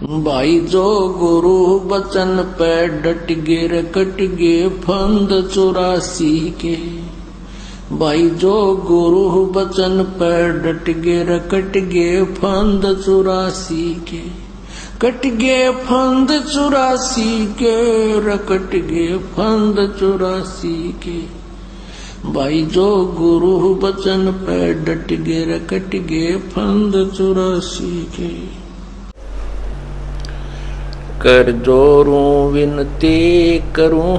भाई जो गुरु बचन पे डट गे रकट गे फंद 84 के। भाई जो गुरु बचन पे डट गे रकट गे फंद 84 के। कट गे फंद 84 के रकट गे फंद 84 के। भाई जो गुरु बचन पे डट गे रकट गे फंद 84 के। कर जोरूं विनती करूं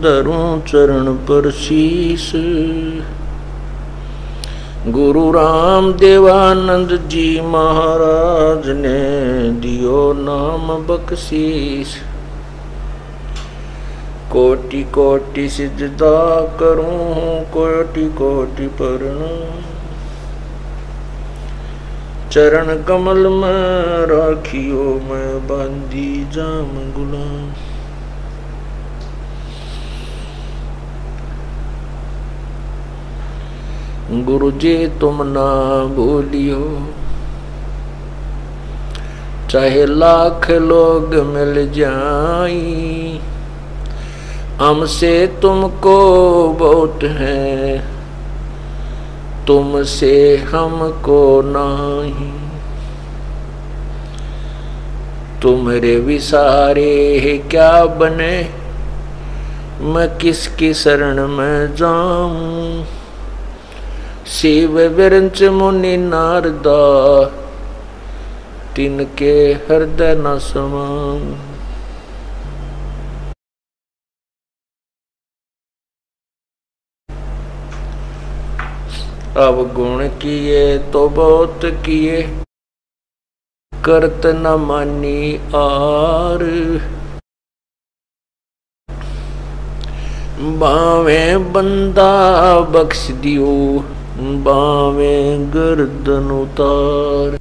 धरूं चरण पर शीस। गुरु राम देवानंद जी महाराज ने दियो नाम बख्शीस। कोटि कोटि सिजदा करूं कोटि कोटि प्रणाम। चरण कमल में राखियो मैं बांधी जाम गुलाम। गुरु जी तुम ना भूलियो चाहे लाख लोग मिल जाई। हमसे तुमको बहुत है तुमसे हमको नहीं। तुम्हारे विसारे क्या बने मैं किसकी शरण में जाऊं। शिव विरंच मुनि नारदा तिनके हृदय न समाऊं। अवगुण किए तो बहुत किए करत न मानी आर। बावे बंदा बख्श दियो बावे गर्दन उतार।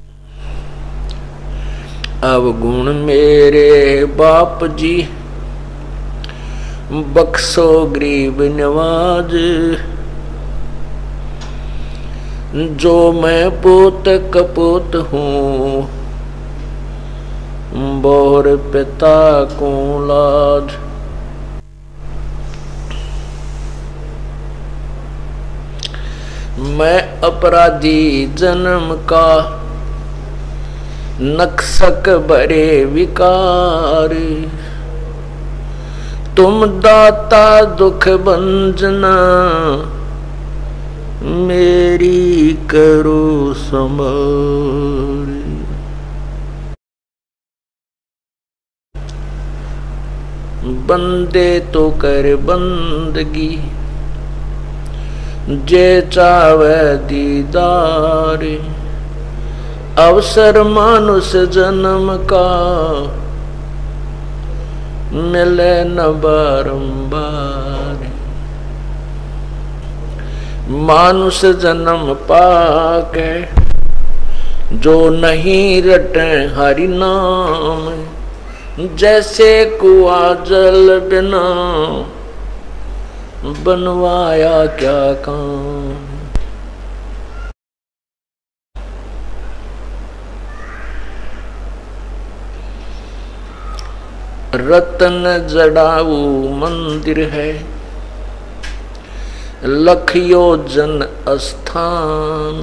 अवगुण मेरे बाप जी बख्शो गरीब नवाज। जो मैं पोत कपूत हूँ बोर पिता को लाज। मैं अपराधी जन्म का नक्सक भरे विकार। तुम दाता दुख भंजना मेरी करो संभाल। बंदे तो कर बंदगी जे चावे दीदार। अवसर मानुष जन्म का मिले न बारंबार। मानुष जन्म पाके जो नहीं रटे हरि नाम। जैसे कुआ जल बिना बनवाया क्या काम। रतन जड़ाऊ मंदिर है लख योजन स्थान।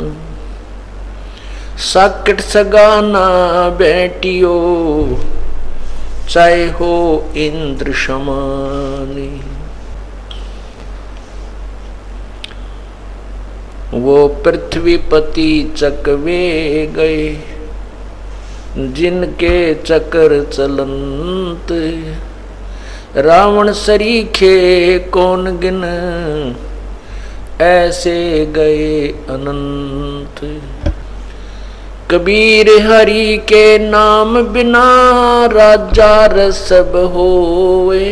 साकट सगाना बेटियो चाहे हो इंद्र समानी। वो पृथ्वीपति चकवे गए जिनके चक्र चलंत। रावण सरीखे कौन गिन ऐसे गए अनंत। कबीर हरि के नाम बिना राजा रसब होए।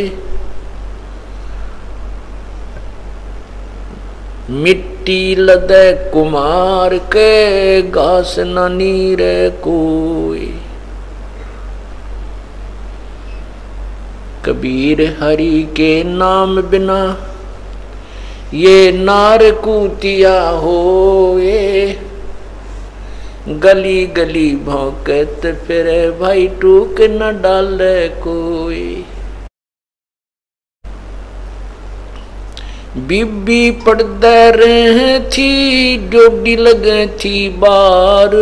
मिट्टी लदे कुमार के घास न नीरे कोई। कबीर हरि के नाम बिना ये नार कूतिया होए। गली गली भौंकत फिरे भाई टूक न डाले कोई। बीबी पड़दा रहे थी डोडी लगे थी बार,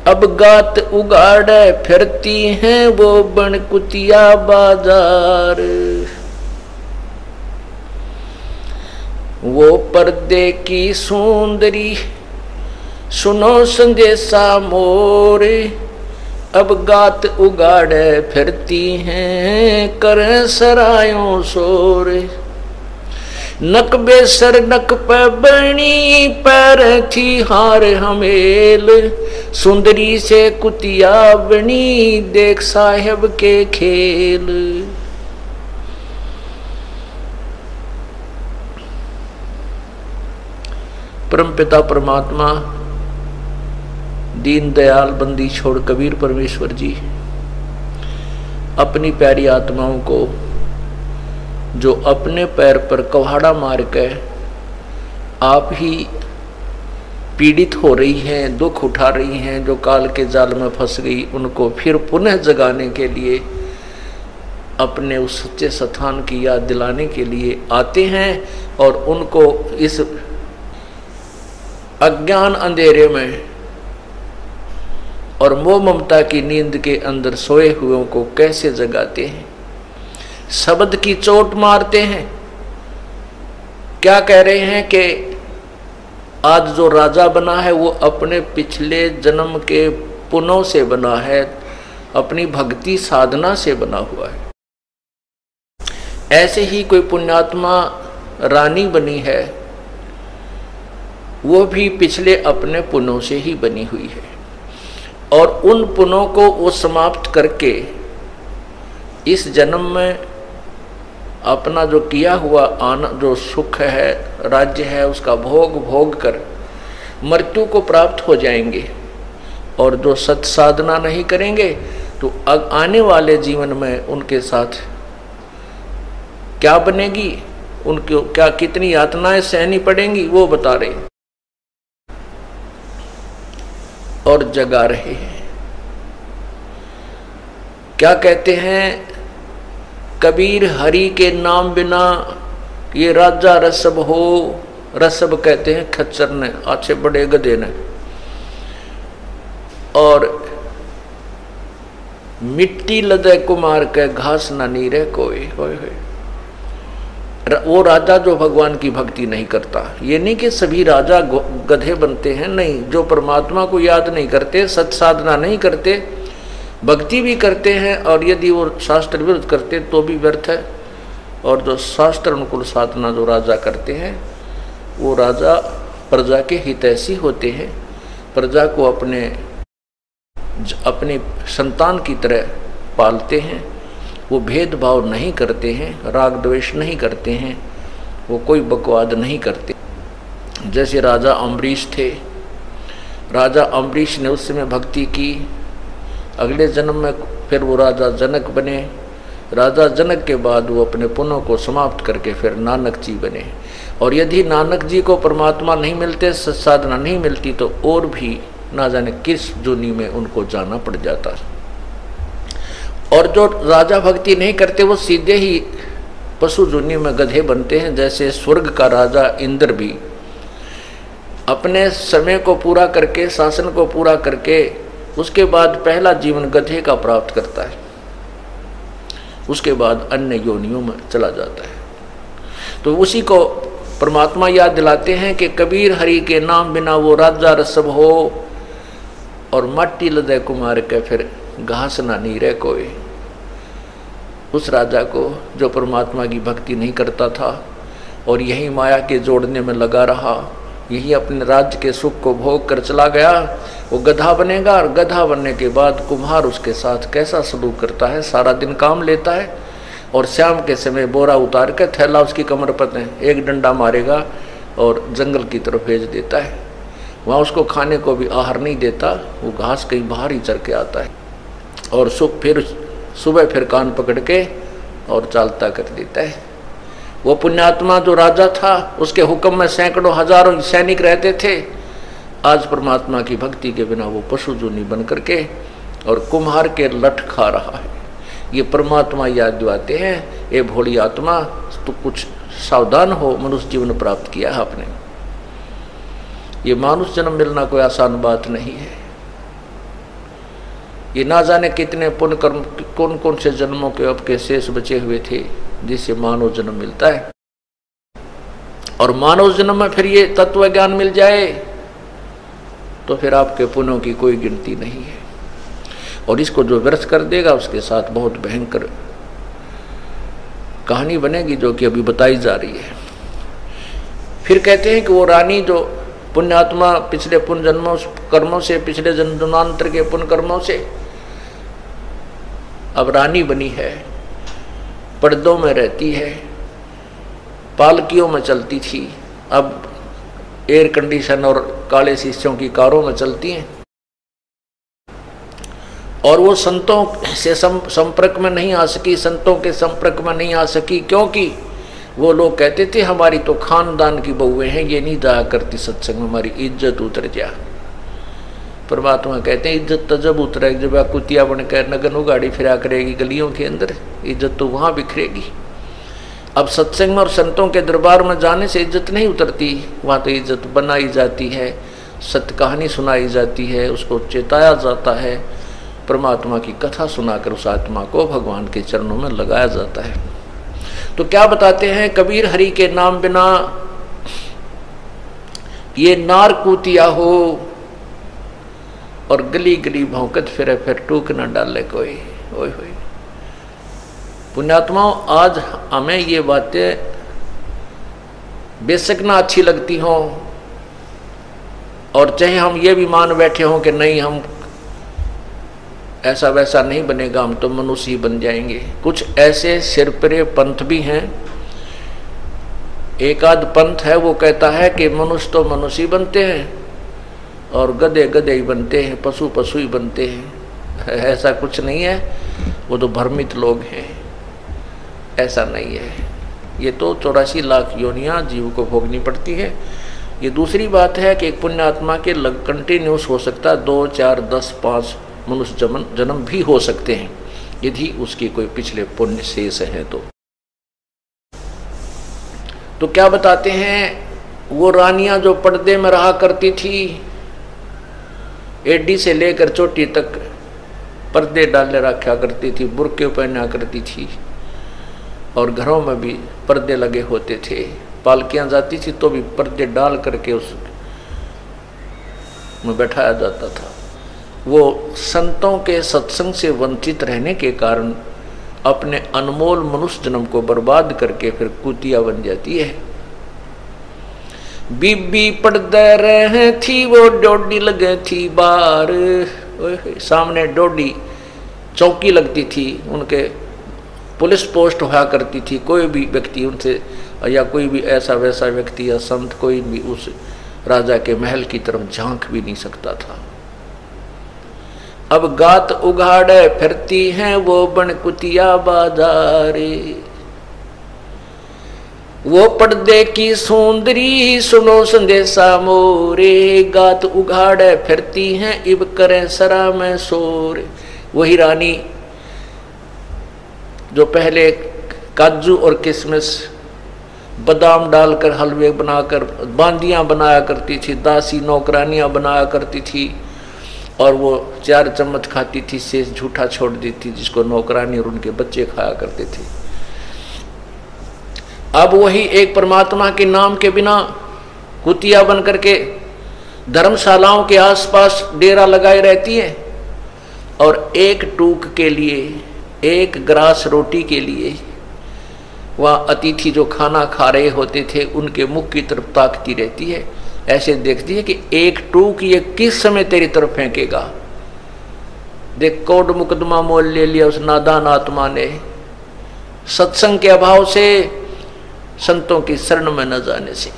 अब गात उगाड़े फिरती हैं वो बन कुतिया बाजार। वो पर्दे की सुंदरी सुनो संदेशा मोरे, अब गात उगाड़े फिरती हैं कर सरायों सोरे। नक बेसर नक पे बनी पैर थी हार हमेल, सुंदरी से कुतिया बनी देख साहेब के खेल। परमपिता परमात्मा दीन दयाल बंदी छोड़ कबीर परमेश्वर जी अपनी प्यारी आत्माओं को जो अपने पैर पर कुल्हाड़ा मार के आप ही पीड़ित हो रही हैं, दुख उठा रही हैं, जो काल के जाल में फंस गई, उनको फिर पुनः जगाने के लिए अपने उस सच्चे स्थान की याद दिलाने के लिए आते हैं और उनको इस अज्ञान अंधेरे में और मोह ममता की नींद के अंदर सोए हुओं को कैसे जगाते हैं, शब्द की चोट मारते हैं। क्या कह रहे हैं कि आज जो राजा बना है वो अपने पिछले जन्म के पुण्यों से बना है, अपनी भक्ति साधना से बना हुआ है। ऐसे ही कोई पुण्यात्मा रानी बनी है, वो भी पिछले अपने पुण्यों से ही बनी हुई है और उन पुण्यों को वो समाप्त करके इस जन्म में अपना जो किया हुआ आनंद, जो सुख है, राज्य है, उसका भोग कर मृत्यु को प्राप्त हो जाएंगे। और जो सत साधना नहीं करेंगे तो आने वाले जीवन में उनके साथ क्या बनेगी, उनको क्या कितनी यातनाएं सहनी पड़ेंगी वो बता रहे और जगा रहे हैं। क्या कहते हैं कबीर, हरि के नाम बिना ये राजा रसब हो। रसब कहते हैं खच्चर ने, अच्छे बड़े गधे ने। और मिट्टी लदे कुमार के घास ना नीरे कोई। वो राजा जो भगवान की भक्ति नहीं करता, ये नहीं कि सभी राजा गधे बनते हैं, नहीं। जो परमात्मा को याद नहीं करते, सत साधना नहीं करते, भक्ति भी करते हैं और यदि वो शास्त्र विरुद्ध करते तो भी व्यर्थ है। और जो शास्त्र अनुकूल साधना जो राजा करते हैं वो राजा प्रजा के हितैषी होते हैं, प्रजा को अपने संतान की तरह पालते हैं। वो भेदभाव नहीं करते हैं, राग द्वेष नहीं करते हैं, वो कोई बकवाद नहीं करते। जैसे राजा अम्बरीश थे, राजा अम्बरीश ने उस समय भक्ति की, अगले जन्म में फिर वो राजा जनक बने। राजा जनक के बाद वो अपने पुण्यों को समाप्त करके फिर नानक जी बने। और यदि नानक जी को परमात्मा नहीं मिलते, सत्साधना नहीं मिलती, तो और भी ना जाने किस जोनी में उनको जाना पड़ जाता। और जो राजा भक्ति नहीं करते वो सीधे ही पशु जोनी में गधे बनते हैं। जैसे स्वर्ग का राजा इंद्र भी अपने समय को पूरा करके, शासन को पूरा करके, उसके बाद पहला जीवन गधे का प्राप्त करता है, उसके बाद अन्य योनियों में चला जाता है। तो उसी को परमात्मा याद दिलाते हैं कि कबीर, हरि के नाम बिना वो राजा रसब हो और मट्टी लदे कुमार के फिर घास ना नीरे कोई। उस राजा को जो परमात्मा की भक्ति नहीं करता था और यही माया के जोड़ने में लगा रहा, यही अपने राज्य के सुख को भोग कर चला गया, वो गधा बनेगा। और गधा बनने के बाद कुम्हार उसके साथ कैसा सलूक करता है, सारा दिन काम लेता है और शाम के समय बोरा उतार कर थैला उसकी कमर पर एक डंडा मारेगा और जंगल की तरफ भेज देता है। वहाँ उसको खाने को भी आहार नहीं देता, वो घास कहीं बाहर ही चर के आता है और सुबह फिर कान पकड़ के और चालता कर देता है। वो पुण्यात्मा जो राजा था, उसके हुक्म में सैकड़ों हजारों सैनिक रहते थे आज परमात्मा की भक्ति के बिना वो पशु जूनी बन करके और कुम्हार के लठ खा रहा है। ये परमात्मा याद दिलाते हैं, ये भोली आत्मा तो कुछ सावधान हो, मनुष्य जीवन प्राप्त किया है आपने। ये मानुष जन्म मिलना कोई आसान बात नहीं है। ये ना जाने कितने पुण्य कर्म, कौन कौन से जन्मों के आपके शेष बचे हुए थे जिससे मानव जन्म मिलता है। और मानव जन्म में फिर ये तत्व ज्ञान मिल जाए तो फिर आपके पुण्यों की कोई गिनती नहीं है। और इसको जो व्यर्थ कर देगा उसके साथ बहुत भयंकर कहानी बनेगी, जो कि अभी बताई जा रही है। फिर कहते हैं कि वो रानी जो पुण्यात्मा पिछले पुण्य जन्मों कर्मों से, पिछले जन्मांतर के पुण्य कर्मों से अब रानी बनी है, पर्दों में रहती है, पालकियों में चलती थी, अब एयर कंडीशन और काले शीशों की कारों में चलती हैं। और वो संतों से संपर्क में नहीं आ सकी, संतों के संपर्क में नहीं आ सकी, क्योंकि वो लोग कहते थे हमारी तो खानदान की बहुएं हैं, ये नहीं जाया करती सत्संग में, हमारी इज्जत उतर जा। परमात्मा कहते हैं इज्जत तो जब उतरेगी जब आप कुतिया बनकर नगन उगाड़ी फिरा करेगी गलियों के अंदर, इज्जत तो वहाँ बिखरेगी। अब सत्संग में और संतों के दरबार में जाने से इज्जत नहीं उतरती, वहाँ तो इज्जत बनाई जाती है, सत्य कहानी सुनाई जाती है, उसको चेताया जाता है, परमात्मा की कथा सुनाकर उस आत्मा को भगवान के चरणों में लगाया जाता है। तो क्या बताते हैं कबीर, हरि के नाम बिना ये नार कुतिया हो और गली गली भौंकत फिरे, फिर टूक न डाले कोई। ओए होए पुण्यात्माओं, आज हमें ये बातें बेशक ना अच्छी लगती हों, और चाहे हम ये भी मान बैठे हों कि नहीं हम ऐसा वैसा नहीं बनेगा, हम तो मनुष्य ही बन जाएंगे। कुछ ऐसे सिरपरे पंथ भी हैं, एक आध पंथ है वो कहता है कि मनुष्य तो मनुष्य ही बनते हैं और गधे गधे ही बनते हैं, पशु पशु ही बनते हैं। ऐसा कुछ नहीं है, वो तो भ्रमित लोग हैं, ऐसा नहीं है। ये तो 84 लाख योनियां जीव को भोगनी पड़ती है। ये दूसरी बात है कि एक पुण्य आत्मा के लग कंटिन्यूस हो सकता है 2, 4, 10, 5 मनुष्य जन्म भी हो सकते हैं, यदि उसकी कोई पिछले पुण्य शेष है तो क्या बताते हैं, वो रानियां जो पर्दे में रहा करती थी, एडी से लेकर चोटी तक पर्दे डाले रखा करती थी, बुर्के पहना करती थी, और घरों में भी पर्दे लगे होते थे। पालकियां जाती थी तो भी पर्दे डाल करके उस में बैठाया जाता था। वो संतों के सत्संग से वंचित रहने के कारण अपने अनमोल मनुष्य जन्म को बर्बाद करके फिर कुतिया बन जाती है। बीबी पर्दे रहे थी वो डोडी लगे थी बार, सामने डोडी चौकी लगती थी, उनके पुलिस पोस्ट हुआ करती थी। कोई भी व्यक्ति उनसे या कोई भी ऐसा वैसा व्यक्ति या संत कोई भी उस राजा के महल की तरफ झांक भी नहीं सकता था। अब गात उघाड़े फिरती हैं वो बन कुतिया बाजारे, वो पर्दे की सुंदरी सुनो संदेशा मोरे, गात उघाड़े फिरती हैं इब करें सरा में सोरे। वही रानी जो पहले काजू और किशमिश बादाम डालकर हलवे बनाकर बांदियां बनाया करती थी, दासी नौकरानियां बनाया करती थी, और वो 4 चम्मच खाती थी, शेष झूठा छोड़ देती, जिसको नौकरानी और उनके बच्चे खाया करते थे। अब वही एक परमात्मा के नाम के बिना कुतिया बन करके धर्मशालाओं के आसपास डेरा लगाए रहती है, और एक टूक के लिए, एक ग्रास रोटी के लिए वह अतिथि जो खाना खा रहे होते थे उनके मुख की तरफ ताकती रहती है, ऐसे देखती है कि एक टूक ये किस समय तेरी तरफ फेंकेगा। देख कोर्ट मुकदमा मोल ले लिया उस नादान आत्मा ने, सत्संग के अभाव से, संतों की शरण में न जाने से।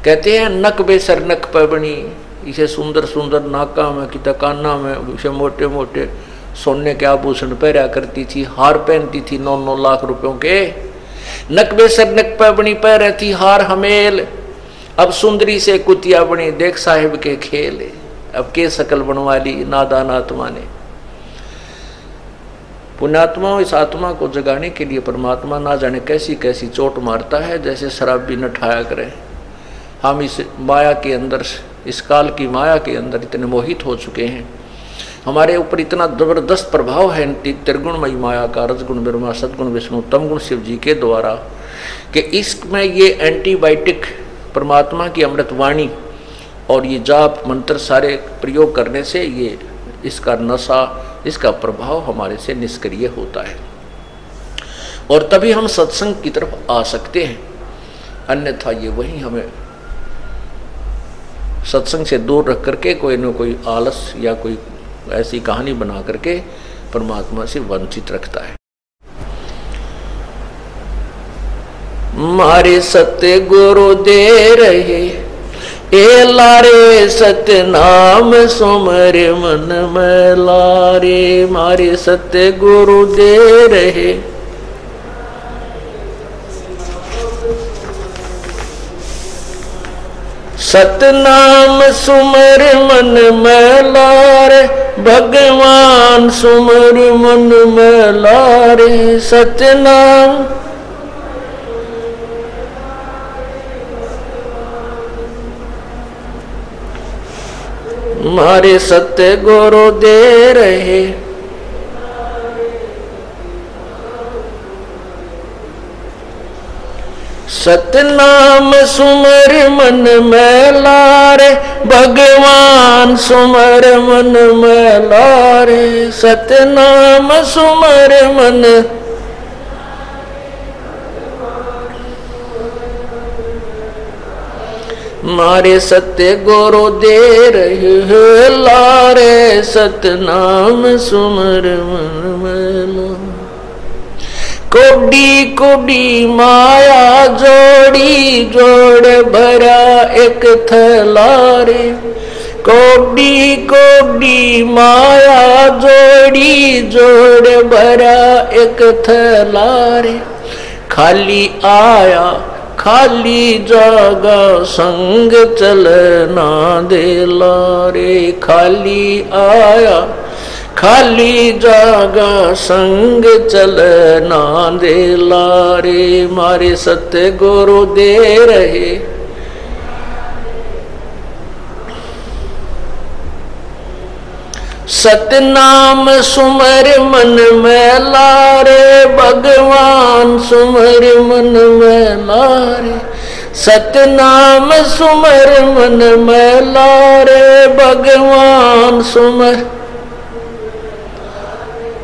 कहते हैं नक बेसर नक पबनी, इसे सुंदर सुंदर नाका में कि काना में इसे मोटे मोटे सोने के आभूषण पहरा करती थी, हार पहनती थी 9-9 लाख रुपयों के। नक बेसर नक पबनी पह रहती हार हमेल, अब सुंदरी से कुतिया बनी, देख साहिब के खेल, अब के शकल बनवा ली नादान आत्मा ने। पुण्यात्मा इस आत्मा को जगाने के लिए परमात्मा ना जाने कैसी कैसी चोट मारता है, जैसे शराब भी न ठाया करें। हम इस माया के अंदर, इस काल की माया के अंदर इतने मोहित हो चुके हैं, हमारे ऊपर इतना जबरदस्त प्रभाव है त्रिगुणमयी माया का, रजगुण ब्रह्मा, सदगुण विष्णु, तमगुण शिव जी के द्वारा, कि इसमें ये एंटीबायोटिक परमात्मा की अमृत वाणी और ये जाप मंत्र सारे प्रयोग करने से ये इसका नशा, इसका प्रभाव हमारे से निष्क्रिय होता है, और तभी हम सत्संग की तरफ आ सकते हैं। अन्यथा ये वही हमें सत्संग से दूर रख करके कोई न कोई आलस या कोई ऐसी कहानी बना करके परमात्मा से वंचित रखता है। मारे सत्य गुरु दे रहे, ए लारे सत्य नाम सुमर मन में लारे, मारे सत्य गुरु दे रहे। सतनाम सुमर मन में लारे, भगवान सुमर मन में लारे। सतनाम मारे सत्य गुरु दे रहे, सतनाम सुमर मन में लारे, भगवान सुमर मन में लारे। सतनाम सुमर मन मारे सत्य गुरु दे रहे लारे, सतनाम सुमर मन में लारे। कोडी कोडी माया जोड़ी जोड़ भरा एक थलारे, कोडी कोडी माया जोड़ी जोड़ भरा एक थलारे। खाली आया खाली जागा संग चलना दे लारे, खाली आया खाली जागा संग चलना दे लारे। मारे सत्य गुरु दे रहे, सतनाम सुमर मन में लारे, भगवान सुमर मन में लारे। सतनाम सुमर मन में लारे, भगवान सुमर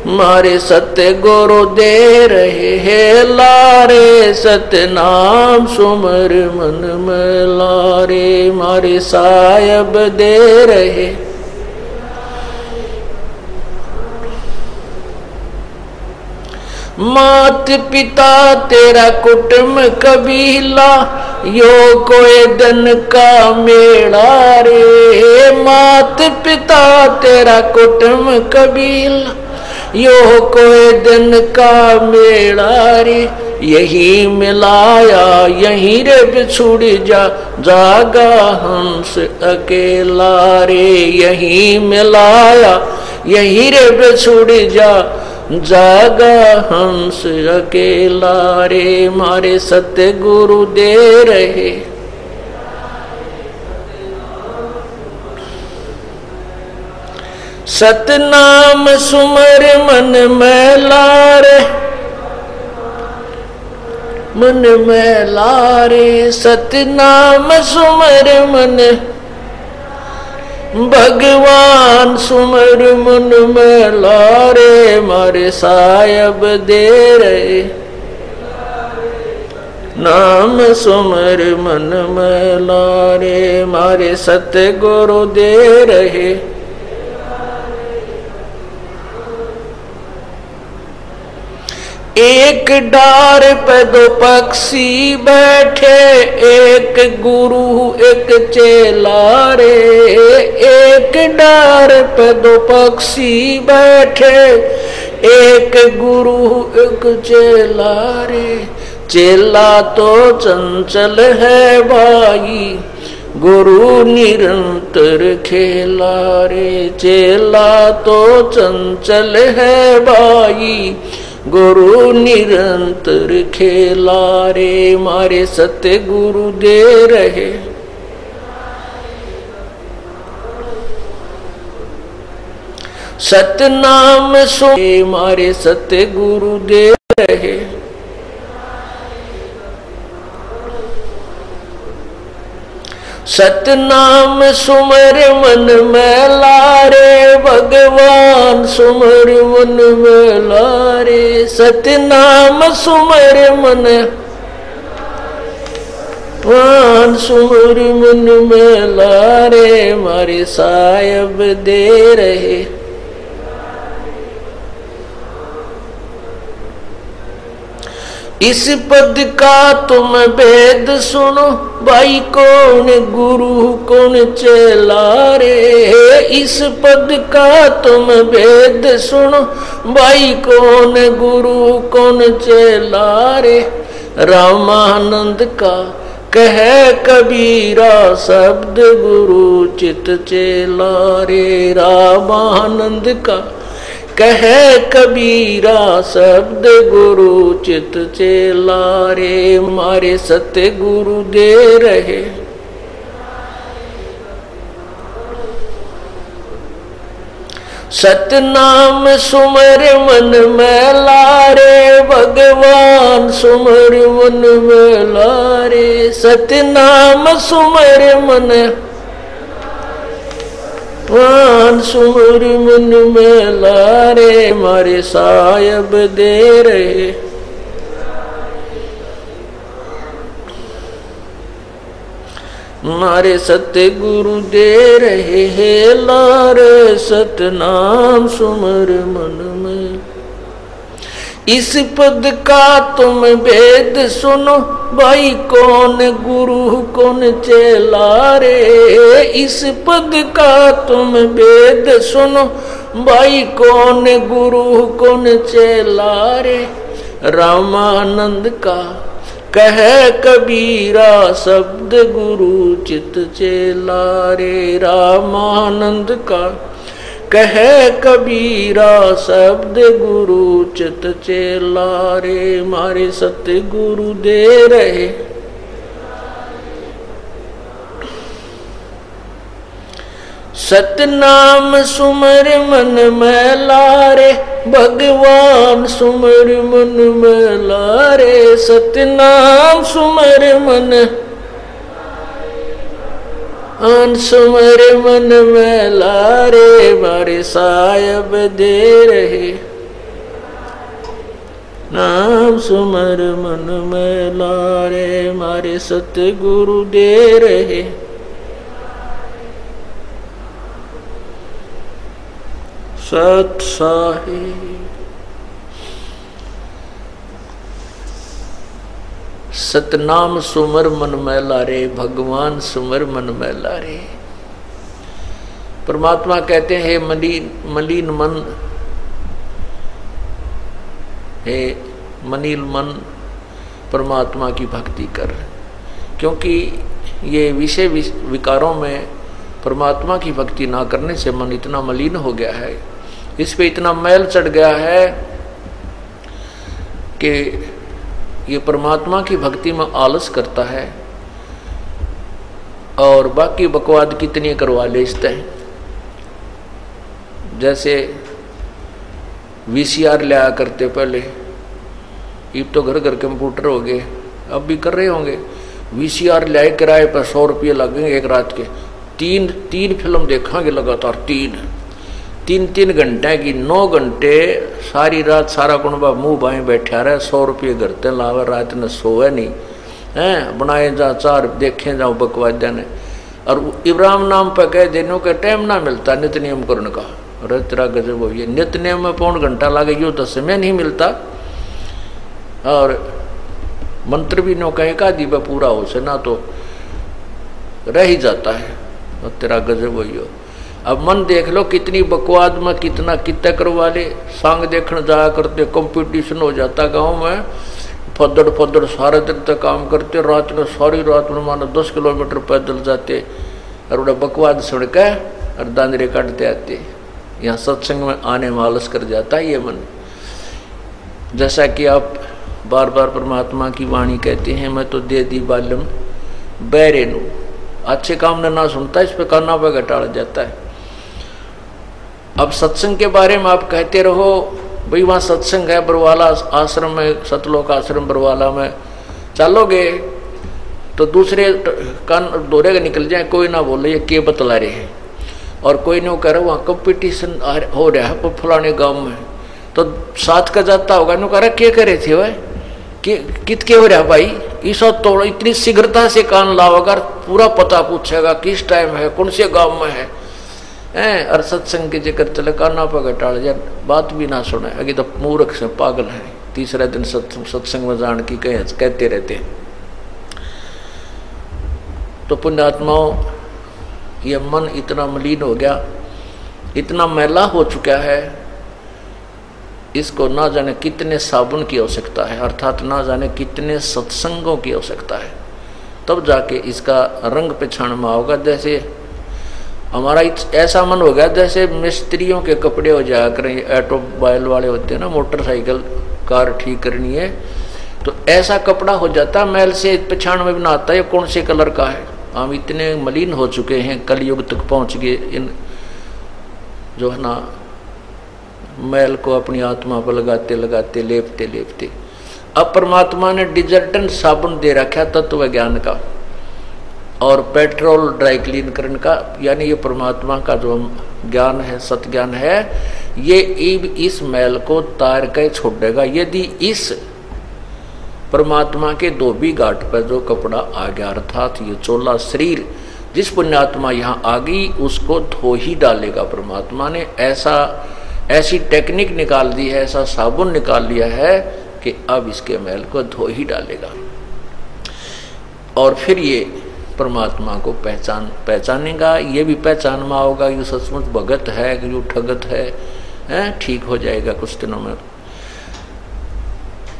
मारे सत्य गुरु दे रहे हैं लारे। सतनाम सुमर मन में लारे, मारे साहिब दे रहे। मात पिता तेरा कुटुंब कबीला, यो कोई दिन का मेला रे। मात पिता तेरा कुटुंब कबीला, यो कोई दिन का मेला रे। यही मिलाया यहीं रे बिछुड़ जा, जागा हंस अकेला रे। यही मिलाया यहीं रे बिछुड़ जा, जागा हंस अकेला रे। मारे सत्य गुरु दे रहे, सतनाम सुमर मन में लारे, मन में लारे। सतनाम सुमर मन, भगवान सुमर मन में लारे। मारे साहिब दे रहे, नाम सुमर मन में लारे। मारे सत्य गुरु दे रहे, एक डार पे दो पक्षी बैठे, एक गुरु एक चेला रे। एक डार पे दो पक्षी बैठे, एक गुरु एक चेला रे। चेला तो चंचल है भाई, गुरु निरंतर खेला रे। चेला तो चंचल है भाई, गुरु निरंतर खेला रे। मारे सत्य गुरु दे रहे, सतनाम सुन मारे सत्य गुरु दे रहे। सतनाम सुमर मन में लारे, भगवान सुमर मन में लारे। सतनाम सुमर मन भगवान सुमर मन में लारे, मारे साहिब दे रहे। इस पद का तुम भेद सुनो भाई, कौन गुरु कौन चेला रे। इस पद का तुम भेद सुनो भाई, कौन गुरु कौन चेला रे। रामानंद का कहे कबीरा, शब्द गुरु चित चेला रे। रामानंद का कहे कबीरा, शब्द गुरु चित चेला रे। मारे सत्य गुरु दे रहे, सतनाम सुमर मन में लारे। भगवान सुमर मन में लारे। सतनाम सुमर मन भगवान सुमर मन में लारे, मारे साहिब दे रहे। मारे सत्य गुरु दे रहे हैं लारे। सतनाम सुमर मन में, इस पद का तुम भेद सुनो भाई, कौन गुरु कौन चेला रे। इस पद का तुम भेद सुनो भाई, कौन गुरु कौन चेला रे। रामानंद का कहे कबीरा, शब्द गुरु चित चेला रे। रामानंद का कहे कबीरा, शब्द गुरु चित चेला रे। मारे सत्य गुरु दे रहे, सतनाम सुमर मन में लारे। भगवान सुमर मन में लारे। सतनाम सुमर मन सुमर मन में लारे, मारे साहिब दे रहे। नाम सुमर मन में लारे, मारे सत्य गुरु दे रहे। सत साहिब सतनाम सुमर मन में लारे, भगवान सुमर मन में लारे। परमात्मा कहते हैं, मलिन मन, हे मलिन मन परमात्मा की भक्ति कर। क्योंकि ये विषय विकारों में परमात्मा की भक्ति ना करने से मन इतना मलिन हो गया है, इस पे इतना मैल चढ़ गया है कि ये परमात्मा की भक्ति में आलस करता है और बाकी बकवाद कितनी करवा ले इसते हैं। जैसे वीसीआर लिया करते पहले, अब तो घर घर कंप्यूटर हो गए, अब भी कर रहे होंगे। वीसीआर लाए किराए पर 100 रुपये लगेंगे एक रात के। तीन फिल्म देखांगे लगातार, तीन घंटे की, 9 घंटे सारी रात सारा कुनबा मुंह बाएं बैठा रहे। 100 रुपये घरते लावे, रात न सोए नहीं हैं, बनाए जा चार देखे जाओ बकवाद ने। और इब्राहिम नाम पर कह देने का टाइम ना मिलता नित्य नियम करने का। अरे तेरा गजब हो, ये नित्य नियम में 1.5 घंटा लगे, यूँ तो समय नहीं मिलता। और मंत्र भी नो कहीं का दीबा पूरा हो से ना तो रह ही जाता है। और तेरा गजब हो। अब मन देख लो कितनी बकवाद में कितना कितने करवा ले। सांग देखने जाया करते, कंपटीशन हो जाता गांव में, फदड़ फदड़ सारे दिन तक काम करते, रात में सारी रात में मानो 10 किलोमीटर पैदल जाते और उन्हें बकवाद सुन के और दांदरे काटते आते। यहाँ सत्संग में आने में आलस कर जाता है ये मन। जैसा कि आप बार बार परमात्मा की वाणी कहते हैं, मैं तो दे दी बालम बैरेनु, अच्छे काम ने ना सुनता, इस पे काना पे घटाड़ जाता है। अब सत्संग के बारे में आप कहते रहो भाई वहाँ सत्संग है बरवाला आश्रम में, सतलोक आश्रम बरवाला में चलोगे तो दूसरे कान दौरे निकल जाए, कोई ना बोले ये के बतला रहे हैं, और कोई नहीं कह रहा वहाँ कंपटीशन हो रहा है फलाने गांव में, तो साथ का जाता होगा नो कह रहा के करे थे वह कित के हो रहा भाई, इस तोड़ इतनी शीघ्रता से कान लाओगा, पूरा पता पूछेगा किस टाइम है, कौन से गांव में है, और सत्संग के जिक्र चले काना पर घटाड़ जाए, बात भी ना सुने, अगे तो मूर्ख से पागल है, तीसरा दिन सत्संग में जान की कहते रहते हैं। तो पुण्यात्माओं, ये मन इतना मलिन हो गया, इतना मैला हो चुका है, इसको ना जाने कितने साबुन की आवश्यकता है, अर्थात ना जाने कितने सत्संगों की आवश्यकता है, तब जाके इसका रंग पहचान में आओगा। जैसे हमारा ऐसा मन हो गया जैसे मिस्त्रियों के कपड़े हो जाया करें, ऑटोमोबाइल वाले होते हैं ना, मोटरसाइकिल कार ठीक करनी है तो ऐसा कपड़ा हो जाता, मैल से पहचान में भी ना आता है कौन से कलर का है। हम इतने मलिन हो चुके हैं, कलयुग तक पहुंच गए, इन जो है ना मैल को अपनी आत्मा पर लगाते लगाते लेपते लेपते। अब परमात्मा ने डिजर्टेंट साबुन दे रखा तत्व ज्ञान का और पेट्रोल ड्राई क्लीन करने का, यानी ये परमात्मा का जो ज्ञान है, सत ज्ञान है, ये इस मैल को तार के छोड़ेगा। यदि इस परमात्मा के धोबी घाट पर जो कपड़ा आ गया, अर्थात ये चोला शरीर, जिस पुण्यात्मा यहाँ आ गई उसको धो ही डालेगा। परमात्मा ने ऐसी टेक्निक निकाल दी है, ऐसा साबुन निकाल लिया है कि अब इसके मैल को धो ही डालेगा। और फिर ये परमात्मा को पहचानेगा, ये भी पहचान में होगा ये सचमुच भगत है कि जो ठगत है, ठीक हो जाएगा कुछ दिनों में।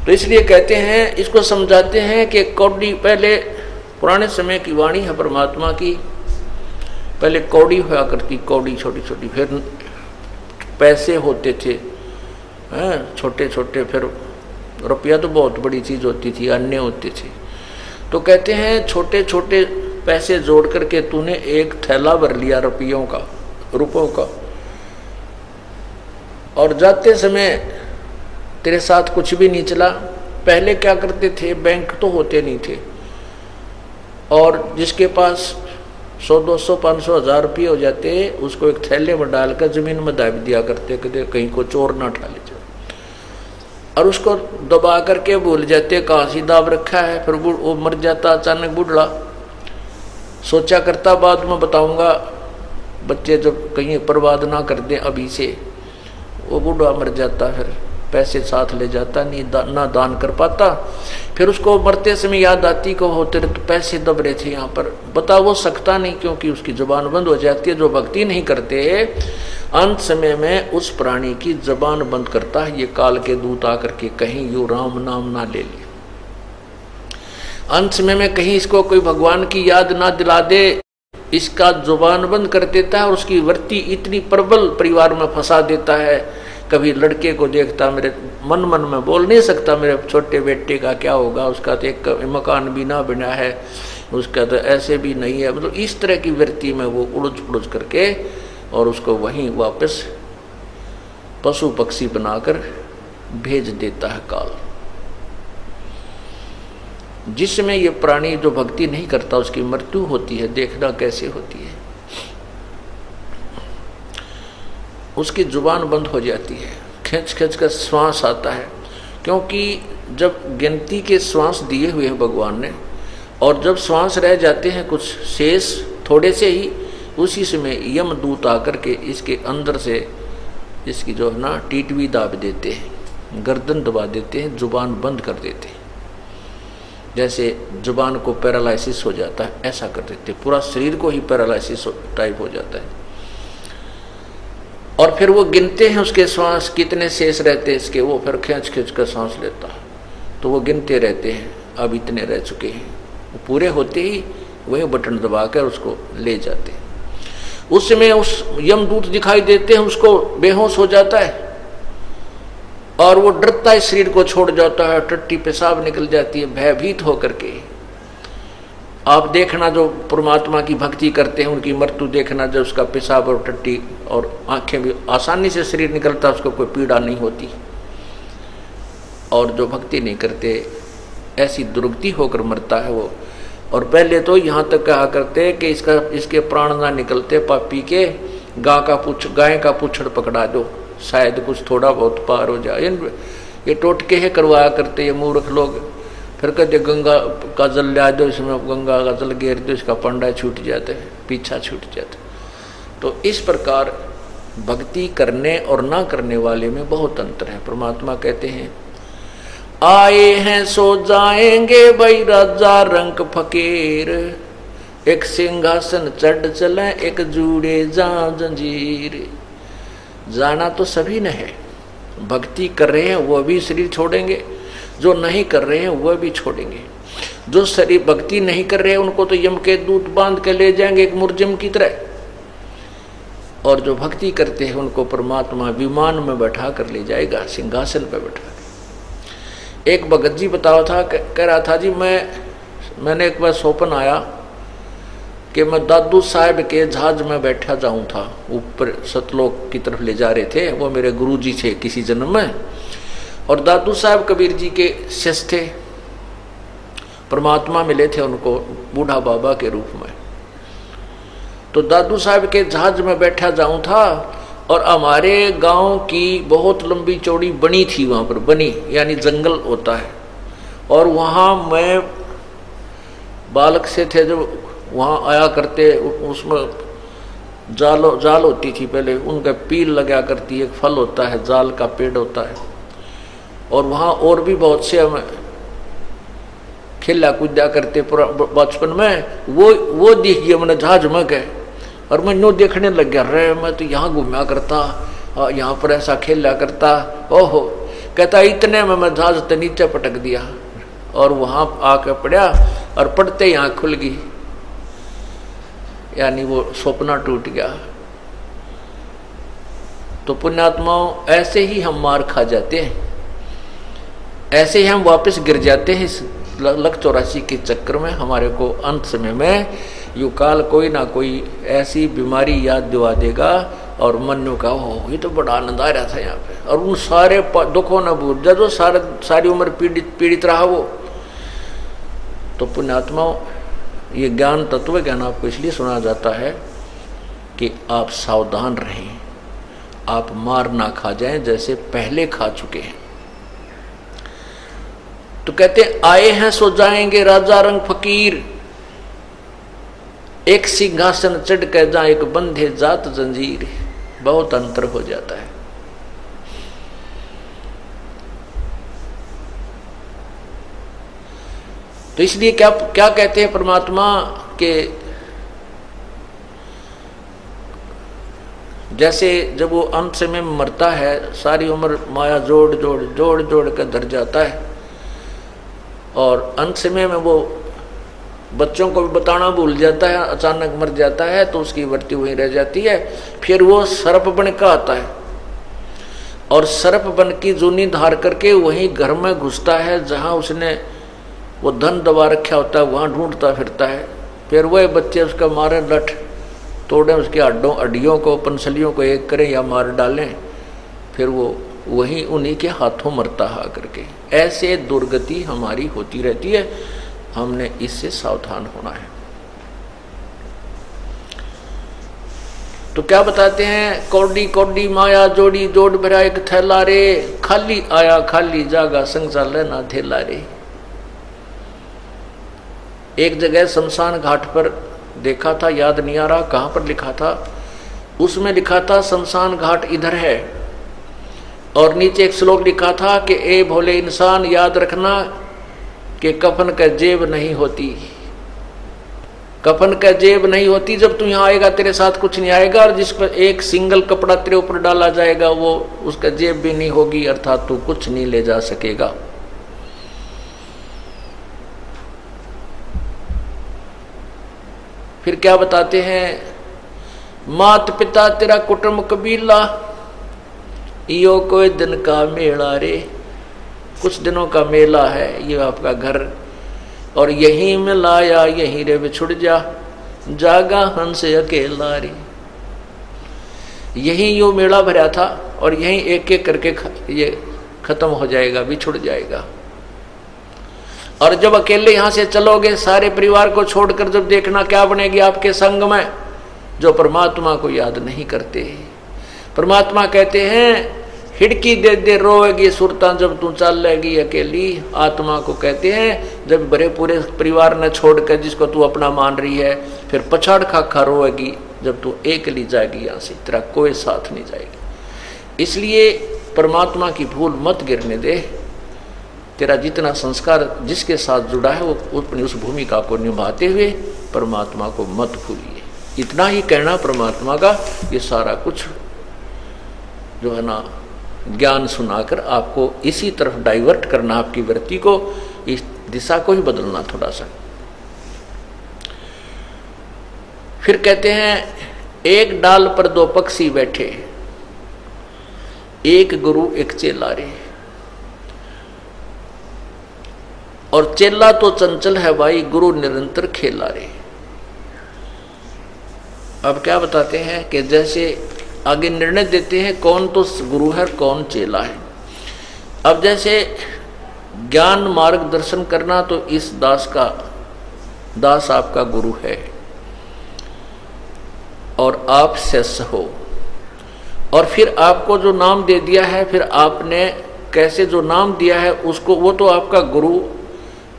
तो इसलिए कहते हैं, इसको समझाते हैं कि कौड़ी, पहले पुराने समय की वाणी है परमात्मा की, पहले कौड़ी हुआ करती, कौड़ी छोटी छोटी, फिर पैसे होते थे छोटे छोटे, फिर रुपया तो बहुत बड़ी चीज होती थी, अन्य होते थे। तो कहते हैं छोटे छोटे पैसे जोड़ करके तूने एक थैला भर लिया रुपयों का, और जाते समय तेरे साथ कुछ भी नहीं चला। पहले क्या करते थे, बैंक तो होते नहीं थे, और जिसके पास 100, 200, 500, 1000 रुपये हो जाते, उसको एक थैले में डालकर जमीन में दाब दिया करते, कहीं को चोर ना उठा ले जाए, और उसको दबा करके भूल जाते कहाँ सी दाब रखा है। फिर वो मर जाता अचानक बूढ़ा, सोचा करता बाद में बताऊंगा, बच्चे जब कहीं बर्बाद ना कर दें अभी से, वो बूढ़ा मर जाता, फिर पैसे साथ ले जाता, नहीं ना दान कर पाता। फिर उसको मरते समय याद आती को होते रहे तो पैसे दब रहे थे यहाँ पर, बता वो सकता नहीं, क्योंकि उसकी जुबान बंद हो जाती है। जो भक्ति नहीं करते अंत समय में उस प्राणी की जुबान बंद करता है, ये काल के दूत आकर के कहीं यू राम नाम ना ले ले, अंत समय में कहीं इसको कोई भगवान की याद ना दिला दे, इसका जुबान बंद कर देता है, और उसकी वृत्ति इतनी प्रबल परिवार में फंसा देता है। कभी लड़के को देखता, मेरे मन में बोल नहीं सकता मेरे छोटे बेटे का क्या होगा, उसका तो एक मकान भी ना बना है, उसका तो ऐसे भी नहीं है, मतलब इस तरह की वृत्ति में वो उड़ज पुड़ज करके और उसको वहीं वापस पशु पक्षी बनाकर भेज देता है काल। जिसमें ये प्राणी जो भक्ति नहीं करता उसकी मृत्यु होती है, देखना कैसे होती है, उसकी जुबान बंद हो जाती है, खींच खींच कर श्वास आता है, क्योंकि जब गिनती के श्वास दिए हुए हैं भगवान ने, और जब श्वास रह जाते हैं कुछ शेष थोड़े से ही, उसी समय यमदूत आकर के इसके अंदर से इसकी जो है ना टीटवी दाब देते हैं, गर्दन दबा देते हैं, जुबान बंद कर देते हैं। जैसे जुबान को पैरालिसिस हो जाता है ऐसा कर देते, पूरा शरीर को ही पैरालिसिस टाइप हो जाता है। और फिर वो गिनते हैं उसके श्वास कितने शेष रहते हैं इसके, वो फिर खींच खींच कर सांस लेता है, तो वो गिनते रहते हैं, अब इतने रह चुके हैं, वो पूरे होते ही वही बटन दबाकर उसको ले जाते हैं। उस समय उस यमदूत दिखाई देते हैं, उसको बेहोश हो जाता है और वो डरता है, शरीर को छोड़ जाता है, टट्टी पेशाब निकल जाती है भयभीत होकर के। आप देखना जो परमात्मा की भक्ति करते हैं उनकी मृत्यु देखना, जब उसका पेशाब और टट्टी और आंखें भी आसानी से शरीर निकलता है, उसको कोई पीड़ा नहीं होती। और जो भक्ति नहीं करते ऐसी दुर्गति होकर मरता है वो। और पहले तो यहाँ तक कहा करते कि इसके प्राण ना निकलते पापी के, गाय का पुछड़ पकड़ा दो, शायद कुछ थोड़ा बहुत पार हो जाए। ये टोटके है करवाया करते ये मूर्ख लोग। फिर कहते गंगा का जल ला दो, इसमें गंगा का जल घेर दो, इसका पंडा छूट जाता है, पीछा छूट जाता है। तो इस प्रकार भक्ति करने और ना करने वाले में बहुत अंतर है। परमात्मा कहते हैं आए हैं सो जाएंगे भाई राजा रंग फकीर, एक सिंहासन चढ़ चले एक जूड़े जा जंजीर। जाना तो सभी ने है, भक्ति कर रहे हैं वो भी शरीर छोड़ेंगे, जो नहीं कर रहे हैं वह भी छोड़ेंगे। जो शरीर भक्ति नहीं कर रहे हैं उनको तो यम के दूत बांध के ले जाएंगे एक मुर्जिम की तरह, और जो भक्ति करते हैं उनको परमात्मा विमान में बैठा कर ले जाएगा, सिंहासन पर बैठा। एक भगत जी बतावा था, कह रहा था जी मैंने एक बार स्वप्न आया कि मैं दादू साहब के जहाज में बैठा जाऊं था, ऊपर सतलोक की तरफ ले जा रहे थे, वो मेरे गुरु जी थे किसी जन्म में, और दादू साहब कबीर जी के शिष्य थे, परमात्मा मिले थे उनको बूढ़ा बाबा के रूप में। तो दादू साहब के जहाज में बैठा जाऊं था, और हमारे गांव की बहुत लंबी चौड़ी बनी थी, वहां पर बनी यानी जंगल होता है, और वहां मैं बालक से थे जो वहां आया करते, उसमें जाल होती थी पहले, उनका पील लगा करती, एक फल होता है जाल का पेड़ होता है, और वहाँ और भी बहुत से हमें खेला कूदा करते बचपन में। वो दिख गया मैंने जहाज में गए, और मैं नो देखने लग गया, रे मैं तो यहाँ घूमा करता, यहाँ पर ऐसा खेला करता। ओहो, कहता इतने में मैं जहाज तो नीचे पटक दिया, और वहाँ आके पड़ा, और पड़ते ही आँख खुल गई, यानी वो सपना टूट गया। तो पुण्यात्माओं ऐसे ही हम मार खा जाते हैं, ऐसे ही हम वापस गिर जाते हैं इस लक 84 के चक्कर में। हमारे को अंत समय में यू काल कोई ना कोई ऐसी बीमारी याद दिवा देगा, और मन का हो ये तो बड़ा आनंद आ रहा था यहाँ पे, और उन सारे दुखों न भूल जा जो सारी उम्र पीड़ित रहा वो। तो पुण्यात्माओं ये ज्ञान तत्व ज्ञान आपको इसलिए सुना जाता है कि आप सावधान रहें, आप मार ना खा जाएं जैसे पहले खा चुके हैं। तो कहते आए हैं सो जाएंगे राजा रंग फकीर, एक सिंहासन चढ़ कर जा एक बंधे जात जंजीर। बहुत अंतर हो जाता है। तो इसलिए क्या कहते हैं परमात्मा के, जैसे जब वो अंत समय में मरता है, सारी उम्र माया जोड़ कर धर जाता है, और अंत समय में वो बच्चों को भी बताना भूल जाता है, अचानक मर जाता है, तो उसकी मृत्यु वहीं रह जाती है। फिर वो सर्प बन का आता है, और सर्प बन की जूनी धार करके वहीं घर में घुसता है जहां उसने वो धन दबा रखा होता है, वहां ढूंढता फिरता है। फिर वह बच्चे उसका मारे, लठ तोड़ें, उसके हड्डियों को पंसलियों को एक करें या मार डालें, फिर वो वहीं उन्हीं के हाथों मरता है करके। ऐसे दुर्गति हमारी होती रहती है, हमने इससे सावधान होना है। तो क्या बताते हैं, कौडी कौडी माया जोड़ी जोड़ भरा एक थैला रे, खाली आया खाली जागा संसार लेना थैला रे। एक जगह शमशान घाट पर देखा था, याद नहीं आ रहा कहां पर लिखा था, उसमें लिखा था शमशान घाट इधर है, और नीचे एक श्लोक लिखा था कि ए भोले इंसान याद रखना कि कफन का जेब नहीं होती, कफन का जेब नहीं होती। जब तू यहाँ आएगा तेरे साथ कुछ नहीं आएगा, और जिस पर एक सिंगल कपड़ा तेरे ऊपर डाला जाएगा वो उसका जेब भी नहीं होगी, अर्थात तू कुछ नहीं ले जा सकेगा। फिर क्या बताते हैं, मात पिता तेरा कुटुंब कबीला, यो कोई दिन का मेला रे। कुछ दिनों का मेला है ये आपका घर, और यहीं में लाया यहीं रे बिछुड़ जा, जागा हंस अकेला रे। यहीं यो मेला भरा था और यहीं एक एक करके ये खत्म हो जाएगा, बिछुड़ जाएगा। और जब अकेले यहां से चलोगे, सारे परिवार को छोड़कर जब देखना क्या बनेगी आपके संग में, जो परमात्मा को याद नहीं करते। परमात्मा कहते हैं, हिड़की दे दे रोएगी सुरता जब तू चलेगी अकेली। आत्मा को कहते हैं, जब बड़े पूरे परिवार ने छोड़कर जिसको तू अपना मान रही है, फिर पछाड़ खा खा रोएगी जब तू अकेली जाएगी, यहाँ से तेरा कोई साथ नहीं जाएगी। इसलिए परमात्मा की भूल मत गिरने दे। तेरा जितना संस्कार जिसके साथ जुड़ा है वो अपनी उस भूमिका को निभाते हुए परमात्मा को मत भूलिए। इतना ही कहना परमात्मा का। ये सारा कुछ जो है ना ज्ञान सुनाकर आपको इसी तरफ डाइवर्ट करना, आपकी वृत्ति को, इस दिशा को ही बदलना थोड़ा सा। फिर कहते हैं, एक डाल पर दो पक्षी बैठे, एक गुरु एक चेला रे। और चेला तो चंचल है भाई, गुरु निरंतर खेला रे। अब क्या बताते हैं कि जैसे आगे निर्णय देते हैं कौन तो गुरु है कौन चेला है। अब जैसे ज्ञान मार्गदर्शन करना, तो इस दास आपका गुरु है और आप शिष्य हो। और फिर आपको जो नाम दे दिया है, फिर आपने कैसे जो नाम दिया है उसको, वो तो आपका गुरु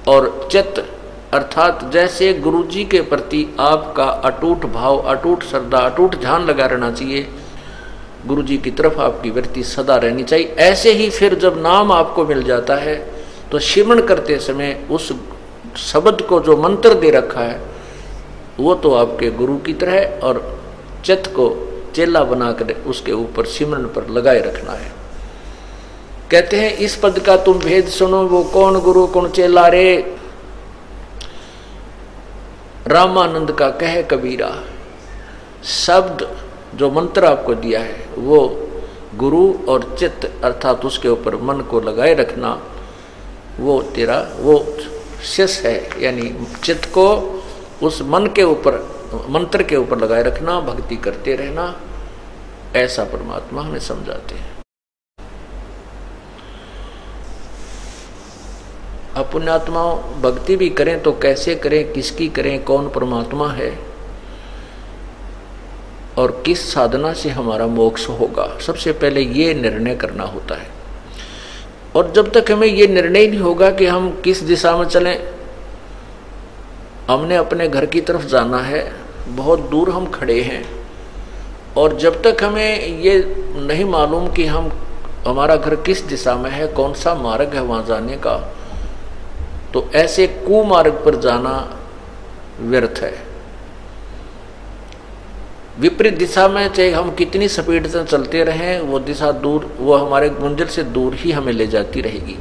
और चित्त, अर्थात जैसे गुरु जी के प्रति आपका अटूट भाव, अटूट श्रद्धा, अटूट ध्यान लगा रहना चाहिए, गुरु जी की तरफ आपकी वृत्ति सदा रहनी चाहिए। ऐसे ही फिर जब नाम आपको मिल जाता है तो सिमरण करते समय उस शब्द को जो मंत्र दे रखा है वो तो आपके गुरु की तरह, और चित्त को चेला बनाकर उसके ऊपर सिमरण पर लगाए रखना है। कहते हैं, इस पद का तुम भेद सुनो, वो कौन गुरु कौन चेला रे। रामानंद का कहे कबीरा, शब्द जो मंत्र आपको दिया है वो गुरु और चित्त, अर्थात उसके ऊपर मन को लगाए रखना, वो तेरा वो शिष्य है। यानी चित्त को उस मन के ऊपर, मंत्र के ऊपर लगाए रखना, भक्ति करते रहना, ऐसा परमात्मा हमें समझाते हैं। अब पुण्यात्माओं, भक्ति भी करें तो कैसे करें, किसकी करें, कौन परमात्मा है और किस साधना से हमारा मोक्ष होगा, सबसे पहले ये निर्णय करना होता है। और जब तक हमें ये निर्णय नहीं होगा कि हम किस दिशा में चलें, हमने अपने घर की तरफ जाना है, बहुत दूर हम खड़े हैं, और जब तक हमें ये नहीं मालूम कि हमारा घर किस दिशा में है, कौन सा मार्ग है वहाँ जाने का, तो ऐसे कुमार्ग पर जाना व्यर्थ है। विपरीत दिशा में चाहे हम कितनी स्पीड से चलते रहें, वो दिशा दूर, वो हमारे मंजिल से दूर ही हमें ले जाती रहेगी।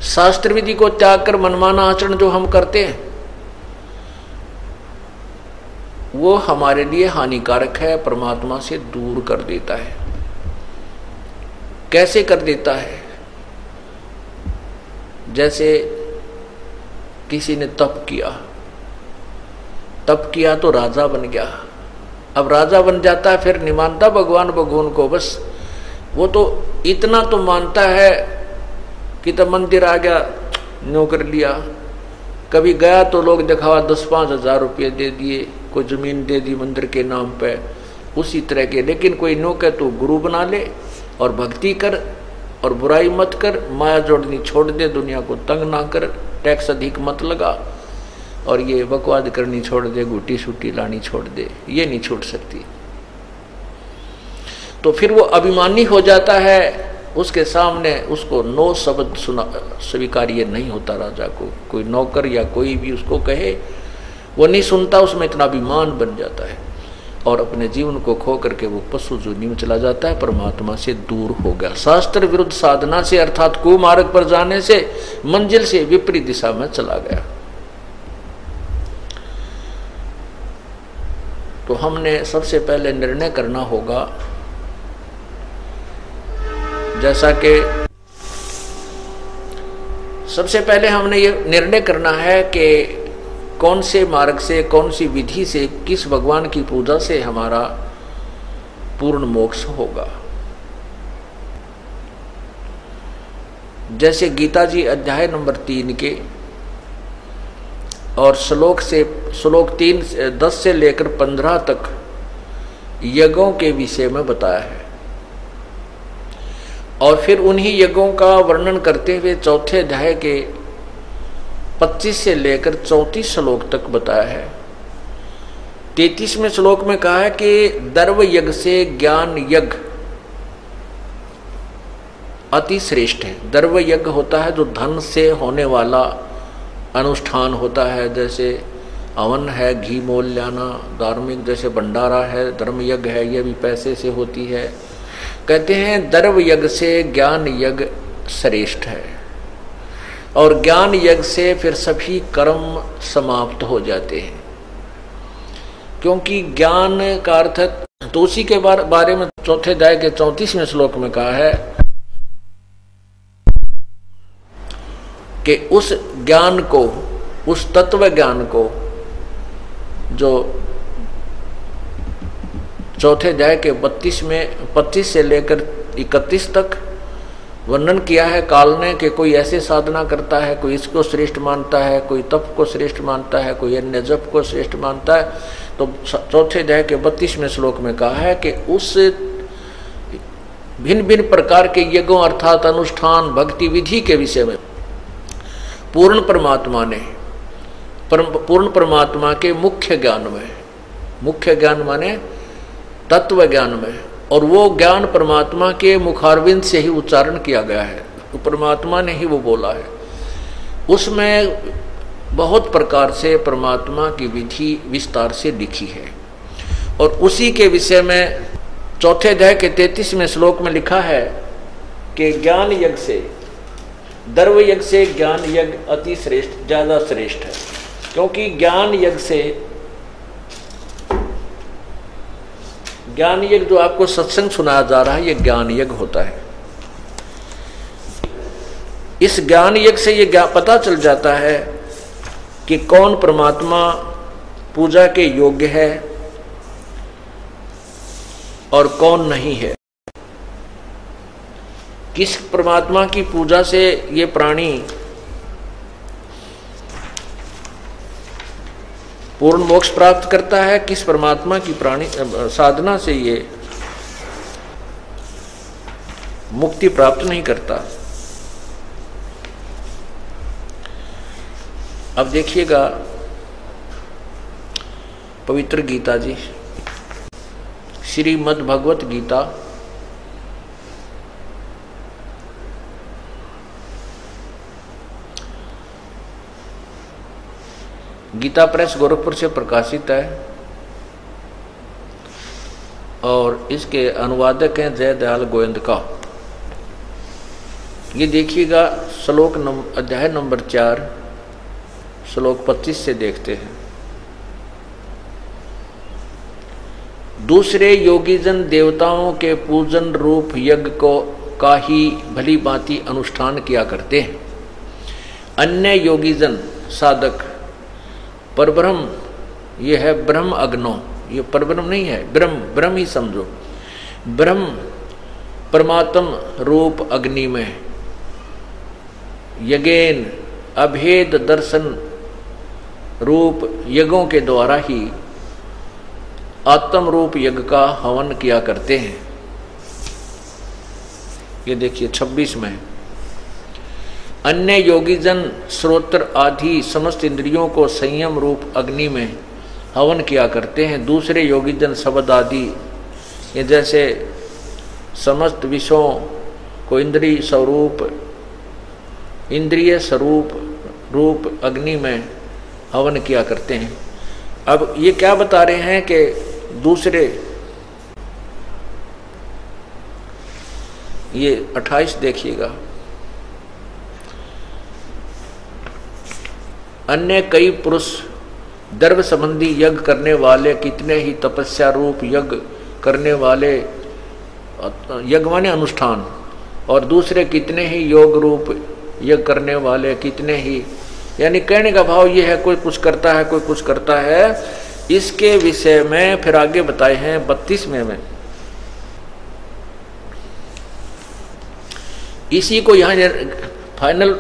शास्त्र विधि को त्याग कर मनमाना आचरण जो हम करते हैं वो हमारे लिए हानिकारक है, परमात्मा से दूर कर देता है। कैसे कर देता है? जैसे किसी ने तप किया तो राजा बन गया। अब राजा बन जाता है, फिर नहीं मानता भगवान को, बस वो तो इतना तो मानता है कि तब मंदिर आ गया, न्यों कर लिया। कभी गया तो लोग दिखावा 10-5 हज़ार रुपये दे दिए, कोई जमीन दे दी मंदिर के नाम पे, उसी तरह के। लेकिन कोई नो कहे तो गुरु बना ले और भक्ति कर और बुराई मत कर, माया जोड़नी छोड़ दे, दुनिया को तंग ना कर, टैक्स अधिक मत लगा, और ये बकवाद करनी छोड़ दे, गुटी सूटी लानी छोड़ दे, ये नहीं छूट सकती। तो फिर वो अभिमानी हो जाता है, उसके सामने उसको नो शब्द सुना स्वीकार्य नहीं होता। राजा को कोई नौकर या कोई भी उसको कहे वो नहीं सुनता, उसमें इतना अभिमान बन जाता है और अपने जीवन को खो करके वो पशु जूनी में चला जाता है, परमात्मा से दूर हो गया। शास्त्र विरुद्ध साधना से, अर्थात कुमार्ग पर जाने से, मंजिल से विपरीत दिशा में चला गया। तो हमने सबसे पहले निर्णय करना होगा, जैसा कि सबसे पहले हमने ये निर्णय करना है कि कौन से मार्ग से, कौन सी विधि से, किस भगवान की पूजा से हमारा पूर्ण मोक्ष होगा। जैसे गीता जी अध्याय नंबर 3 के और श्लोक 10 से लेकर 15 तक यज्ञों के विषय में बताया है, और फिर उन्हीं यज्ञों का वर्णन करते हुए चौथे अध्याय के 25 से लेकर 34 श्लोक तक बताया है। 33वें श्लोक में कहा है कि दर्व यज्ञ से ज्ञान यज्ञ अति श्रेष्ठ है। दर्व यज्ञ होता है जो धन से होने वाला अनुष्ठान होता है, जैसे हवन है, घी मोल लाना, धार्मिक जैसे भंडारा है, धर्म यज्ञ है, यह भी पैसे से होती है। कहते हैं दर्व यज्ञ से ज्ञान यज्ञ श्रेष्ठ है, और ज्ञान यज्ञ से फिर सभी कर्म समाप्त हो जाते हैं, क्योंकि ज्ञान का अर्थ, तो उसी के बारे में चौथे अध्याय के 34वें श्लोक में कहा है कि उस ज्ञान को, उस तत्व ज्ञान को जो चौथे अध्याय के 25 से लेकर 31 तक वर्णन किया है काल ने, कि कोई ऐसे साधना करता है, कोई इसको श्रेष्ठ मानता है, कोई तप को श्रेष्ठ मानता है, कोई अन्य जप को श्रेष्ठ मानता है। तो चौथे अध्याय के 32वें श्लोक में कहा है कि उस भिन्न भिन्न प्रकार के यज्ञों अर्थात अनुष्ठान भक्ति विधि के विषय में पूर्ण परमात्मा के मुख्य ज्ञान में, मुख्य ज्ञान माने तत्व ज्ञान में, और वो ज्ञान परमात्मा के मुखारविंद से ही उच्चारण किया गया है, तो परमात्मा ने ही वो बोला है। उसमें बहुत प्रकार से परमात्मा की विधि विस्तार से लिखी है, और उसी के विषय में चौथे अध्याय के 33वें श्लोक में लिखा है कि ज्ञान यज्ञ से, दर्व यज्ञ से ज्ञान यज्ञ अति श्रेष्ठ, ज्यादा श्रेष्ठ है, क्योंकि ज्ञान यज्ञ जो आपको सत्संग सुनाया जा रहा है, ये ज्ञान यज्ञ होता है। इस ज्ञान यज्ञ से ये पता चल जाता है कि कौन परमात्मा पूजा के योग्य है और कौन नहीं है। किस परमात्मा की पूजा से ये प्राणी पूर्ण मोक्ष प्राप्त करता है, किस परमात्मा की प्राणी साधना से ये मुक्ति प्राप्त नहीं करता। अब देखिएगा पवित्र गीता जी, श्रीमद् भगवत गीता गीता प्रेस गोरखपुर से प्रकाशित है, और इसके अनुवादक हैं जय दयाल गोविंदका। ये देखिएगा अध्याय नंबर 4 श्लोक 25 से देखते हैं। दूसरे योगीजन देवताओं के पूजन रूप यज्ञ का ही भली भांति अनुष्ठान किया करते हैं। अन्य योगीजन साधक परब्रह्म, ये है ब्रह्म अग्नो, ये परब्रह्म नहीं है, ब्रह्म ही समझो, ब्रह्म परमात्म रूप अग्नि में यज्ञेन अभेद दर्शन रूप यज्ञों के द्वारा ही आत्म रूप यज्ञ का हवन किया करते हैं। ये देखिए 26 में, अन्य योगीजन श्रोत्र आदि समस्त इंद्रियों को संयम रूप अग्नि में हवन किया करते हैं। दूसरे योगीजन शब्द आदि, ये जैसे समस्त विषयों को इंद्रिय स्वरूप रूप अग्नि में हवन किया करते हैं। अब ये क्या बता रहे हैं कि दूसरे, ये 28 देखिएगा, अन्य कई पुरुष द्रव्य संबंधी यज्ञ करने वाले कितने ही तपस्या रूप यज्ञ करने वाले, यज्ञ माने अनुष्ठान, और दूसरे कितने ही योग रूप यज्ञ करने वाले कितने ही, यानी कहने का भाव ये है कोई कुछ करता है कोई कुछ करता है। इसके विषय में फिर आगे बताए हैं 32वें में। इसी को यहाँ फाइनल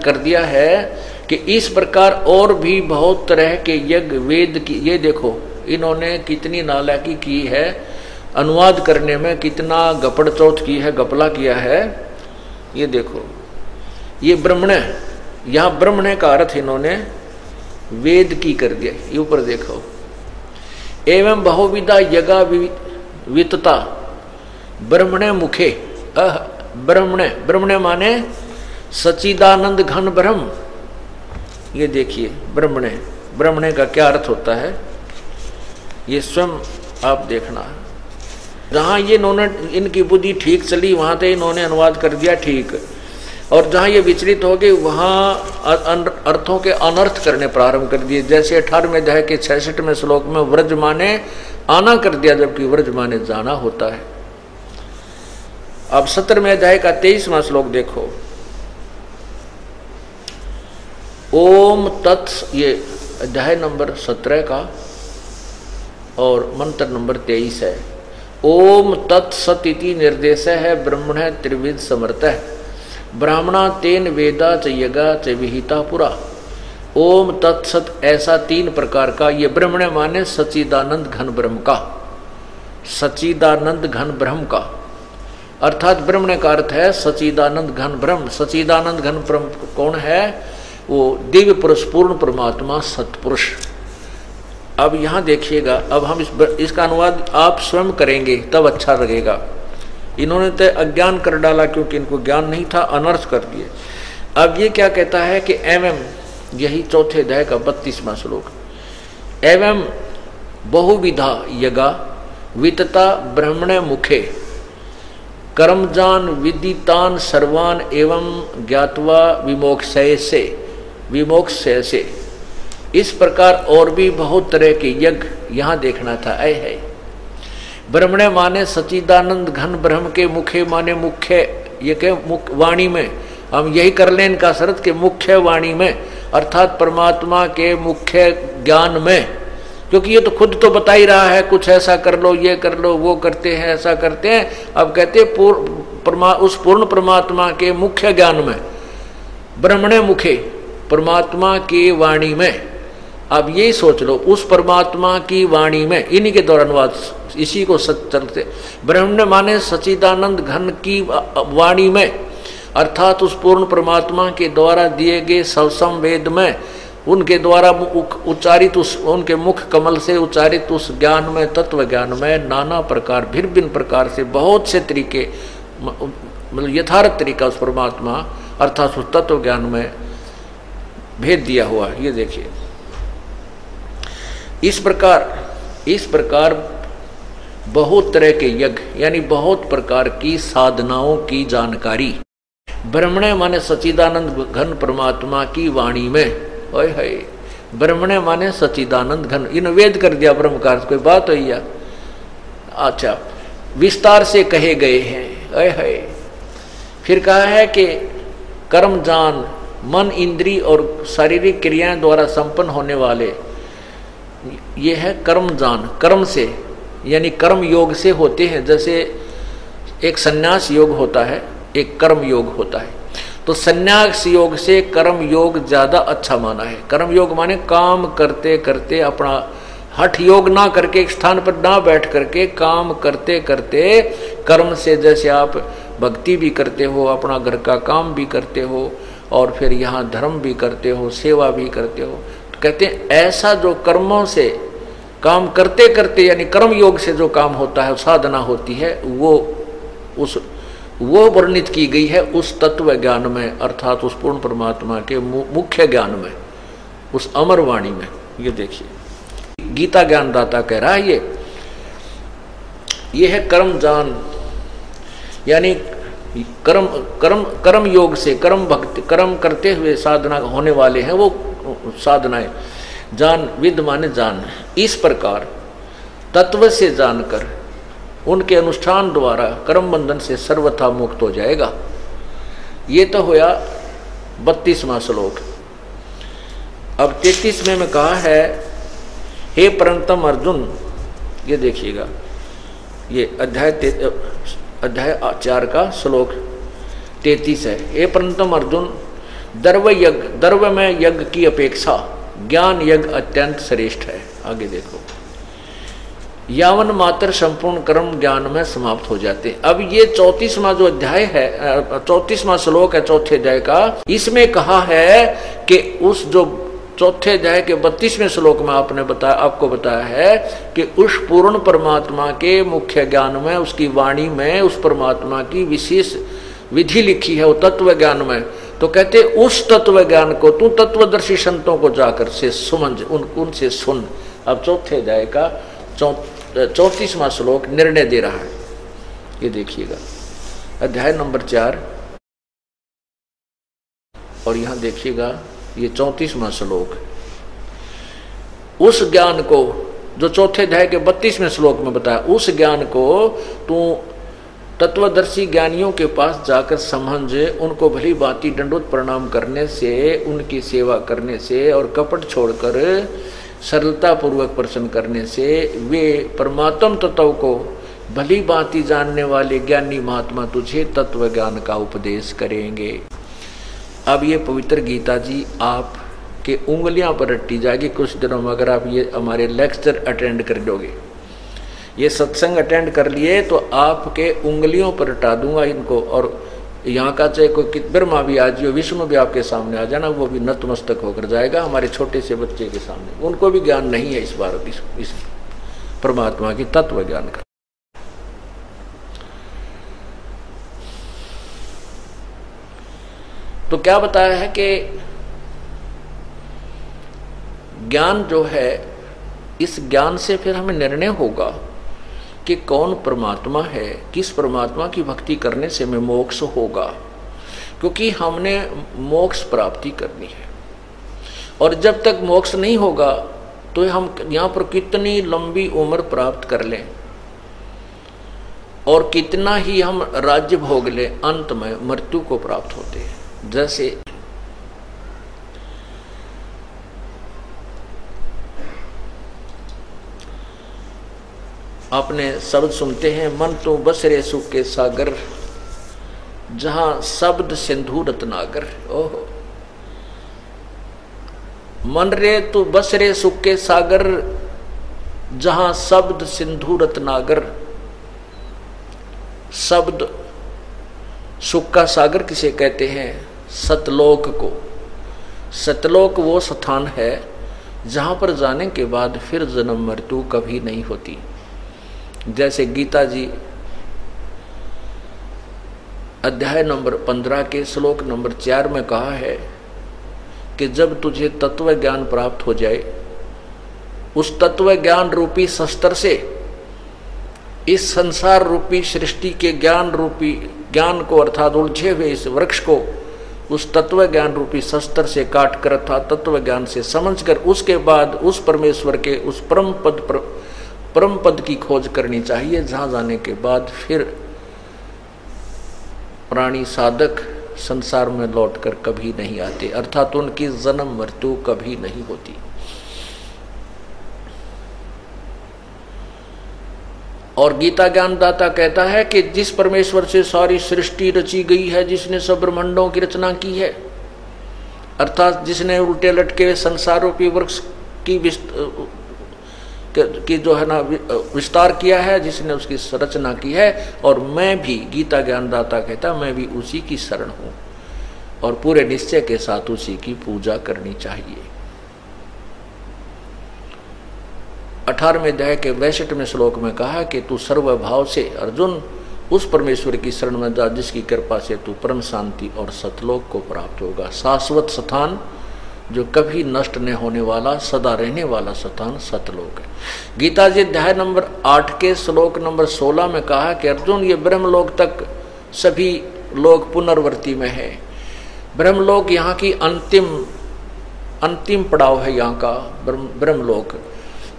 कर दिया है कि इस प्रकार और भी बहुत तरह के यज्ञ वेद की, ये देखो इन्होंने कितनी नालायकी की है, अनुवाद करने में कितना गपड़ चौथ की है, गपला किया है। ये देखो ये ब्रह्मण्य, यहाँ ब्रह्मण्य का अर्थ इन्होंने वेद की कर दिया। ये ऊपर देखो, एवं बहुविधा यज्ञा वितता ब्रह्मण्य मुखे, ब्रह्मण्य, ब्रह्मण्य माने सच्चिदानंद घन ब्रह्म। ये देखिए ब्रह्मण्य, ब्रह्मण्य का क्या अर्थ होता है ये स्वयं आप देखना। जहाँ ये इन्होंने इनकी बुद्धि ठीक चली वहाँ तो इन्होंने अनुवाद कर दिया ठीक, और जहाँ ये विचलित हो गए वहाँ अर्थों के अनर्थ करने प्रारंभ कर दिए। जैसे 18वें अध्याय के 66वें श्लोक में व्रज माने आना कर दिया, जबकि व्रज माने जाना होता है। अब 17वें अध्याय का 23वां श्लोक देखो, ओम तत्स, ये अध्याय नंबर 17 का और मंत्र नंबर 23 है। ओम तत्सत इति निर्देश है ब्रह्मण त्रिविध समर्थ है, ब्राह्मणा तेन वेदा च यज्ञा च विहिता पुरा। ओम तत्सत, ऐसा 3 प्रकार का, ये ब्रह्मण्य माने सच्चिदानंद घन ब्रह्म का, सच्चिदानंद घन ब्रह्म का, अर्थात ब्रह्मण्य का अर्थ है सच्चिदानंद घन ब्रह्म। सच्चिदानंद घन ब्रह्म कौन है? वो दिव्य पुरुष, पूर्ण परमात्मा, सतपुरुष। अब यहाँ देखिएगा, अब हम इसका अनुवाद आप स्वयं करेंगे तब अच्छा लगेगा। इन्होंने तो अज्ञान कर डाला क्योंकि इनको ज्ञान नहीं था, अनर्थ कर दिए। अब ये क्या कहता है कि एवं, यही चौथे अध्याय का 32वां श्लोक, एवं बहुविधा यज्ञा वितता ब्रह्मण्य मुखे कर्मजान विदितान सर्वान एवं ज्ञात्वा विमोक्षय से। इस प्रकार और भी बहुत तरह के यज्ञ यहाँ देखना था। ऐ है ब्रह्मण्य माने सच्चिदानंद घन ब्रह्म के मुखे माने मुख्य, ये के मुख्य वाणी में, हम यही कर लें इनका शरत के मुख्य वाणी में, अर्थात परमात्मा के मुख्य ज्ञान में, क्योंकि ये तो खुद तो बता ही रहा है कुछ ऐसा कर लो, ये कर लो, वो करते हैं, ऐसा करते हैं। अब कहते उस पूर्ण परमात्मा के मुख्य ज्ञान में, ब्रह्मण्य मुखे, परमात्मा की वाणी में। अब यही सोच लो, उस परमात्मा की वाणी में, इन्हीं के द्वारा अनुवाद इसी को सच चलते। ब्रह्मण्य माने सच्चिदानंद घन की वाणी में, अर्थात उस पूर्ण परमात्मा के द्वारा दिए गए सवसम वेद में, उनके द्वारा उच्चारित उस उनके मुख कमल से उच्चारित उस ज्ञान में, तत्व ज्ञान में नाना प्रकार भिन्न भिन्न प्रकार से बहुत से तरीके, मतलब यथार्थ तरीका उस परमात्मा अर्थात उस तत्व ज्ञान में भेद दिया हुआ। ये देखिए, इस प्रकार बहुत तरह के यज्ञ यानी बहुत प्रकार की साधनाओं की जानकारी ब्रह्मण्य माने सच्चिदानंद घन परमात्मा की वाणी में। ओए है, ब्रह्मण्य माने सच्चिदानंद घन, इन वेद कर दिया ब्रह्म का, कोई बात हुई या? अच्छा, विस्तार से कहे गए हैं। ओए है, फिर कहा है कि कर्म जान, मन इंद्री और शारीरिक क्रियाएं द्वारा संपन्न होने वाले, ये है कर्म जान, कर्म से यानी कर्म योग से होते हैं। जैसे एक संन्यास योग होता है, एक कर्म योग होता है, तो संन्यास योग से कर्म योग ज्यादा अच्छा माना है। कर्म योग माने काम करते करते, अपना हठ योग ना करके, एक स्थान पर ना बैठ करके काम करते करते, कर्म से जैसे आप भक्ति भी करते हो, अपना घर का काम भी करते हो, और फिर यहाँ धर्म भी करते हो, सेवा भी करते हो, तो कहते हैं ऐसा जो कर्मों से काम करते करते यानी कर्म योग से जो काम होता है, साधना होती है, वो वर्णित की गई है उस तत्व ज्ञान में, अर्थात उस पूर्ण परमात्मा के मुख्य ज्ञान में, उस अमर वाणी में। ये देखिए गीता ज्ञानदाता कह रहा है ये है कर्म जान, यानी कर्म योग से, कर्म भक्ति, कर्म करते हुए साधना होने वाले हैं वो साधनाएं। जान विद माने जान, इस प्रकार तत्व से जानकर उनके अनुष्ठान द्वारा कर्म बंधन से सर्वथा मुक्त हो जाएगा। ये तो होया 32वां श्लोक। अब 33वें में कहा है, हे परंतम अर्जुन, ये देखिएगा, ये अध्याय 4 का श्लोक 33 है। हे परंतम अर्जुन, द्रव्य में यज्ञ की अपेक्षा ज्ञान यज्ञ अत्यंत श्रेष्ठ है। आगे देखो, यावन मात्र संपूर्ण कर्म ज्ञान में समाप्त हो जाते। अब ये 34वां जो अध्याय है, 34वां श्लोक है चौथे अध्याय का, इसमें कहा है कि उस जो चौथे अध्याय के 32वें श्लोक में आपको बताया है कि उस पूर्ण परमात्मा के मुख्य ज्ञान में, उसकी वाणी में उस परमात्मा की विशेष विधि लिखी है वो तत्व ज्ञान में। तो कहते उस तत्व ज्ञान को तू तत्वदर्शी संतों को जाकर से समझ, उनसे सुन। अब चौथे अध्याय का 34वां श्लोक निर्णय दे रहा है। ये देखिएगा, अध्याय नंबर 4 और यहां देखिएगा ये 34वां श्लोक। उस ज्ञान को जो चौथे अध्याय के 32वें श्लोक में बताया, उस ज्ञान को तू तत्वदर्शी ज्ञानियों के पास जाकर समझ, उनको भली भांति दंडोत प्रणाम करने से, उनकी सेवा करने से और कपट छोड़कर सरलता पूर्वक प्रश्न करने से वे परमात्म तत्व को भली भांति जानने वाले ज्ञानी महात्मा तुझे तत्व ज्ञान का उपदेश करेंगे। अब ये पवित्र गीता जी आपके उंगलियां पर रट्टी जाएगी कुछ दिनों में, अगर आप ये हमारे लेक्चर अटेंड कर लोगे, ये सत्संग अटेंड कर लिए तो आपके उंगलियों पर रटा दूंगा इनको। और यहाँ का चाहे कोई ब्रह्मा भी आ जाए, विष्णु भी आपके सामने आ जाना, वो भी नतमस्तक होकर जाएगा हमारे छोटे से बच्चे के सामने। उनको भी ज्ञान नहीं है इस बार इस परमात्मा की तत्व ज्ञान का। तो क्या बताया है कि ज्ञान जो है, इस ज्ञान से फिर हमें निर्णय होगा कि कौन परमात्मा है, किस परमात्मा की भक्ति करने से हमें मोक्ष होगा, क्योंकि हमने मोक्ष प्राप्ति करनी है। और जब तक मोक्ष नहीं होगा तो हम यहाँ पर कितनी लंबी उम्र प्राप्त कर लें और कितना ही हम राज्य भोग लें, अंत में मृत्यु को प्राप्त होते हैं। जैसे आपने शब्द सुनते हैं, मन तो बसरे सुख के सागर, जहां शब्द सिंधु रत्नागर। ओहो, मन रे तू बसरे सुख के सागर, जहां शब्द सिंधु रत्नागर। शब्द सुख का सागर किसे कहते हैं? सतलोक को। सतलोक वो स्थान है जहां पर जाने के बाद फिर जन्म मृत्यु कभी नहीं होती। जैसे गीता जी अध्याय नंबर 15 के श्लोक नंबर 4 में कहा है कि जब तुझे तत्व ज्ञान प्राप्त हो जाए, उस तत्व ज्ञान रूपी शस्त्र से इस संसार रूपी सृष्टि के ज्ञान रूपी ज्ञान को, अर्थात उलझे हुए इस वृक्ष को उस तत्व ज्ञान रूपी शस्त्र से काट कर, अर्थात तत्व ज्ञान से समझकर, उसके बाद उस परमेश्वर के उस परम पद की खोज करनी चाहिए, जहां जाने के बाद फिर प्राणी साधक संसार में लौटकर कभी नहीं आते, अर्थात उनकी जन्म मृत्यु कभी नहीं होती। और गीता ज्ञानदाता कहता है कि जिस परमेश्वर से सारी सृष्टि रची गई है, जिसने सब ब्रह्मांडों की रचना की है, अर्थात जिसने उल्टे लटके संसार रूपी वृक्ष की जो है ना विस्तार किया है, जिसने उसकी रचना की है, और मैं भी, गीता ज्ञानदाता कहता, मैं भी उसी की शरण हूं और पूरे निश्चय के साथ उसी की पूजा करनी चाहिए। 18वें अध्याय के 62वें श्लोक में कहा कि तू सर्वभाव से अर्जुन उस परमेश्वर की शरण में जा जिसकी कृपा से तू परम शांति और सतलोक को प्राप्त होगा। शाश्वत स्थान जो कभी नष्ट नहीं होने वाला, सदा रहने वाला स्थान सतलोक है। गीता जी अध्याय नंबर 8 के श्लोक नंबर 16 में कहा कि अर्जुन, ये ब्रह्मलोक तक सभी लोग पुनर्वर्ती में है। ब्रह्मलोक यहाँ की अंतिम अंतिम पड़ाव है यहाँ का ब्रह्मलोक।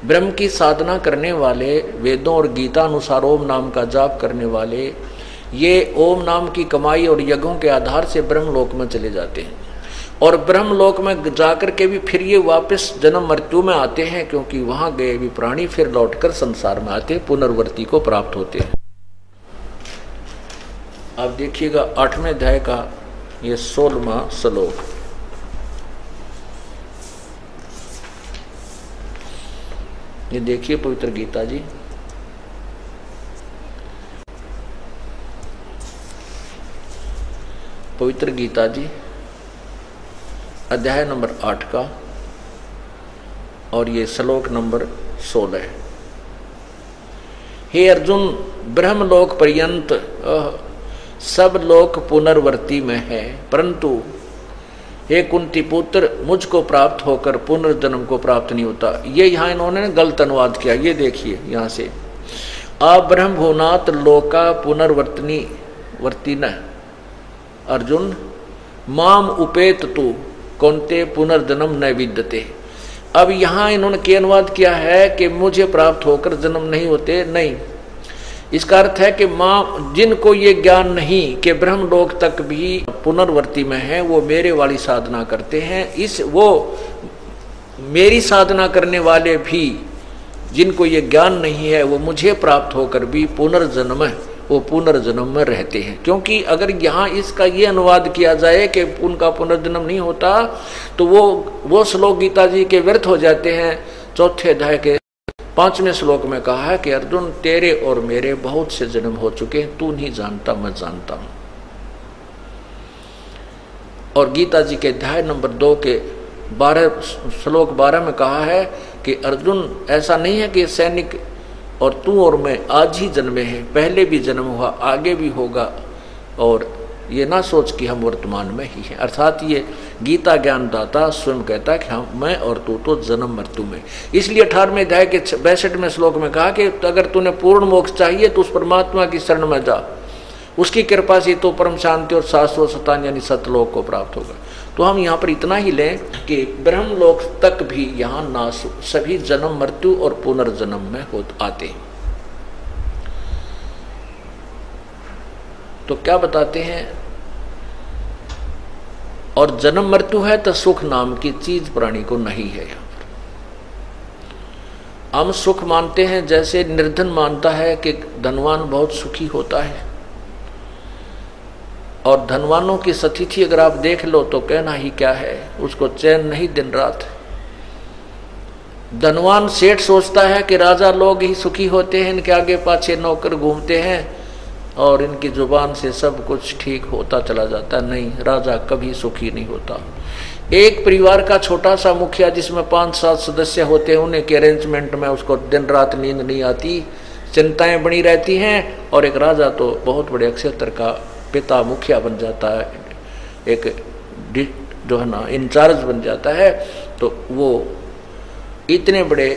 ब्रह्म की साधना करने वाले, वेदों और गीता अनुसार ओम नाम का जाप करने वाले, ये ओम नाम की कमाई और यज्ञों के आधार से ब्रह्मलोक में चले जाते हैं। और ब्रह्मलोक में जाकर के भी फिर ये वापस जन्म मृत्यु में आते हैं, क्योंकि वहां गए भी प्राणी फिर लौटकर संसार में आते, पुनर्वृत्ति को प्राप्त होते हैं। आप देखिएगा 8वें अध्याय का ये 16वां श्लोक। ये देखिए पवित्र गीता जी, पवित्र गीता जी अध्याय नंबर 8 का और ये श्लोक नंबर 16। हे अर्जुन, ब्रह्मलोक पर्यंत सब लोक पुनर्वृत्ति में है, परंतु हे कुंती पुत्र, मुझको प्राप्त होकर पुनर्जन्म को प्राप्त नहीं होता। ये यहाँ इन्होंने गलत अनुवाद किया। ये देखिए यहाँ से, आप ब्रह्मभुवनात् लोका पुनर्वर्तनी वर्ती न अर्जुन माम उपेत तु कौन्ते पुनर्जन्म न विद्यते। अब यहाँ इन्होंने क्या अनुवाद किया है कि मुझे प्राप्त होकर जन्म नहीं होते, नहीं। इसका अर्थ है कि माँ, जिनको ये ज्ञान नहीं कि ब्रह्मलोक तक भी पुनर्वृत्ति में है, वो मेरे वाली साधना करते हैं। वो मेरी साधना करने वाले भी, जिनको ये ज्ञान नहीं है, वो मुझे प्राप्त होकर भी पुनर्जन्म में रहते हैं। क्योंकि अगर यहाँ इसका ये अनुवाद किया जाए कि उनका पुनर्जन्म नहीं होता, तो वो श्लोक गीता जी के व्यर्थ हो जाते हैं। 4थे अध्याय के 5वें श्लोक में कहा है कि अर्जुन, तेरे और मेरे बहुत से जन्म हो चुके हैं, तू नहीं जानता, मैं जानता हूं। और गीता जी के अध्याय नंबर 2 के 12 श्लोक 12 में कहा है कि अर्जुन, ऐसा नहीं है कि सैनिक और तू और मैं आज ही जन्मे हैं, पहले भी जन्म हुआ, आगे भी होगा, और ये ना सोच कि हम वर्तमान में ही हैं। अर्थात ये गीता ज्ञानदाता स्वयं कहता है कि हम, मैं और तू तो जन्म मृत्यु में। इसलिए 18वें अध्याय के 62वें श्लोक में कहा कि अगर तूने पूर्ण मोक्ष चाहिए तो उस परमात्मा की शरण में जा, उसकी कृपा से तो परम शांति और शाश्वत सतान यानी सतलोक को प्राप्त होगा। तो हम यहाँ पर इतना ही लें कि ब्रह्मलोक तक भी यहाँ नाश, सभी जन्म मृत्यु और पुनर्जन्म में आते हैं। तो क्या बताते हैं, और जन्म मृत्यु है तो सुख नाम की चीज प्राणी को नहीं है। यहाँ पर हम सुख मानते हैं, जैसे निर्धन मानता है कि धनवान बहुत सुखी होता है, और धनवानों की स्थिति अगर आप देख लो तो कहना ही क्या है, उसको चैन नहीं दिन रात। धनवान सेठ सोचता है कि राजा लोग ही सुखी होते हैं, इनके आगे पाछे नौकर घूमते हैं और इनकी जुबान से सब कुछ ठीक होता चला जाता है। नहीं, राजा कभी सुखी नहीं होता। एक परिवार का छोटा सा मुखिया जिसमें 5-7 सदस्य होते हैं, उन्हें के अरेंजमेंट में उसको दिन रात नींद नहीं आती, चिंताएं बनी रहती हैं। और एक राजा तो बहुत बड़े क्षेत्र का पिता मुखिया बन जाता है, एक जो है ना इंचार्ज बन जाता है, तो वो इतने बड़े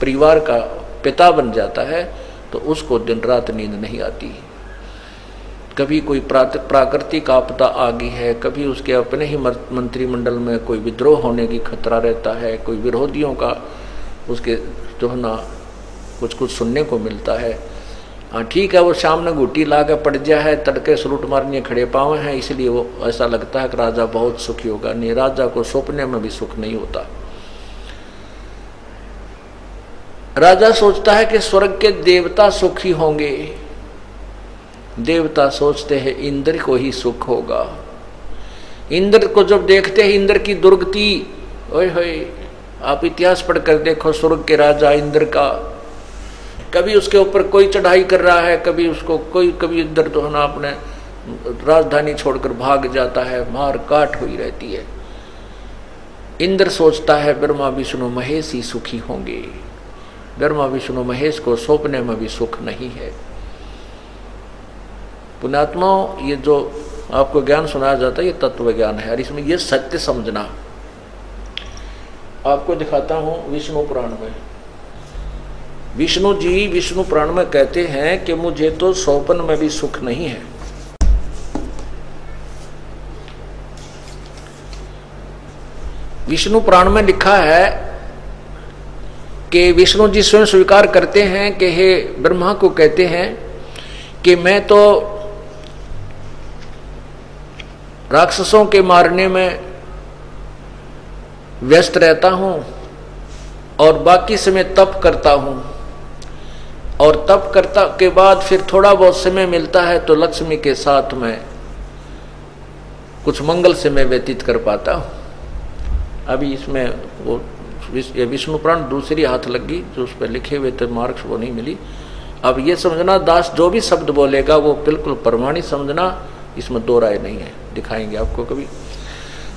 परिवार का पिता बन जाता है, तो उसको दिन रात नींद नहीं आती। कभी कोई प्राकृतिक आपदा आ गई है, कभी उसके अपने ही मंत्रिमंडल में कोई विद्रोह होने की खतरा रहता है, कोई विरोधियों का उसके जो है ना कुछ सुनने को मिलता है। हाँ ठीक है, वो सामने घुटी ला के पड़ गया है, तड़के सलूट मारने खड़े पावे हैं, इसलिए वो ऐसा लगता है कि राजा बहुत सुखी होगा। नहीं, राजा को सपने में भी सुख नहीं होता। राजा सोचता है कि स्वर्ग के देवता सुखी होंगे, देवता सोचते हैं इंद्र को ही सुख होगा। इंद्र को जब देखते हैं, इंद्र की दुर्गति, ओए होए, आप इतिहास पढ़कर देखो स्वर्ग के राजा इंद्र का, कभी उसके ऊपर कोई चढ़ाई कर रहा है, कभी उसको कभी इंद्र तो है ना अपने राजधानी छोड़कर भाग जाता है, मार काट हुई रहती है। इंद्र सोचता है ब्रह्मा विष्णु महेश ही सुखी होंगे। ब्रह्मा विष्णु महेश को सौंपने में भी सुख नहीं है। पुण्यात्माओं, ये जो आपको ज्ञान सुनाया जाता है ये तत्व ज्ञान है, और इसमें ये सत्य समझना। आपको दिखाता हूं विष्णु पुराण में, विष्णु जी विष्णु पुराण में कहते हैं कि मुझे तो सौंपन में भी सुख नहीं है। विष्णु पुराण में लिखा है कि विष्णु जी स्वयं स्वीकार करते हैं कि हे ब्रह्मा को कहते हैं कि मैं तो राक्षसों के मारने में व्यस्त रहता हूं और बाकी समय तप करता हूं, और तप करता के बाद फिर थोड़ा बहुत समय मिलता है तो लक्ष्मी के साथ में कुछ मंगल समय व्यतीत कर पाता हूं। अभी इसमें वो विष्णु पुराण दूसरी हाथ लगी जो उस पर लिखे हुए थे मार्क्स वो नहीं मिली। अब ये समझना दास जो भी शब्द बोलेगा वो बिल्कुल प्रमाणित समझना, इसमें दो राय नहीं है, दिखाएंगे आपको कभी।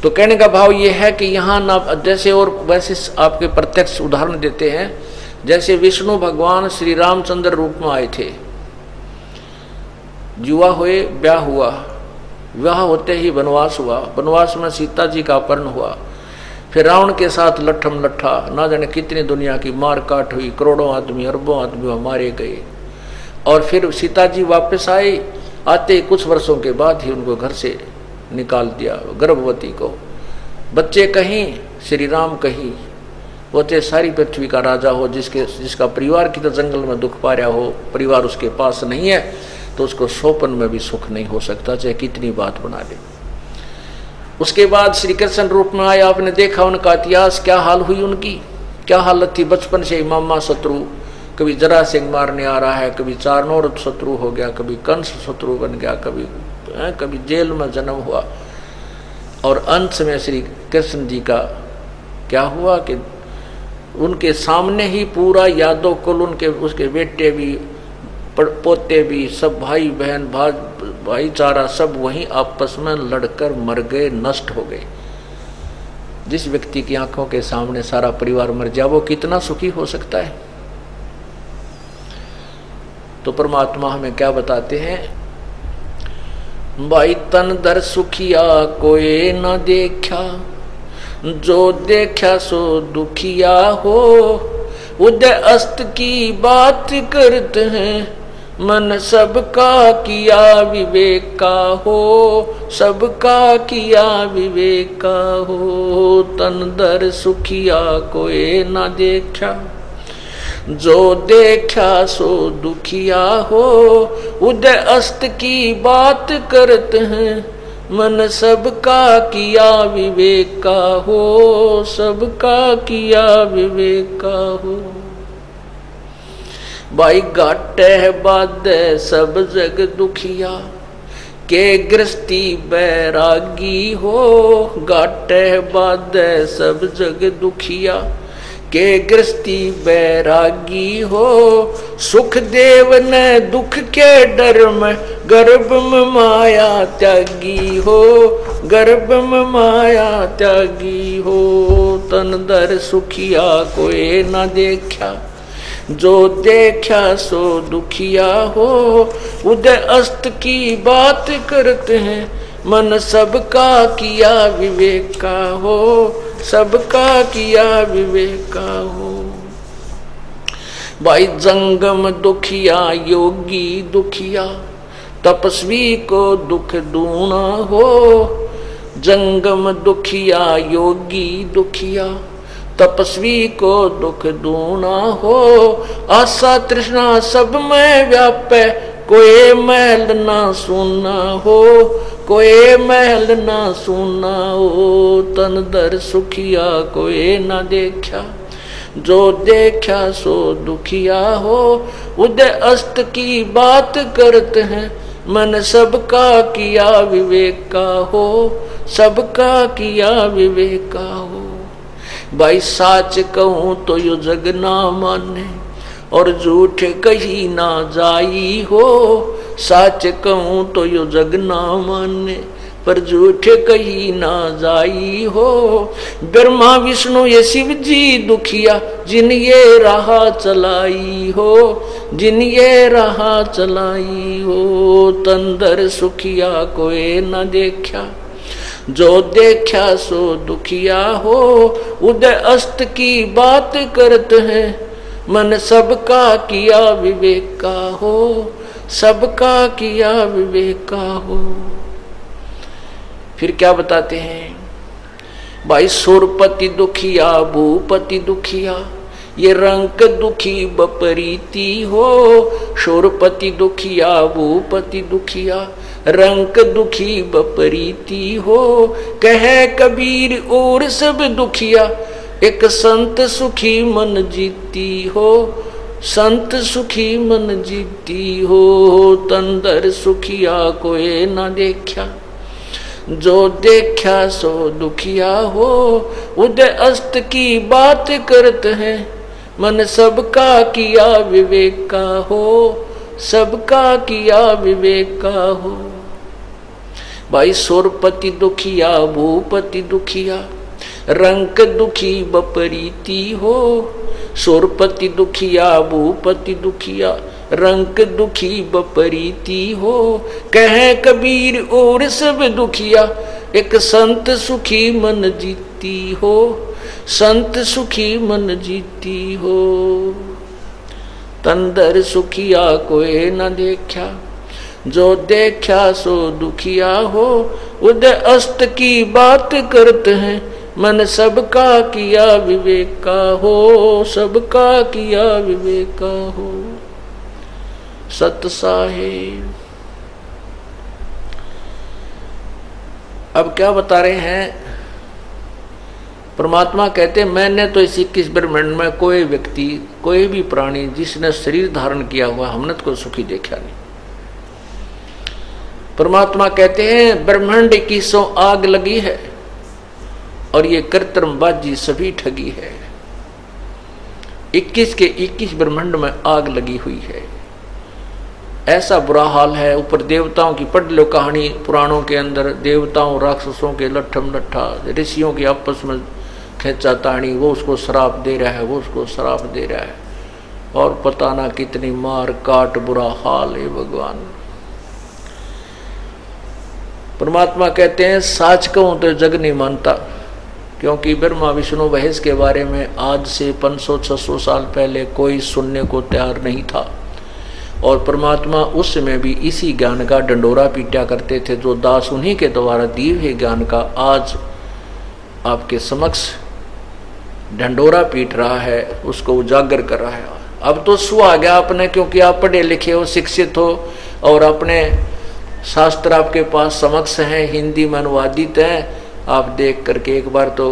तो कहने का भाव ये है कि यहाँ ना जैसे और वैसे आपके प्रत्यक्ष उदाहरण देते हैं, जैसे विष्णु भगवान श्री रामचंद्र रूप में आए थे, जुआ हुए, ब्याह हुआ, विवाह होते ही वनवास हुआ, वनवास में सीता जी का अपहरण हुआ, फिर रावण के साथ लट्ठम लट्ठा, ना जाने कितनी दुनिया की मार काट हुई, करोड़ों आदमी अरबों आदमी मारे गए, और फिर सीता जी वापस आए, आते कुछ वर्षों के बाद ही उनको घर से निकाल दिया, गर्भवती को, बच्चे कहीं श्री राम कहीं, वो चाहे सारी पृथ्वी का राजा हो, जिसका परिवार की तो जंगल में दुख पा रहा हो, परिवार उसके पास नहीं है तो उसको सोपन में भी सुख नहीं हो सकता, चाहे कितनी बात बना ले। उसके बाद श्री कृष्ण रूप में आए, आपने देखा उनका इतिहास, क्या हाल हुई उनकी, क्या हालत थी। बचपन से मामा शत्रु, कभी जरासिंह मारने आ रहा है, कभी चारनोर शत्रु हो गया, कभी कंस शत्रु बन गया, कभी जेल में जन्म हुआ, और अंत में श्री कृष्ण जी का क्या हुआ कि उनके सामने ही पूरा यादव कुल, उनके उसके बेटे भी पोते भी, सब भाई बहन भाईचारा सब वहीं आपस में लड़कर मर गए, नष्ट हो गए। जिस व्यक्ति की आंखों के सामने सारा परिवार मर जाए वो कितना सुखी हो सकता है। तो परमात्मा हमें क्या बताते हैं, भाई तन दर सुखिया कोई न देखा, जो देखा सो दुखिया हो, उदय अस्त की बात करते हैं, मन सबका किया विवेक का हो, सबका किया विवेक का हो। तन दर सुखिया कोई न देखा, जो देखा सो दुखिया हो, उदय अस्त की बात करते हैं, मन सबका किया विवेक का हो, सबका किया विवेक का हो। भाई घाटे बादे सब जग दुखिया, के गृहस्थी बैरागी हो, घाटे बादे सब जग दुखिया, के गृहस्थी बैरागी हो, सुख देव ने दुख के डर में, गर्भ में माया त्यागी हो, गर्भ में माया त्यागी हो। तन दर सुखिया कोई न देखा, जो देखा सो दुखिया हो, उदय अस्त की बात करते हैं, मन सबका किया विवेक का हो, सबका किया विवेक का हो। भाई जंगम दुखिया योगी दुखिया, तपस्वी को दुख दूना हो, जंगम दुखिया योगी दुखिया, तपस्वी को दुख दूना हो। आशा तृष्णा सब में व्यापे, कोई महल ना सुना हो, कोई महल ना सुना हो। तन दर सुखिया कोई ना देखा, जो देखा सो दुखिया हो, उदय अस्त की बात करते हैं, मन सबका किया विवेक का हो, सबका किया विवेक का हो। भाई साच कहूं तो यो जग ना माने, और झूठ कही ना जाई हो। साच कहूं तो यो जग ना माने, पर झूठ कही ना जाई हो। ब्रह्मा विष्णु ये शिव जी दुखिया, जिन ये राह चलाई हो, जिन ये राह चलाई हो। तंदर सुखिया कोई न देखा, जो देखा सो दुखिया हो। उदय अस्त की बात करते हैं, मन सबका किया विवेक का हो, सबका किया विवेक का हो। फिर क्या बताते हैं भाई सुरपति दुखिया भूपति दुखिया, ये रंग दुखी बपरीती हो। सुरपति दुखिया भूपति दुखिया, रंग दुखी बपरीती हो। कहे कबीर और सब दुखिया, एक संत सुखी मन जीती हो। संत सुखी मन जीती हो। तंदर सुखिया कोई न देखा, जो देखा सो दुखिया हो। उदय अस्त की बात करते हैं, मन सबका किया विवेक का हो। सबका किया विवेक का हो। भाई सुरपति दुखिया भूपति दुखिया, रंग दुखी बपरीती हो। सुरपति दुखिया भूपति दुखिया, रंग दुखी बपरीती हो। कहे कबीर और सब दुखिया, एक संत सुखी मन जीती हो। संत सुखी मन जीती हो। तंदर सुखिया कोई न देखा, जो देखा सो दुखिया हो। उदय अस्त की बात करते हैं, मन सबका किया विवेक का हो। सबका किया विवेक का हो। सत साहेब अब क्या बता रहे हैं? परमात्मा कहते मैंने तो इस 21 ब्रह्मांड में कोई व्यक्ति, कोई भी प्राणी जिसने शरीर धारण किया हुआ, हमने तो कोई सुखी देखा नहीं। परमात्मा कहते हैं ब्रह्मांड 21 आग लगी है और ये कृत्रिमबाजी सभी ठगी है। 21 के 21 ब्रह्मांड में आग लगी हुई है। ऐसा बुरा हाल है। ऊपर देवताओं की पढ़ लो कहानी पुराणों के अंदर, देवताओं राक्षसों के लट्ठम लट्ठा, ऋषियों की आपस में खेचा ताणी, वो उसको श्राप दे रहा है, वो उसको श्राप दे रहा है, और पता ना कितनी मार काट बुरा हाल है। भगवान परमात्मा कहते हैं साच कहूं तो जग नहीं मानता, क्योंकि ब्रह्मा विष्णु महेश के बारे में आज से 500-600 साल पहले कोई सुनने को तैयार नहीं था। और परमात्मा उस समय भी इसी ज्ञान का डंडोरा पीटा करते थे, जो दास उन्हीं के द्वारा दिए हुए ज्ञान का आज आपके समक्ष ढंडोरा पीट रहा है, उसको उजागर कर रहा है। अब तो सुहा गया आपने, क्योंकि आप पढ़े लिखे हो, शिक्षित हो, और अपने शास्त्र आपके पास समक्ष हैं, हिंदी में अनुवादित हैं। आप देख करके एक बार तो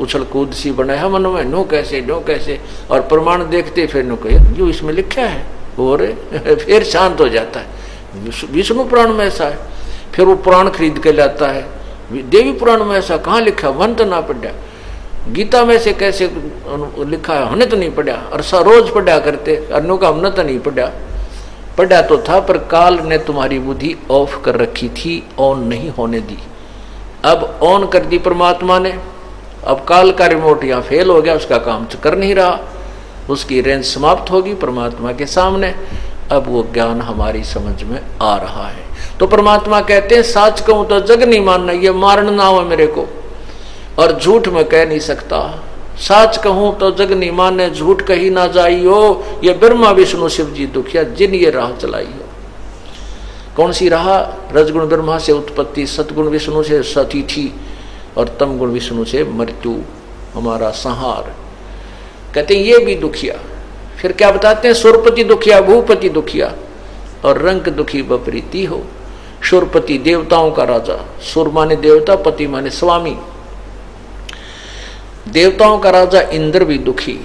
उछल कूद सी बनाया मन में, नो कैसे, और प्रमाण देखते फिर नो कहे जो इसमें लिखा है, और फिर शांत हो जाता है। विष्णु पुराण में ऐसा है, फिर वो पुराण खरीद के लाता है। देवी पुराण में ऐसा कहाँ लिखा, मन तो ना पढ़ा। गीता में से कैसे लिखा है, हमने तो नहीं पढ़ा, और रोज पढ़ा करते, अन्यों का हमने तो नहीं पढ़ा तो था, पर काल ने तुम्हारी बुद्धि ऑफ कर रखी थी, ऑन नहीं होने दी। अब ऑन कर दी परमात्मा ने। अब काल का रिमोट यहाँ फेल हो गया, उसका काम कर नहीं रहा, उसकी रेंज समाप्त होगी परमात्मा के सामने। अब वो ज्ञान हमारी समझ में आ रहा है। तो परमात्मा कहते हैं साच कहूं तो जग नहीं मानना, ये मारना ना हो मेरे को, और झूठ में कह नहीं सकता। साच कहूं तो जग नहीं माने, झूठ कही ना जाई हो। ये ब्रह्मा विष्णु शिव जी दुखिया जिन ये राह चलाई हो। कौन सी राह? रजगुण ब्रह्मा से उत्पत्ति, सतगुण विष्णु से सतिथि, और तम गुण विष्णु से मृत्यु, हमारा संहार। कहते हैं ये भी दुखिया। फिर क्या बताते हैं? सुरपति दुखिया भूपति दुखिया, और रंग दुखी बपरीती हो। सुरपति देवताओं का राजा, सुर माने देवता, पति माने स्वामी। देवताओं का राजा इंद्र भी दुखी,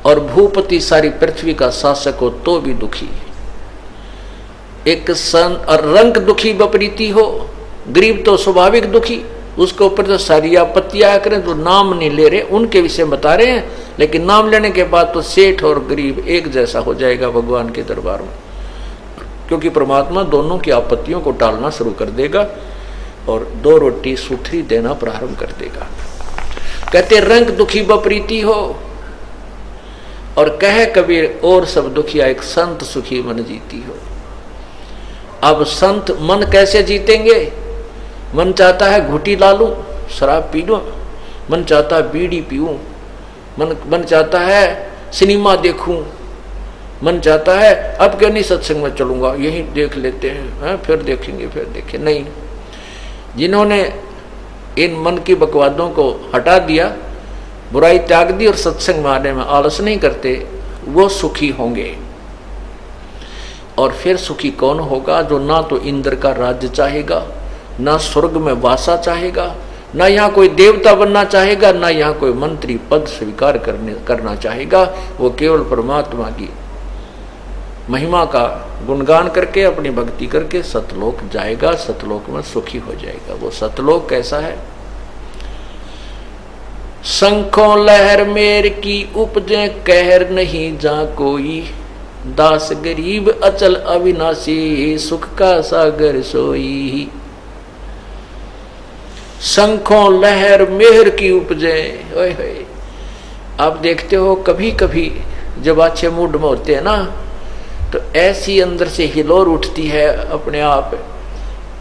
और भूपति सारी पृथ्वी का शासक हो तो भी दुखी। एक सन और रंग दुखी बपरीती हो। गरीब तो स्वाभाविक दुखी, उसके ऊपर तो सारी आपत्तियां करें, जो नाम नहीं ले रहे उनके विषय बता रहे हैं, लेकिन नाम लेने के बाद तो सेठ और गरीब एक जैसा हो जाएगा भगवान के दरबार में, क्योंकि परमात्मा दोनों की आपत्तियों को टालना शुरू कर देगा और 2 रोटी सुथरी देना प्रारंभ कर देगा। कहते रंग दुखी बपरीती हो, और कहे कबीर और सब दुखिया, एक संत सुखी मन जीती हो। अब संत मन कैसे जीतेंगे? मन चाहता है घुटी ला लूं, शराब पी लूं, मन चाहता है बीड़ी पीऊं, मन चाहता है सिनेमा देखूं, मन चाहता है अब क्यों नहीं सत्संग में चलूंगा, यही देख लेते हैं, फिर देखेंगे। नहीं, जिन्होंने इन मन की बकवादों को हटा दिया, बुराई त्याग दी और सत्संग में आने में आलस नहीं करते, वो सुखी होंगे। और फिर सुखी कौन होगा? जो ना तो इंद्र का राज्य चाहेगा, ना स्वर्ग में वासा चाहेगा, ना यहाँ कोई देवता बनना चाहेगा, ना यहाँ कोई मंत्री पद स्वीकार करना चाहेगा। वो केवल परमात्मा की महिमा का गुणगान करके अपनी भक्ति करके सतलोक जाएगा, सतलोक में सुखी हो जाएगा। वो सतलोक कैसा है? शंखों लहर मेर की उपजे कहर नहीं जा कोई, दास गरीब अचल अविनाशी सुख का सागर सोई। शंखों लहर मेहर की उपजे, ओए होए। आप देखते हो कभी कभी जब अच्छे मूड में होते हैं ना, तो ऐसी अंदर से हिलोर उठती है अपने आप,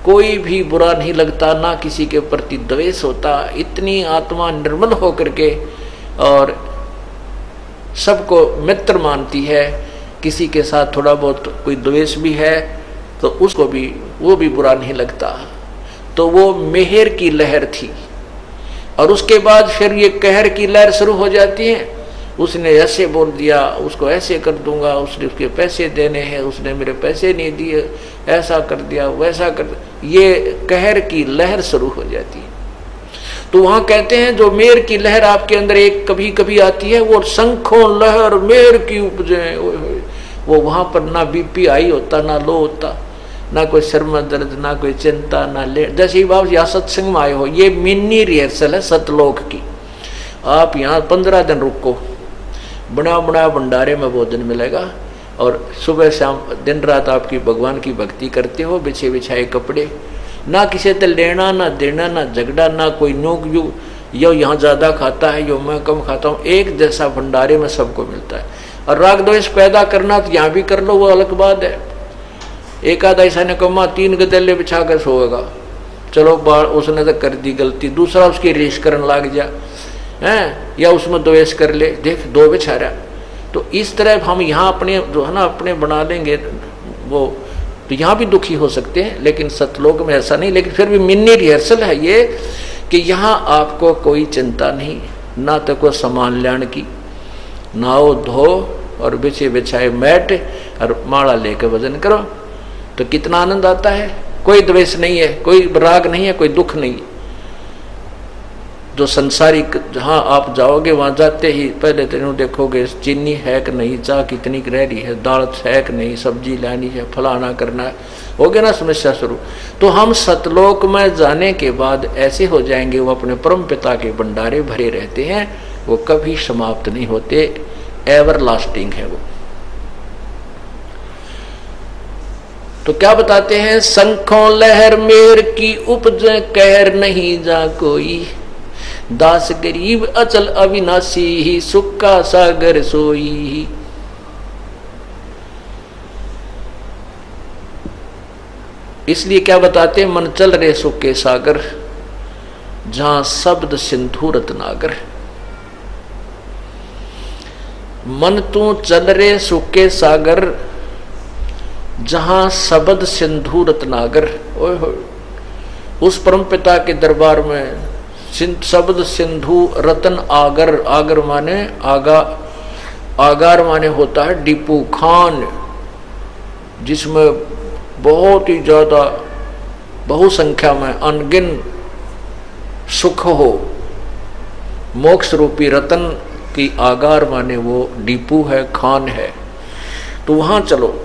कोई भी बुरा नहीं लगता, ना किसी के प्रति द्वेष होता, इतनी आत्मा निर्मल होकर के और सबको मित्र मानती है। किसी के साथ थोड़ा बहुत कोई द्वेष भी है तो उसको भी वो भी बुरा नहीं लगता। तो वो मेहर की लहर थी, और उसके बाद फिर ये कहर की लहर शुरू हो जाती है। उसने ऐसे बोल दिया, उसको ऐसे कर दूंगा, उसने उसके पैसे देने हैं, उसने मेरे पैसे नहीं दिए, ऐसा कर दिया, वैसा कर दिया, ये कहर की लहर शुरू हो जाती है। तो वहां कहते हैं जो मेर की लहर आपके अंदर एक कभी कभी आती है, वो शंखों लहर मेर की उपजे, वो वहां पर ना बीपी हाई होता, ना लो होता, ना कोई सिर में दर्द, ना कोई चिंता, ना ले। जैसे बाबू यहाँ सत्संग में आए हो, ये मिनी रिहर्सल है सतलोक की। आप यहाँ 15 दिन रुको, बना बना भंडारे में भोजन मिलेगा, और सुबह शाम दिन रात आपकी भगवान की भक्ति करते हो, बिछे बिछाए कपड़े, ना किसी से लेना ना देना, ना झगड़ा, ना कोई नोक यू यो यहाँ ज्यादा खाता है, यो मैं कम खाता हूँ, एक जैसा भंडारे में सबको मिलता है। और राग द्वेष पैदा करना तो यहाँ भी कर लो, वो अलग बात है। एक आधा ऐसा ने कमा 3 गदेले बिछा कर सोएगा, चलो उसने तो कर दी गलती, दूसरा उसकी रेस करने लग जा हैं, या उसमें द्वेष कर ले, देख 2 बिछा रहा। तो इस तरह हम यहाँ अपने जो है ना अपने बना लेंगे वो, तो यहाँ भी दुखी हो सकते हैं, लेकिन सतलोक में ऐसा नहीं। लेकिन फिर भी मिनी रिहर्सल है ये कि यहाँ आपको कोई चिंता नहीं, ना तो कोई सामान लाने की, नाओ धो और बिछे बिछाए मैट और माला लेकर भजन करो, तो कितना आनंद आता है। कोई द्वेष नहीं है, कोई राग नहीं है, कोई दुख नहीं। जो संसारिक जहाँ आप जाओगे वहां जाते ही पहले तो देखोगे चीनी है कि नहीं, चाय कितनी रह रही है, दाल है कि नहीं, सब्जी लानी है, फलाना करना है, हो गया ना समस्या शुरू। तो हम सतलोक में जाने के बाद ऐसे हो जाएंगे, वो अपने परम पिता के भंडारे भरे रहते हैं, वो कभी समाप्त नहीं होते, एवर लास्टिंग है वो। तो क्या बताते हैं? शंखों लहर मेर की उपजे कहर नहीं जा कोई, दास गरीब अचल अविनाशी ही सुख का सागर सोई। इसलिए क्या बताते हैं? मन चल रहे सुख के सागर, जहां शब्द सिंधु रत्नागर। मन तू चल रहे सुख के सागर, जहां शब्द सिंधु रत्नागर। ओए होए, उस परम पिता के दरबार में शब्द सिंधु रतन आगर, आगर माने आगा, आगार माने होता है डिपू खान, जिसमें बहुत ही ज्यादा बहुसंख्या में अनगिन सुख हो। मोक्ष रूपी रतन की आगार माने वो डिपू है, खान है। तो वहां चलो,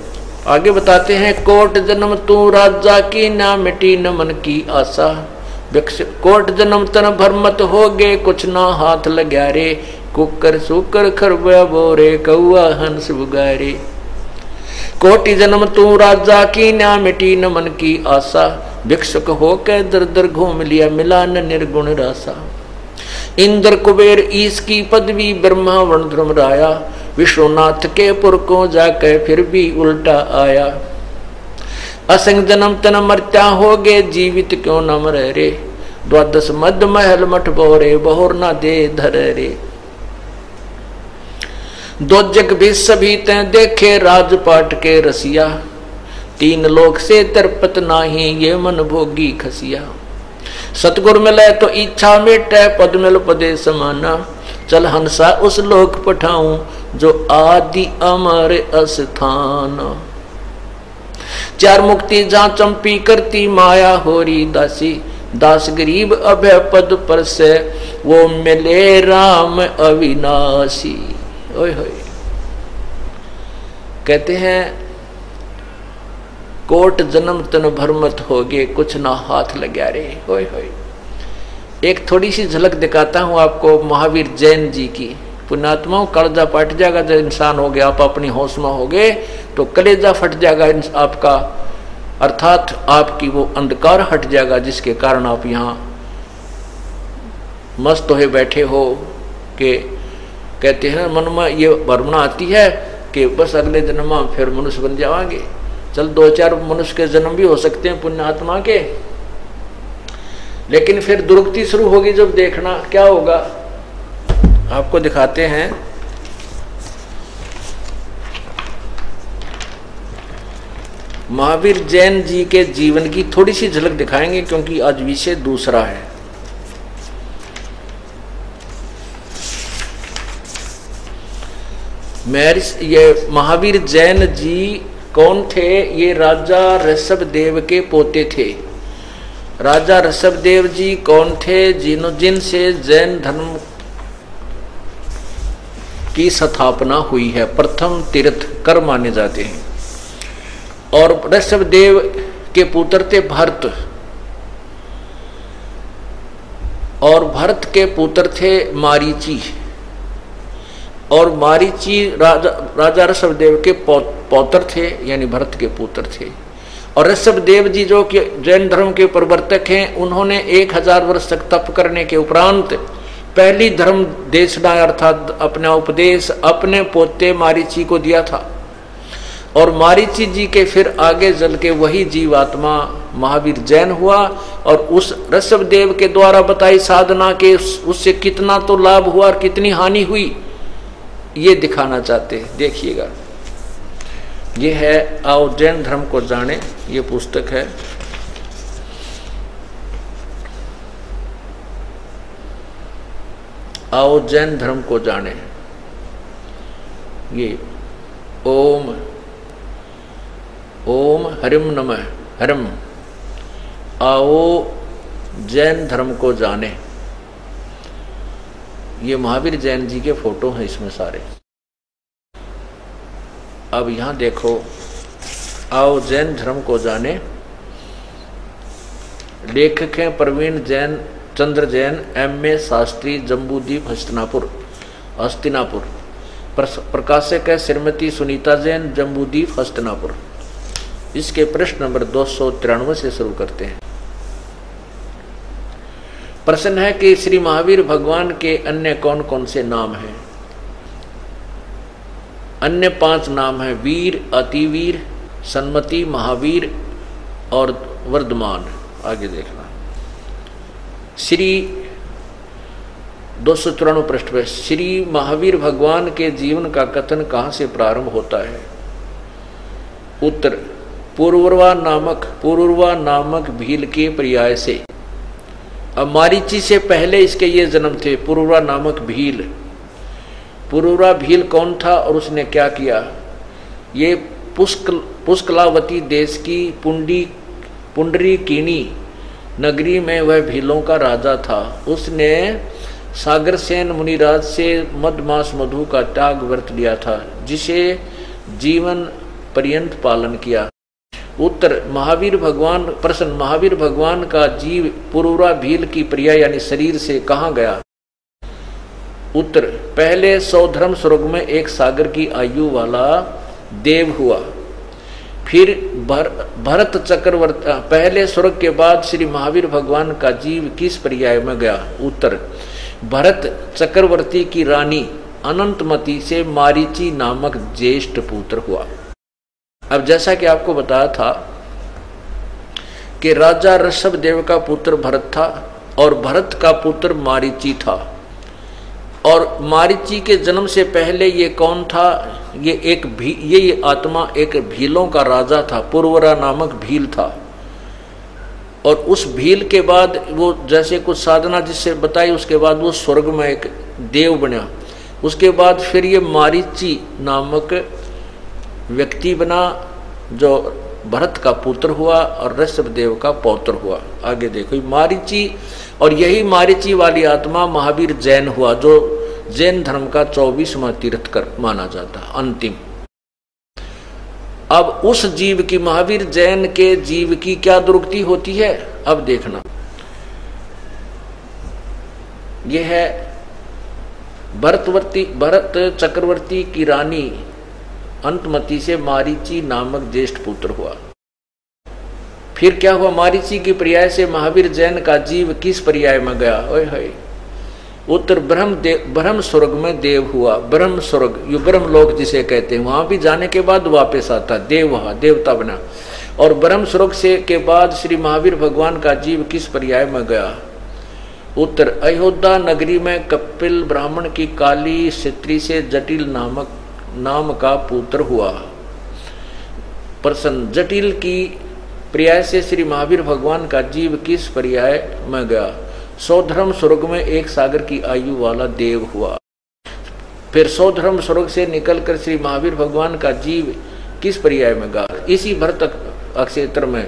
आगे बताते हैं, कोट जन्म तू राजा की, ना मिटी न मन की आशा, कोट जन्म तन भरमत हो गे, कुछ ना हाथ लग्या रे, कुकर सुकर खरबा बोरे, कौआ हंस बुगारे। कोटि जन्म तू राजा की, ना मिटी न मन की आशा, भिक्षुक होकर दर दर घूम लिया, मिला न निर्गुण रासा। इंद्र कुबेर ईश की पदवी, ब्रह्मा वर्ण ध्रुम राया, विश्वनाथ के पुर को जाकर फिर भी उल्टा आया। असंग जन्म तन मरत्या हो गे, जीवित क्यों न मर रे, द्वादश मद महल मठ बोरे, बहुर न दे धर रे। दो जग भी सभी तैं देखे, राजपाट के रसिया, 3 लोक से तरपत नाही, ये मन भोगी खसिया। सतगुर मिले तो इच्छा मेटे, पद मिल पदे समाना। चल हंसा उस लोक पठाऊं, जो आदि अमर अस्थान। चार मुक्ति जहां चंपी करती, माया होरी दासी। दास गरीब अभय पद पर से, वो मिले राम अविनाशी। ओए होए, कहते हैं कोट जन्म तन भरमत होगे, कुछ ना हाथ लग्या रे। होय होय। एक थोड़ी सी झलक दिखाता हूं आपको महावीर जैन जी की। पुण्यात्माओं, कलेजा फट जाएगा जब इंसान हो गया, आप अपनी होश में हो गए तो कलेजा फट जाएगा आपका, अर्थात आपकी वो अंधकार हट जाएगा जिसके कारण आप यहाँ मस्त हुए बैठे हो। कि कहते हैं मन में ये भावना आती है कि बस अगले जन्म में फिर मनुष्य बन जाएंगे। चल 2-4 मनुष्य के जन्म भी हो सकते हैं पुण्यात्मा के, लेकिन फिर दुर्गति शुरू होगी जब देखना क्या होगा। आपको दिखाते हैं महावीर जैन जी के जीवन की थोड़ी सी झलक दिखाएंगे, क्योंकि आज विषय दूसरा है। ये महावीर जैन जी कौन थे? ये राजा ऋषभदेव के पोते थे। राजा ऋषभदेव जी कौन थे? जिनसे जैन धर्म की स्थापना हुई है, प्रथम तीर्थकर माने जाते हैं। और ऋषभदेव के पुत्र थे भरत, और भरत के पुत्र थे मारीची, और मारीची राजा ऋषभदेव के पौत्र थे, यानी भरत के पुत्र थे। और ऋषभदेव जी जो कि जैन धर्म के प्रवर्तक हैं, उन्होंने 1000 वर्ष तक तप करने के उपरांत पहली धर्म देशना अर्थात अपना उपदेश अपने पोते मारीची को दिया था। और मारीची जी के फिर आगे चल के वही जीवात्मा महावीर जैन हुआ, और उस ऋषभदेव के द्वारा बताई साधना के उससे कितना तो लाभ हुआ और कितनी हानि हुई, ये दिखाना चाहते हैं। देखिएगा, ये है आओ जैन धर्म को जाने, ये पुस्तक है। आओ जैन धर्म को जाने, ये ओम ओम हरिम नमः हरिम, आओ जैन धर्म को जाने। ये महावीर जैन जी के फोटो हैं इसमें सारे। अब यहां देखो, आओ जैन धर्म को जाने। लेखक हैं प्रवीण जैन, चंद्र जैन, M.A. शास्त्री, जम्बूद्वीप हस्तिनापुर। प्रकाशक है श्रीमती सुनीता जैन, जम्बूद्वीप हस्तिनापुर। इसके प्रश्न नंबर 293 से शुरू करते हैं। प्रश्न है कि श्री महावीर भगवान के अन्य कौन कौन से नाम हैं? अन्य 5 नाम हैं: वीर, अतिवीर, सन्मति, महावीर और वर्धमान। आगे देखना। श्री 294 पृष्ठ पे श्री महावीर भगवान के जीवन का कथन कहाँ से प्रारंभ होता है? उत्तर, पूर्ववा नामक भील के पर्याय से। अब मारीची से पहले इसके ये जन्म थे, पूर्ववा नामक भील। पूर्ववा भील कौन था और उसने क्या किया? ये पुष्कलावती देश की पुंडरीकिनी नगरी में वह भीलों का राजा था। उसने सागरसेन मुनिराज से मधमास मधु का त्याग व्रत लिया था, जिसे जीवन पर्यंत पालन किया। उत्तर, महावीर भगवान प्रश्न, महावीर भगवान का जीव पूर्वरा भील की प्रिया यानी शरीर से कहाँ गया? उत्तर, पहले सौधर्म स्वर्ग में एक सागर की आयु वाला देव हुआ। फिर भरत चक्रवर्ती, पहले स्वर्ग के बाद श्री महावीर भगवान का जीव किस पर्याय में गया? उत्तर, भरत चक्रवर्ती की रानी अनंतमती से मारीची नामक ज्येष्ठ पुत्र हुआ। अब जैसा कि आपको बताया था कि राजा ऋषभदेव का पुत्र भरत था और भरत का पुत्र मारीची था। और मारीची के जन्म से पहले ये कौन था? ये आत्मा एक भीलों का राजा था, पूर्वरा नामक भील था। और उस भील के बाद वो जैसे कुछ साधना जिससे बताई, उसके बाद वो स्वर्ग में एक देव बना। उसके बाद फिर ये मारीची नामक व्यक्ति बना जो भरत का पुत्र हुआ और ऋषभदेव का पौत्र हुआ। आगे देखो मारीची, और यही मारीची वाली आत्मा महावीर जैन हुआ, जो जैन धर्म का 24वां तीर्थकर माना जाता अंतिम। अब उस जीव की, महावीर जैन के जीव की क्या दुर्गति होती है, अब देखना। यह है भरत चक्रवर्ती की रानी अंतमती से मारीची नामक ज्येष्ठ पुत्र हुआ। फिर क्या हुआ, मारीची की पर्याय से महावीर जैन का जीव किस पर्याय में गया, ओए होए, उत्तर ब्रह्म स्वर्ग में देव हुआ। ब्रह्म स्वर्ग, यो ब्रह्म लोक जिसे कहते हैं, वहां भी जाने के बाद वापस आता देव, वहां देवता बना। और ब्रह्म स्वर्ग से के बाद श्री महावीर भगवान का जीव किस पर्याय में गया, उत्तर अयोध्या नगरी में कपिल ब्राह्मण की काली स्त्री से जटिल नाम का पुत्र हुआ। प्रश्न, जटिल की पर्याय से श्री महावीर भगवान का जीव किस पर्याय में गया, सौधर्म स्वर्ग में एक सागर की आयु वाला देव हुआ। फिर सौधर्म स्वर्ग से निकलकर श्री महावीर भगवान का जीव किस पर्याय में गया, इसी भरत क्षेत्र में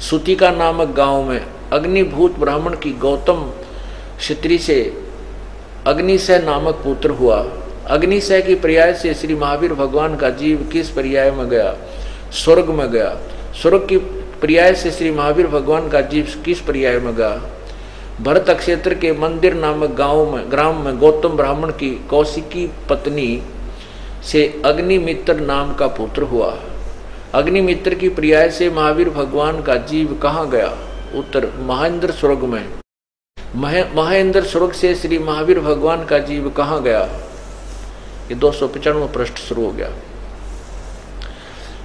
सुतिका नामक गांव में अग्निभूत ब्राह्मण की गौतम क्षत्रि से अग्निशय नामक पुत्र हुआ। अग्निशय की पर्याय से श्री महावीर भगवान का जीव किस पर्याय में गया, स्वर्ग में गया। स्वर्ग की पर्याय से श्री महावीर भगवान का जीव किस पर्याय में गया, भरत क्षेत्र के मंदिर नामक ग्राम में गौतम ब्राह्मण की कौशिकी पत्नी से अग्निमित्र नाम का पुत्र हुआ। अग्निमित्र की पर्याय से महावीर भगवान का जीव कहाँ गया, उत्तर महेंद्र स्वर्ग में। महेंद्र स्वर्ग से श्री महावीर भगवान का जीव कहाँ गया, ये 295 पृष्ठ शुरू हो गया।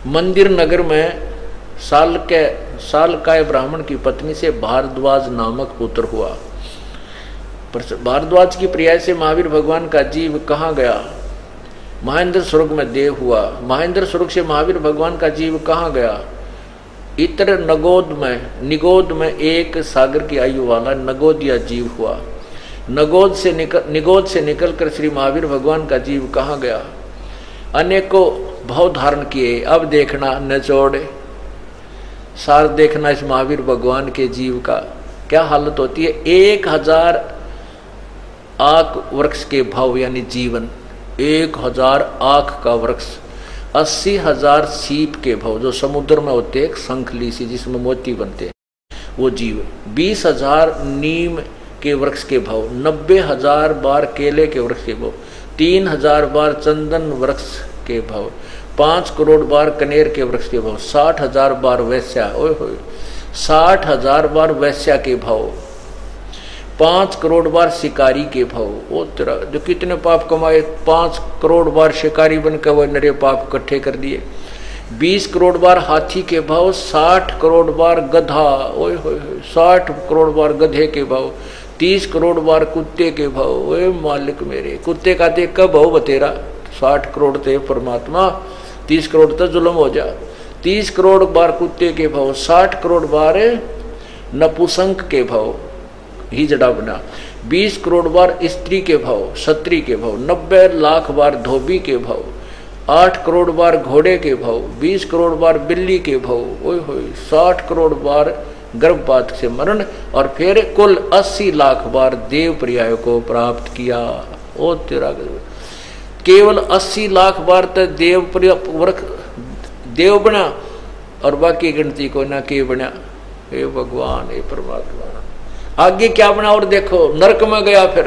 मंदिर नगर में सालकाय ब्राह्मण की पत्नी से भारद्वाज नामक पुत्र हुआ। भारद्वाज की पर्याय से महावीर भगवान का जीव कहाँ गया, महेंद्र स्वर्ग में देव हुआ। महेंद्र स्वर्ग से महावीर भगवान का जीव कहाँ गया, इतर निगोद में एक सागर की आयु वाला नगोदिया जीव हुआ। निगोद से निकलकर श्री महावीर भगवान का जीव कहाँ गया, अनेकों भाव धारण किए। अब देखना निचोड़ सार देखना इस महावीर भगवान के जीव का क्या हालत होती है। 1000 आक वृक्ष के भाव यानी जीवन, 1000 आक का वृक्ष, 80,000 सीप के भाव जो समुद्र में होते हैं, शंखली सी जिसमें मोती बनते हैं वो जीव, 20,000 नीम के वृक्ष के भाव, 90,000 बार केले के वृक्ष के भाव, 3,000 बार चंदन वृक्ष के भाव, 5 करोड़ बार कनेर के वृक्ष के भाव, 60,000 बार वैश्या, ओए होए 60,000 बार वैश्या के भाव, 5 करोड़ बार शिकारी के भाव। वो तेरा जो कितने पाप कमाए, 5 करोड़ बार शिकारी बनकर वो नरे पाप इकट्ठे कर दिए। 20 करोड़ बार हाथी के भाव, 60 करोड़ बार गधा, ओए होए 60 करोड़ बार गधे के भाव, 30 करोड़ बार कुत्ते के भाव। ओए मालिक मेरे, कुत्ते का ते कब भाव बतेरा, 60 करोड़ ते परमात्मा, 30 करोड़ तो जुल्म हो जा। 30 करोड़ बार कुत्ते के भाव, 60 करोड़ बार नपुसंक के भाव ही जड़ा बना, 20 करोड़ बार स्त्री के भाव, क्षत्रिय के भाव, 90 लाख बार धोबी के भाव, 8 करोड़ बार घोड़े के भाव, 20 करोड़ बार बिल्ली के भाव, ओए होए 60 करोड़ बार गर्भपात से मरण, और फिर कुल 80 लाख बार देव पर्याय को प्राप्त किया। ओ तेरा केवल 80 लाख बार तक देव बना और बाकी गिनती को ना के बना। हे भगवान, हे परमात्मा, आगे क्या बना और देखो, नरक में गया। फिर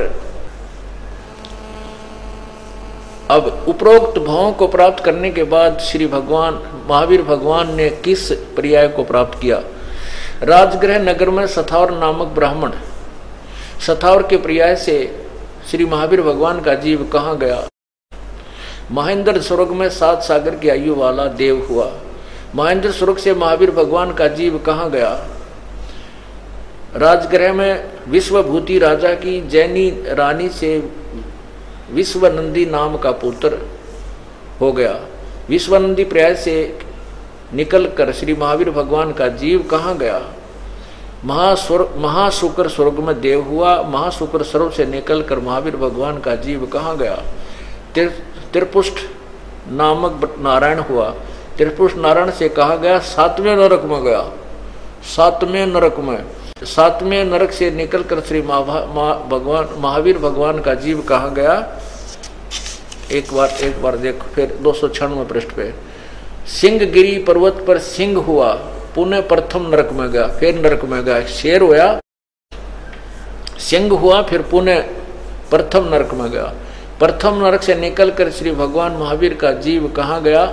अब उपरोक्त भावों को प्राप्त करने के बाद श्री भगवान महावीर भगवान ने किस पर्याय को प्राप्त किया, राजगृह नगर में सथावर नामक ब्राह्मण, सथावर के पर्याय से श्री महावीर भगवान का जीव कहाँ गया, महेंद्र स्वर्ग में 7 सागर की आयु वाला देव हुआ। महेंद्र स्वर्ग से महावीर भगवान का जीव कहाँ गया, राजगृह में विश्वभूति राजा की जैनी रानी से विश्वनंदी नाम का पुत्र हो गया। विश्वनंदी पर्याय से निकलकर श्री महावीर भगवान का जीव कहाँ गया, महाशुक्र स्वर्ग में देव हुआ। महाशुक्र सर्व से निकलकर महावीर भगवान का जीव कहाँ गया? त्रिपुष्ट नामक नारायण हुआ। त्रिपुष्ट नारायण से कहा गया? 7वें नरक में गया। 7वें नरक में, 7वें नरक से निकलकर श्री महावीर भगवान का जीव कहाँ गया? एक बार देखो फिर 296 पृष्ठ पे। सिंहगिरी पर्वत पर सिंह हुआ, पुनः प्रथम नरक में गया। फिर नरक में गया, शेर हुआ, सिंह हुआ, फिर पुनः प्रथम नरक में गया। प्रथम नरक से निकलकर श्री भगवान महावीर का जीव कहाँ गया?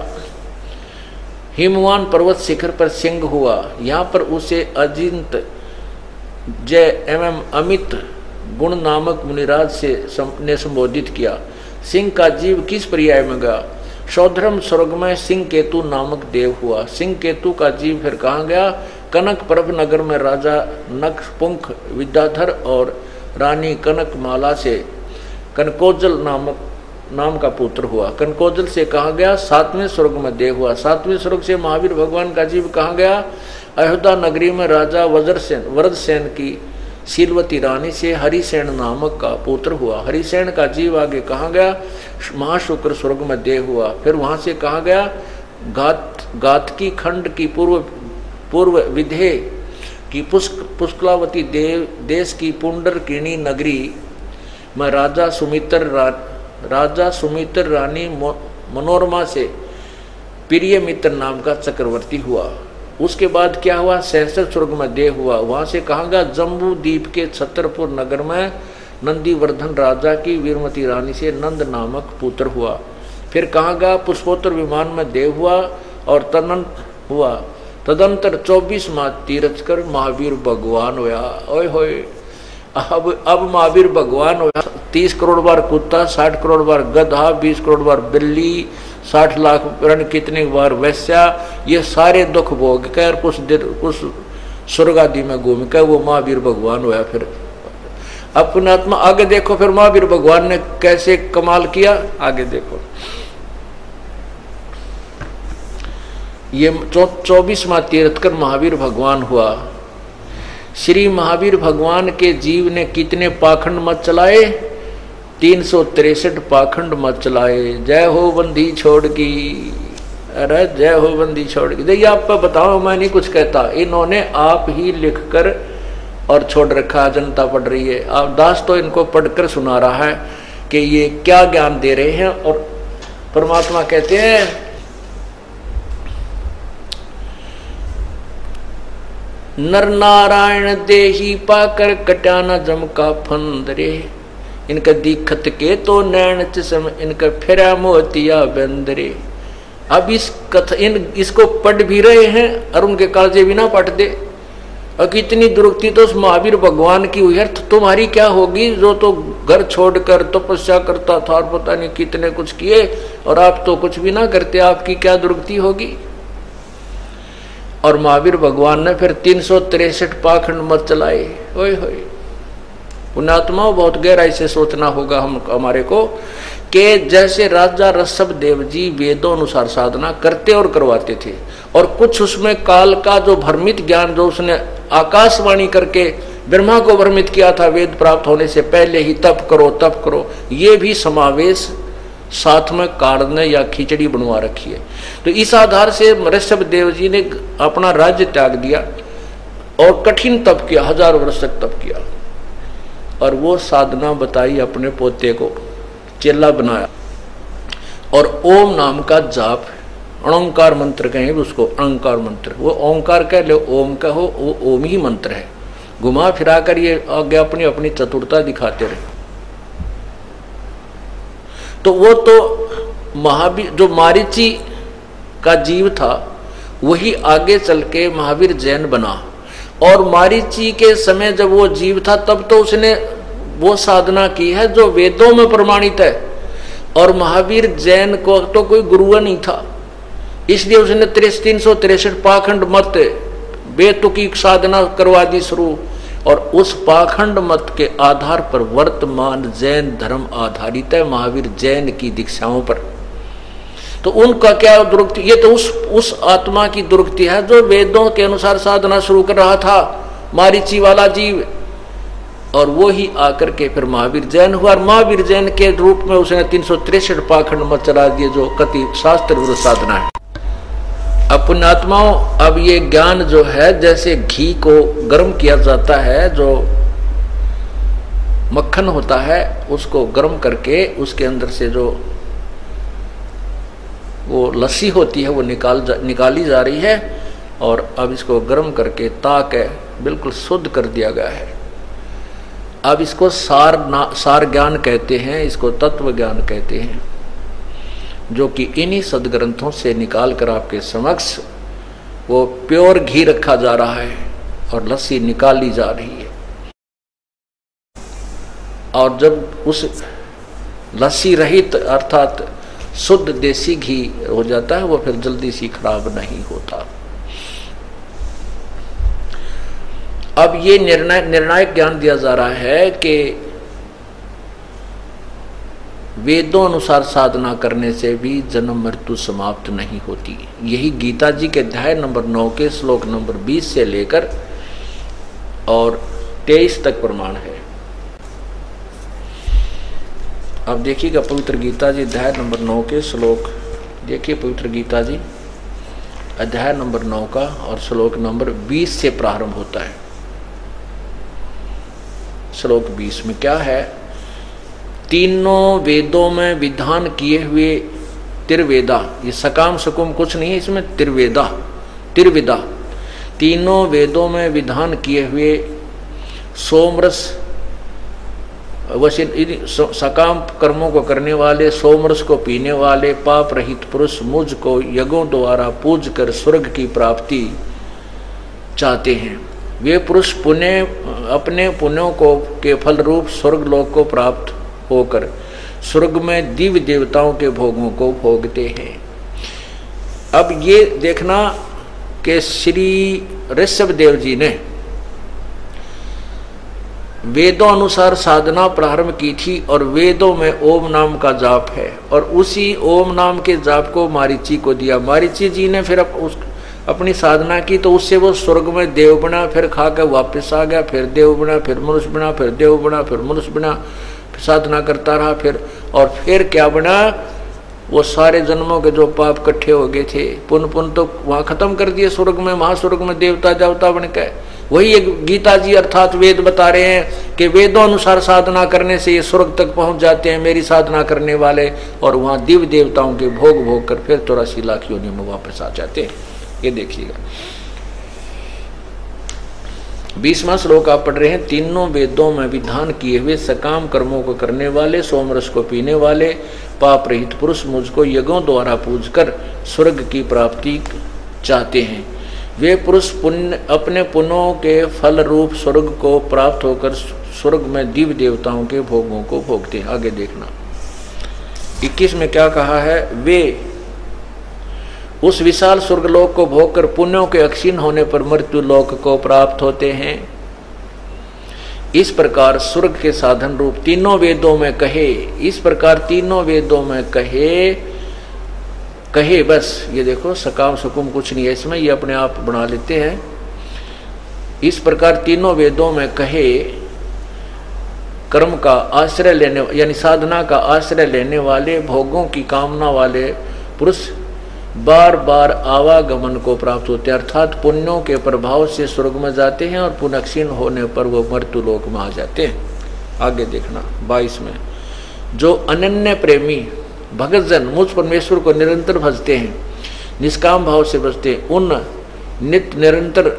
हिमवान पर्वत शिखर पर सिंह हुआ। यहाँ पर उसे अजिंत जय एवं अमित गुण नामक मुनिराज से ने संबोधित किया। सिंह का जीव किस पर्याय में गया? सौधर्म स्वर्ग में सिंह केतु नामक देव हुआ। सिंह केतु का जीव फिर कहाँ गया? कनक प्रभ नगर में राजा नखपुंख विद्याधर और रानी कनकमाला से कनकोजल नाम का पुत्र हुआ। कनकोजल से कहा गया? 7वें स्वर्ग में देव हुआ। 7वें स्वर्ग से महावीर भगवान का जीव कहाँ गया? अयोध्या नगरी में राजा वरदसेन की शीलवती रानी से हरिसेन नामक का पुत्र हुआ। हरिसेन का जीव आगे कहाँ गया? महाशुक्र स्वर्ग में देव हुआ। फिर वहां से कहाँ गया? गातकी खंड की पूर्व विधे की पुष्कलावती देश की पुंडरकिणी नगरी में राजा सुमित्र रानी मनोरमा से प्रिय मित्र नाम का चक्रवर्ती हुआ। उसके बाद क्या हुआ? सहस्र स्वर्ग में देव हुआ। वहां से कहाँ गया? जम्बू द्वीप के छतरपुर नगर में नंदीवर्धन राजा की वीरमती रानी से नंद नामक पुत्र हुआ। फिर कहाँ गया? पुष्पोत्तर विमान में देव हुआ और तदंतर 24 माह तीर्थ कर महावीर भगवान हुआ। ओए होए, अब महावीर भगवान हुआ। 30 करोड़ बार कुत्ता, 60 करोड़ बार गधा, 20 करोड़ बार बिल्ली, 60 लाख रण कितने बार वैश्या, ये सारे दुख भोग कर कुछ स्वर्ग आदि में घूम कर वो महावीर भगवान हुआ। फिर अपने आत्मा आगे देखो, फिर महावीर भगवान ने कैसे कमाल किया आगे देखो। ये 24वां तीर्थकर महावीर भगवान हुआ। श्री महावीर भगवान के जीव ने कितने पाखंड मत चलाए? 363 पाखंड मत चलाए। जय हो बंदी छोड़ की, अरे जय हो बंदी छोड़ की। देखिए आप बताओ, मैं नहीं कुछ कहता, इन्होंने आप ही लिखकर और छोड़ रखा, जनता पढ़ रही है। आप दास तो इनको पढ़कर सुना रहा है कि ये क्या ज्ञान दे रहे हैं। और परमात्मा कहते हैं नर नारायण देही पाकर कट्याना जम का फंदरे, इनका दिखत के तो नैन चम इनका फिरा मोतिया बंदरे। अब इसको पढ़ भी रहे हैं और उनके कालजे भी ना पढ़ दे। और कितनी दुरुक्ति तो उस महावीर भगवान की हुई है, तो तुम्हारी क्या होगी? जो तो घर छोड़कर तपस्या करता था और पता नहीं कितने कुछ किए, और आप तो कुछ भी ना करते, आपकी क्या दुरुक्ति होगी? और महावीर भगवान ने फिर 363 पाखंड मत चलाए। ओए होए, पुण्यात्माओं बहुत गहराई से सोचना होगा हमारे को कि जैसे राजा ऋषभ देव जी वेदों अनुसार साधना करते और करवाते थे, और कुछ उसमें काल का जो भ्रमित ज्ञान जो उसने आकाशवाणी करके ब्रह्मा को भ्रमित किया था वेद प्राप्त होने से पहले ही, तप करो, ये भी समावेश साथ में कारण या खिचड़ी बनवा रखी है। तो इस आधार से ऋषभ देव जी ने अपना राज्य त्याग दिया और कठिन तप किया, 1000 वर्ष तक तप किया, और वो साधना बताई अपने पोते को, चेला बनाया, और ओम नाम का जाप, अणंकार मंत्र कहें उसको, अणंकार मंत्र, वो ओंकार कह लो, ओम कहो, वो ओम ही मंत्र है। घुमा फिरा कर ये आगे अपनी अपनी चतुरता दिखाते रहे। तो वो तो महावीर जो मारीची का जीव था वही आगे चल के महावीर जैन बना। और मारीची के समय जब वो जीव था तब तो उसने वो साधना की है जो वेदों में प्रमाणित है, और महावीर जैन को तो कोई गुरु नहीं था, इसलिए उसने 363 पाखंड मत बेतुकी साधना करवा दी शुरू, और उस पाखंड मत के आधार पर वर्तमान जैन धर्म आधारित है, महावीर जैन की दीक्षाओं पर। तो उनका क्या दुरुक्ति? ये तो उस आत्मा की दुरुक्ति है जो वेदों के अनुसार साधना शुरू कर रहा था, मारीची वाला जीव, और वो ही आकर के फिर महावीर जैन हुआ। और महावीर जैन के रूप में उसने 363 पाखंड मत चला दिए, जो कति शास्त्र विरुद्ध साधना है। अब पुण्यात्माओं, अब ये ज्ञान जो है जैसे घी को गर्म किया जाता है, जो मक्खन होता है उसको गर्म करके उसके अंदर से जो वो लस्सी होती है वो निकाली जा रही है, और अब इसको गर्म करके ताक बिल्कुल शुद्ध कर दिया गया है। अब इसको सार ज्ञान कहते हैं, इसको तत्व ज्ञान कहते हैं, जो कि इन्हीं सदग्रंथों से निकाल कर आपके समक्ष वो प्योर घी रखा जा रहा है और लस्सी निकाली जा रही है। और जब उस लस्सी रहित अर्थात शुद्ध देसी घी हो जाता है, वो फिर जल्दी सी खराब नहीं होता। अब ये निर्णायक ज्ञान दिया जा रहा है कि वेदों अनुसार साधना करने से भी जन्म मृत्यु समाप्त नहीं होती। यही गीता जी के अध्याय नंबर 9 के श्लोक नंबर 20 से लेकर और 23 तक प्रमाण है। अब देखिएगा पवित्र गीता जी अध्याय नंबर 9 के श्लोक, देखिए पवित्र गीता जी अध्याय नंबर 9 का और श्लोक नंबर 20 से प्रारंभ होता है। श्लोक 20 में क्या है? तीनों वेदों में विधान किए हुए त्रिवेदा, ये सकाम सुकुम कुछ नहीं है इसमें, त्रिविदा, तीनों वेदों में विधान किए हुए सोमरस सकाम कर्मों को करने वाले, सोमरस को पीने वाले पाप रहित पुरुष मुझ को यज्ञों द्वारा पूज कर स्वर्ग की प्राप्ति चाहते हैं। वे पुरुष अपने पुण्यों को के फल रूप स्वर्ग लोक को प्राप्त होकर स्वर्ग में दिव्य देवताओं के भोगों को भोगते हैं। अब ये देखना कि श्री ऋषभ देव जी ने वेदों अनुसार साधना प्रारंभ की थी, और वेदों में ओम नाम का जाप है, और उसी ओम नाम के जाप को मारीची को दिया। मारीची जी ने फिर अपनी साधना की, तो उससे वो स्वर्ग में देव बना, फिर खा कर वापस आ गया, फिर देव बना, फिर मनुष्य बना, फिर देव बना, फिर मनुष्य बना, फिर साधना करता रहा, फिर क्या बना? वो सारे जन्मों के जो पाप इकट्ठे हो गए थे, पुण्य तो वहां खत्म कर दिए स्वर्ग में, महास्वर्ग में देवता देवता बन गए। वही एक गीता जी अर्थात वेद बता रहे हैं कि वेदों अनुसार साधना करने से ये स्वर्ग तक पहुंच जाते हैं मेरी साधना करने वाले, और वहां दिव्य देवताओं के भोग भोग कर फिर 84 लाख योनि में वापस आ जाते हैं। ये देखिएगा 20वां श्लोक आप पढ़ रहे हैं। तीनों वेदों में विधान किए हुए सकाम कर्मों को करने वाले, सोमरस को पीने वाले, पाप रहित पुरुष मुझको यज्ञों द्वारा पूजकर स्वर्ग की प्राप्ति चाहते हैं। वे पुरुष अपने पुण्यों के फल रूप स्वर्ग को प्राप्त होकर स्वर्ग में दिव्य देवताओं के भोगों को भोगते हैं। आगे देखना 21 में क्या कहा है? वे उस विशाल स्वर्गलोक को भोगकर पुण्यों के अक्षीण होने पर मृत्यु लोक को प्राप्त होते हैं। इस प्रकार स्वर्ग के साधन रूप तीनों वेदों में कहे, इस प्रकार तीनों वेदों में कहे बस ये देखो सकाम सुकुम कुछ नहीं है इसमें, ये अपने आप बना लेते हैं। इस प्रकार तीनों वेदों में कहे कर्म का आश्रय लेने यानी साधना का आश्रय लेने वाले, भोगों की कामना वाले पुरुष बार बार आवागमन को प्राप्त होते हैं, अर्थात पुण्यों के प्रभाव से स्वर्ग में जाते हैं और पुनक्षीण होने पर वो मृत्यु लोक में आ जाते हैं। आगे देखना 22 में, जो अनन्य प्रेमी भगतजन मुझ परमेश्वर को निरंतर भजते हैं, निष्काम भाव से भजते हैं, उन नित्य निरंतर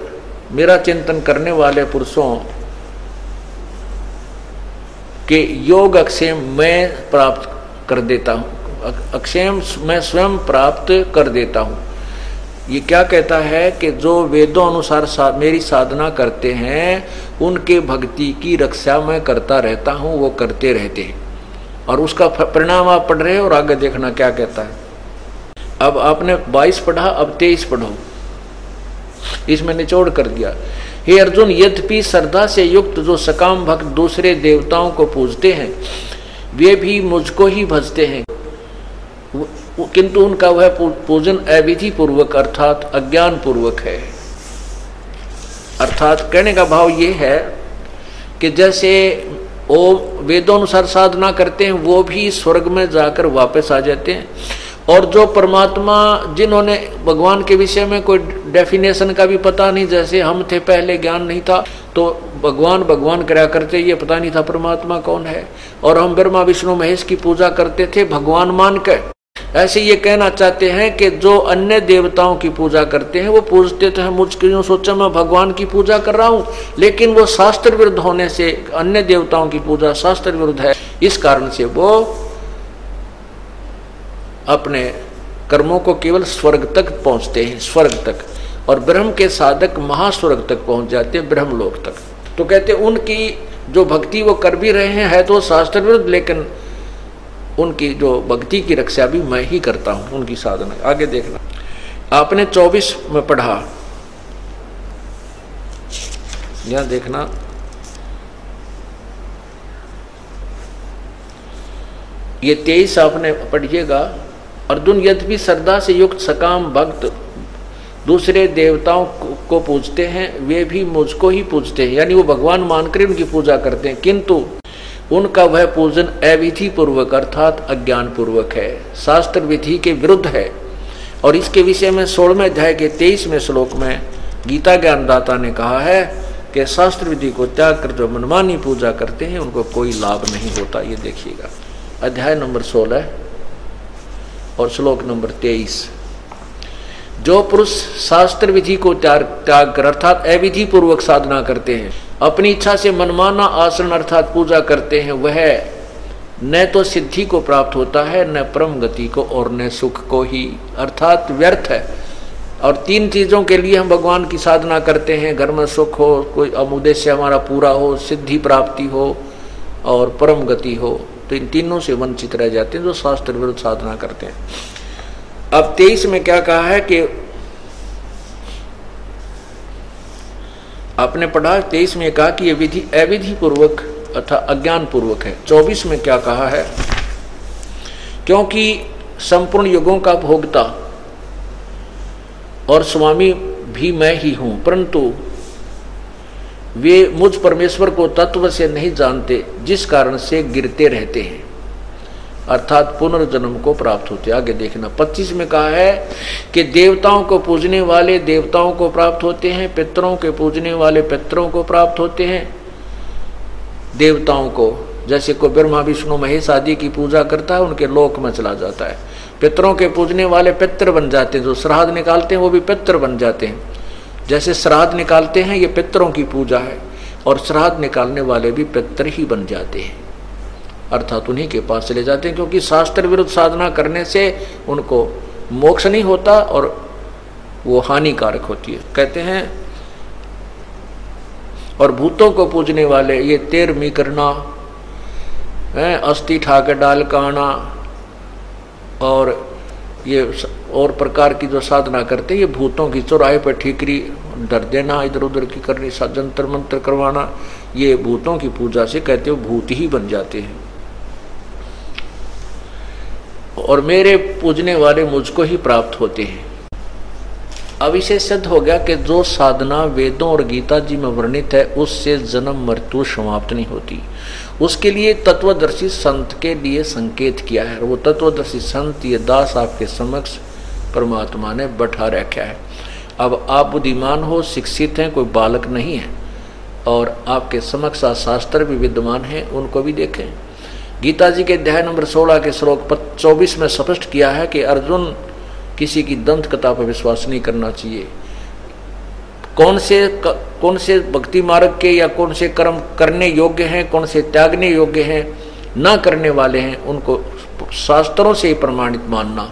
मेरा चिंतन करने वाले पुरुषों के योग अक्षेम मैं प्राप्त कर देता हूँ, अक्षेम मैं स्वयं प्राप्त कर देता हूँ। ये क्या कहता है कि जो वेदों अनुसार मेरी साधना करते हैं उनके भक्ति की रक्षा मैं करता रहता हूँ, वो करते रहते हैं, और उसका परिणाम आप पढ़ रहे हो। और आगे देखना क्या कहता है। अब आपने 22 पढ़ा, अब 23 पढ़ो, इसमें निचोड़ कर दिया। हे अर्जुन, यद्यपि श्रद्धा से युक्त जो सकाम भक्त दूसरे देवताओं को पूजते हैं वे भी मुझको ही भजते हैं, किंतु उनका वह पूजन अविधि पूर्वक अर्थात अज्ञान पूर्वक है। अर्थात अर्थात कहने का भाव ये है कि जैसे वो वेदोनुसार साधना करते हैं वो भी स्वर्ग में जाकर वापस आ जाते हैं, और जो परमात्मा जिन्होंने भगवान के विषय में कोई डेफिनेशन का भी पता नहीं, जैसे हम थे पहले ज्ञान नहीं था तो भगवान भगवान करा करते, ये पता नहीं था परमात्मा कौन है, और हम ब्रह्मा विष्णु महेश की पूजा करते थे भगवान मान कर। ऐसे ये कहना चाहते हैं कि जो अन्य देवताओं की पूजा करते हैं वो पूजते तो है, मुझको यूँ सोचा मैं भगवान की पूजा कर रहा हूँ, लेकिन वो शास्त्र विरुद्ध होने से अन्य देवताओं की पूजा शास्त्र विरुद्ध है, इस कारण से वो अपने कर्मों को केवल स्वर्ग तक पहुंचते हैं, स्वर्ग तक, और ब्रह्म के साधक महास्वर्ग तक पहुंच जाते हैं, ब्रह्मलोक तक। तो कहते उनकी जो भक्ति वो कर भी रहे हैं है तो शास्त्र विरुद्ध, लेकिन उनकी जो भक्ति की रक्षा भी मैं ही करता हूं, उनकी साधना। आगे देखना, आपने 24 में पढ़ा, यहां देखना, ये 23 आपने पढ़िएगा। अर्जुन, यद्यपि श्रद्धा से युक्त सकाम भक्त दूसरे देवताओं को पूजते हैं, वे भी मुझको ही पूजते हैं, यानी वो भगवान मानकर उनकी पूजा करते हैं, किंतु उनका वह पूजन अविधि पूर्वक अर्थात अज्ञान पूर्वक है, शास्त्र विधि के विरुद्ध है। और इसके विषय में 16वें अध्याय के 23वें श्लोक में गीता ज्ञानदाता ने कहा है कि शास्त्र विधि को त्याग कर जो मनमानी पूजा करते हैं उनको कोई लाभ नहीं होता। ये देखिएगा, अध्याय नंबर 16 और श्लोक नंबर 23। जो पुरुष शास्त्र विधि को त्याग कर अर्थात अविधि पूर्वक साधना करते हैं, अपनी इच्छा से मनमाना आसन अर्थात पूजा करते हैं, वह न तो सिद्धि को प्राप्त होता है, न परम गति को, और न सुख को ही, अर्थात व्यर्थ है। और 3 चीजों के लिए हम भगवान की साधना करते हैं, घर में सुख हो, कोई उद्देश्य हमारा पूरा हो, सिद्धि प्राप्ति हो और परम गति हो, तो इन तीनों से वंचित रह जाते हैं जो शास्त्र विरुद्ध साधना करते हैं। अब 23 में क्या कहा है कि आपने पढ़ा, 23 में कहा कि ये विधि अविधि पूर्वक अथवा अज्ञान पूर्वक है। 24 में क्या कहा है, क्योंकि संपूर्ण युगों का भोक्ता और स्वामी भी मैं ही हूं, परंतु वे मुझ परमेश्वर को तत्व से नहीं जानते, जिस कारण से गिरते रहते हैं, अर्थात पुनर्जन्म को प्राप्त होते। आगे देखना, 25 में कहा है कि देवताओं को पूजने वाले देवताओं को प्राप्त होते हैं, पितरों के पूजने वाले पितरों को प्राप्त होते हैं। देवताओं को जैसे कोई ब्रह्मा विष्णु महेश आदि की पूजा करता है उनके लोक में चला जाता है, पितरों के पूजने वाले पितर बन जाते हैं, जो श्राद्ध निकालते हैं वो भी पितर बन जाते हैं। जैसे श्राद्ध निकालते हैं ये पितरों की पूजा है, और श्राद्ध निकालने वाले भी पितर ही बन जाते हैं, अर्थात उन्हीं के पास चले जाते हैं, क्योंकि शास्त्र विरुद्ध साधना करने से उनको मोक्ष नहीं होता और वो हानिकारक होती है। कहते हैं, और भूतों को पूजने वाले ये 13वीं करना है, अस्थि ठाकर डाल काना, और ये और प्रकार की जो साधना करते हैं, ये भूतों की चौराहे पर ठीकरी डर देना, इधर उधर की करनी, जंतर मंत्र करवाना, ये भूतों की पूजा से कहते हो भूत ही बन जाते हैं। और मेरे पूजने वाले मुझको ही प्राप्त होते हैं। अब इसे सिद्ध हो गया कि जो साधना वेदों और गीता जी में वर्णित है उससे जन्म मृत्यु समाप्त नहीं होती। उसके लिए तत्वदर्शी संत के लिए संकेत किया है, और वो तत्वदर्शी संत ये दास आपके समक्ष परमात्मा ने बैठा रखा है। अब आप बुद्धिमान हो, शिक्षित हैं, कोई बालक नहीं है, और आपके समक्ष शास्त्र भी विद्यमान है, उनको भी देखें। गीता जी के अध्याय नंबर 16 के श्लोक 24 में स्पष्ट किया है कि अर्जुन, किसी की दंत कथा पर विश्वास नहीं करना चाहिए। कौन से भक्ति मार्ग के या कौन से कर्म करने योग्य हैं, कौन से त्यागने योग्य हैं, ना करने वाले हैं, उनको शास्त्रों से ही प्रमाणित मानना।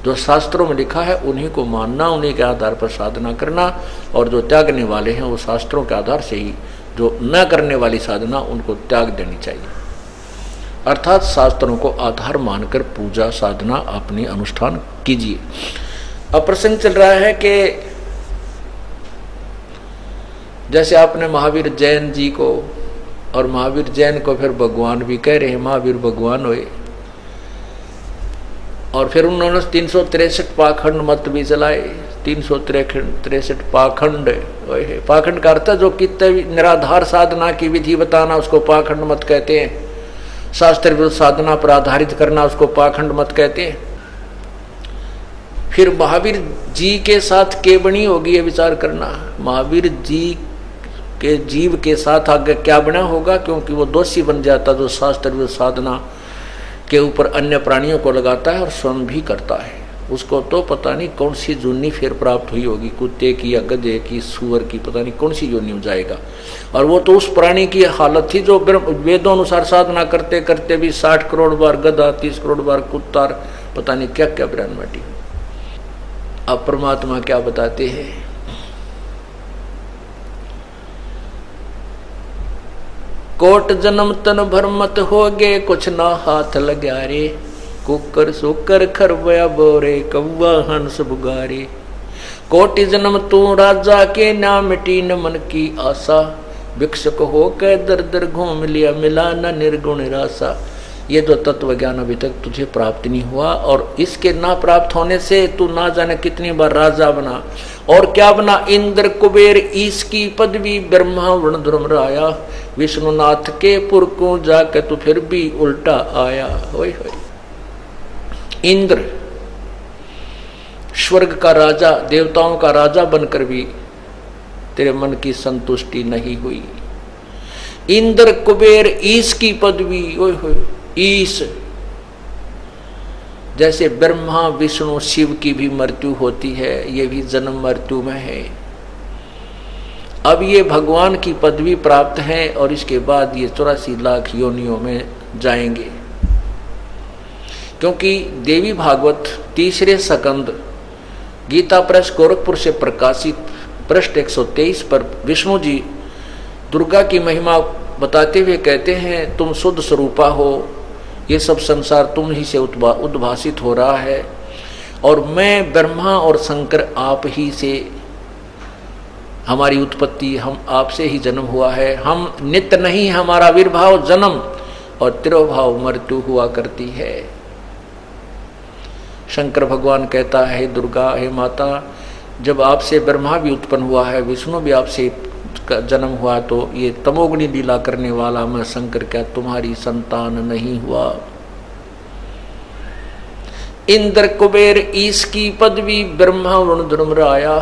जो शास्त्रों में लिखा है उन्हीं को मानना, उन्हीं के आधार पर साधना करना, और जो त्यागने वाले हैं वो शास्त्रों के आधार से ही, जो न करने वाली साधना उनको त्याग देनी चाहिए। अर्थात शास्त्रों को आधार मानकर पूजा साधना अपनी अनुष्ठान कीजिए। अब प्रसंग चल रहा है कि जैसे आपने महावीर जैन जी को, और महावीर जैन को फिर भगवान भी कह रहे हैं, महावीर भगवान हुए, और फिर उन्होंने 363 पाखंड मत भी चलाए, 363 पाखंड। पाखंड का अर्थ जो कितने निराधार साधना की विधि बताना उसको पाखंड मत कहते हैं। शास्त्र विरुद्ध साधना पर आधारित करना उसको पाखंड मत कहते हैं। फिर महावीर जी के साथ के बनी होगी ये विचार करना। महावीर जी के जीव के साथ आगे क्या बना होगा, क्योंकि वो दोषी बन जाता जो शास्त्र विरुद्ध साधना के ऊपर अन्य प्राणियों को लगाता है और स्वयं भी करता है। उसको तो पता नहीं कौन सी जोनी फिर प्राप्त हुई होगी, कुत्ते की या गधे की, सुअर की, पता नहीं कौन सी जोनी में जाएगा। और वो तो उस प्राणी की हालत थी जो वेदों अनुसार साधना करते करते भी 60 करोड़ बार गधा, 30 करोड़ बार कुत्ता, पता नहीं क्या क्या ब्रांड माटी। अब परमात्मा क्या बताते हैं, कोट जन्म तन भर मत होगे, कुछ ना हाथ लगा रे, कुकर सुकर खरबया बोरे, कौवा हंस बुगारे। कोटि जन्म तू राजा के, ना मिटी न मन की आशा, भिक्षुक हो के दर दर घूम लिया, मिला न निर्गुण रासा। ये जो तत्व ज्ञान अभी तक तुझे प्राप्त नहीं हुआ, और इसके ना प्राप्त होने से तू ना जाने कितनी बार राजा बना, और क्या बना, इंद्र कुबेर ईश की पदवी, ब्रह्मा वर्ण ध्रुम राया, विष्णुनाथ के पुर को जाके तू फिर भी उल्टा आया। होय होय। इंद्र स्वर्ग का राजा, देवताओं का राजा बनकर भी तेरे मन की संतुष्टि नहीं हुई। इंद्र कुबेर ईश की पदवी, ओए होए, ईश जैसे ब्रह्मा विष्णु शिव की भी मृत्यु होती है, ये भी जन्म मृत्यु में है। अब ये भगवान की पदवी प्राप्त है और इसके बाद ये 84 लाख योनियों में जाएंगे, क्योंकि देवी भागवत तीसरे स्कंद गीता प्रेस गोरखपुर से प्रकाशित पृष्ठ 123 पर विष्णु जी दुर्गा की महिमा बताते हुए कहते हैं, तुम शुद्ध स्वरूपा हो, ये सब संसार तुम ही से उद्भासित हो रहा है, और मैं ब्रह्मा और शंकर आप ही से हमारी उत्पत्ति, हम आपसे ही जन्म हुआ है। हम नित्य नहीं, हमारा आविर्भाव जन्म और तिरोभाव मृत्यु हुआ करती है। शंकर भगवान कहता है, दुर्गा हे माता, जब आपसे ब्रह्मा भी उत्पन्न हुआ है, विष्णु भी आपसे जन्म हुआ, तो ये तमोगुणी लीला करने वाला मैं शंकर क्या तुम्हारी संतान नहीं हुआ। इंद्र कुबेर ईश की पदवी, ब्रह्मा वर्ण ध्रुम राया,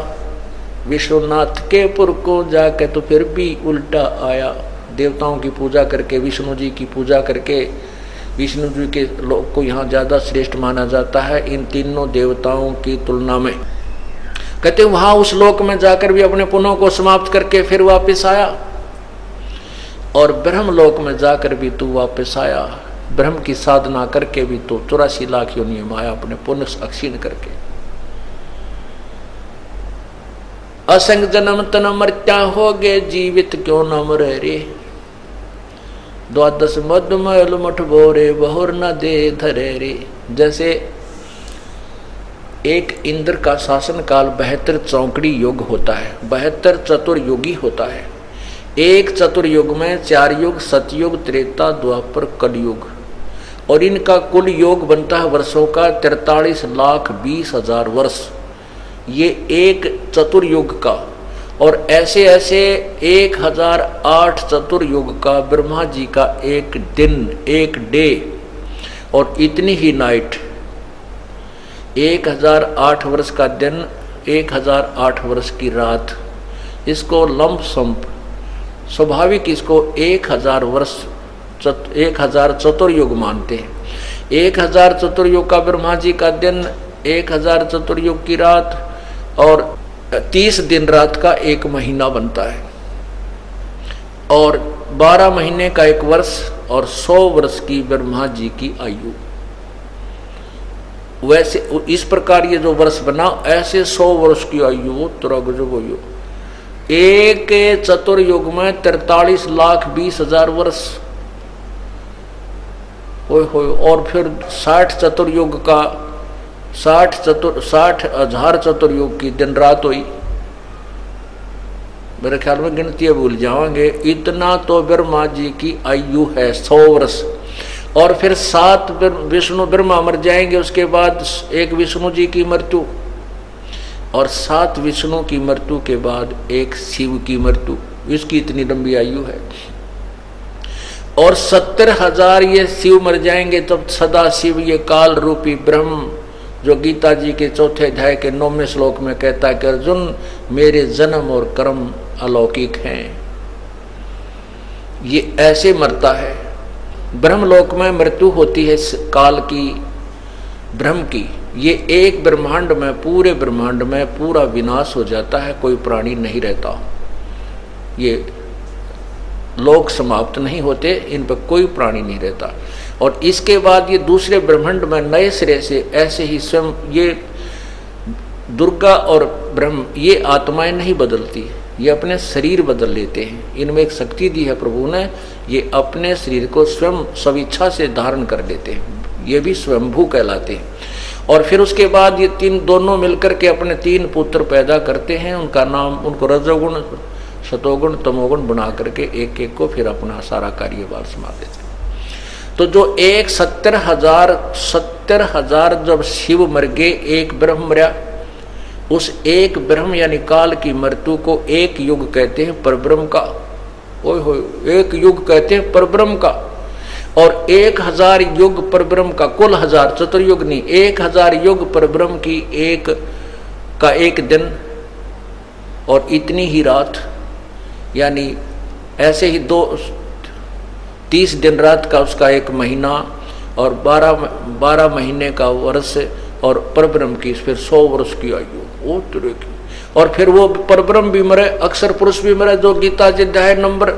विष्णुनाथ के पुर को जाके तो फिर भी उल्टा आया। देवताओं की पूजा करके, विष्णु जी की पूजा करके, विष्णु जी के लोग को यहाँ ज्यादा श्रेष्ठ माना जाता है इन तीनों देवताओं की तुलना में। कहते वहां उस लोक में जाकर भी अपने पुण्यों को समाप्त करके फिर वापस आया, और ब्रह्म लोक में जाकर भी तू वापस आया। ब्रह्म की साधना करके भी तो 84 लाख योनियों में आया, अपने पुण्य अक्षीण करके। असंग जन्म तन मर्त्या हो गए, जीवित क्यों न मरे रे, द्वादश मधुमल मठ बोरे, बहुर न दे धरे रे। जैसे एक इंद्र का शासन काल 72 चौकड़ी युग होता है, 72 चतुर्युगी होता है। एक चतुर्युग में 4 युग, सतयुग, त्रेता, द्वापर, कलयुग, और इनका कुल योग बनता है वर्षों का 43,20,000 वर्ष। ये एक चतुर्युग का, और ऐसे ऐसे 1008 चतुर्युग का ब्रह्मा जी का एक दिन, एक डे, और इतनी ही नाइट। 1008 वर्ष का दिन, 1008 वर्ष की रात। इसको लंप संप स्वाभाविक इसको 1000 वर्ष 1000 चतुर्युग मानते हैं। 1000 चतुर्युग का ब्रह्मा जी का दिन, 1000 चतुर्युग की रात, और 30 दिन रात का एक महीना बनता है, और 12 महीने का एक वर्ष, और 100 वर्ष की ब्रह्मा जी की आयु। वैसे इस प्रकार ये जो वर्ष बना, ऐसे 100 वर्ष की आयु तेरा गजब आयु। एक चतुर्युग में 43,20,000 वर्ष, और फिर 60 चतुर्युग का 60,000 चतुर्युग की दिन रात हुई। मेरे ख्याल में गिनती भूल जाओगे, इतना तो ब्रह्मा जी की आयु है 100 वर्ष। और फिर 7 विष्णु ब्रह्मा मर जाएंगे, उसके बाद एक विष्णु जी की मृत्यु, और 7 विष्णु की मृत्यु के बाद एक शिव की मृत्यु, इसकी इतनी लंबी आयु है। और 70,000 ये शिव मर जाएंगे तब सदा शिव ये काल रूपी ब्रह्म, जो गीता जी के 4थे अध्याय के 9वें श्लोक में कहता है कि अर्जुन मेरे जन्म और कर्म अलौकिक हैं, ये ऐसे मरता है। ब्रह्मलोक में मृत्यु होती है काल की, ब्रह्म की। ये एक ब्रह्मांड में, पूरे ब्रह्मांड में पूरा विनाश हो जाता है, कोई प्राणी नहीं रहता, ये लोक समाप्त नहीं होते, इन पर कोई प्राणी नहीं रहता। और इसके बाद ये दूसरे ब्रह्मांड में नए सिरे से ऐसे ही स्वयं ये दुर्गा और ब्रह्म ये आत्माएं नहीं बदलती, ये अपने शरीर बदल लेते हैं। इनमें एक शक्ति दी है प्रभु ने, ये अपने शरीर को स्वयं स्वेच्छा से धारण कर लेते हैं, ये भी स्वयंभू कहलाते हैं। और फिर उसके बाद ये दोनों मिलकर के अपने 3 पुत्र पैदा करते हैं, उनका नाम, उनको रजोगुण सतोगुण तमोगुण बना करके एक एक को फिर अपना सारा कार्यभार संभाल देते हैं। तो जो 70,000 जब शिव मर गए, एक ब्रह्म मरा, उस एक ब्रह्म यानी काल की मृत्यु को एक युग कहते हैं परब्रह्म का। ओए होए, एक युग कहते हैं परब्रह्म का। और 1000 युग परब्रह्म का, कुल 1000 चतुर्युग नहीं, 1000 युग परब्रह्म की एक दिन और इतनी ही रात, यानी ऐसे ही 30 दिन रात का उसका एक महीना, और 12 महीने का वर्ष, और परब्रह्म की फिर 100 वर्ष की आयु, वो तरह की। और फिर वो परब्रह्म भी मरे, अक्षर पुरुष भी मरे, जो गीता जी अध्याय नंबर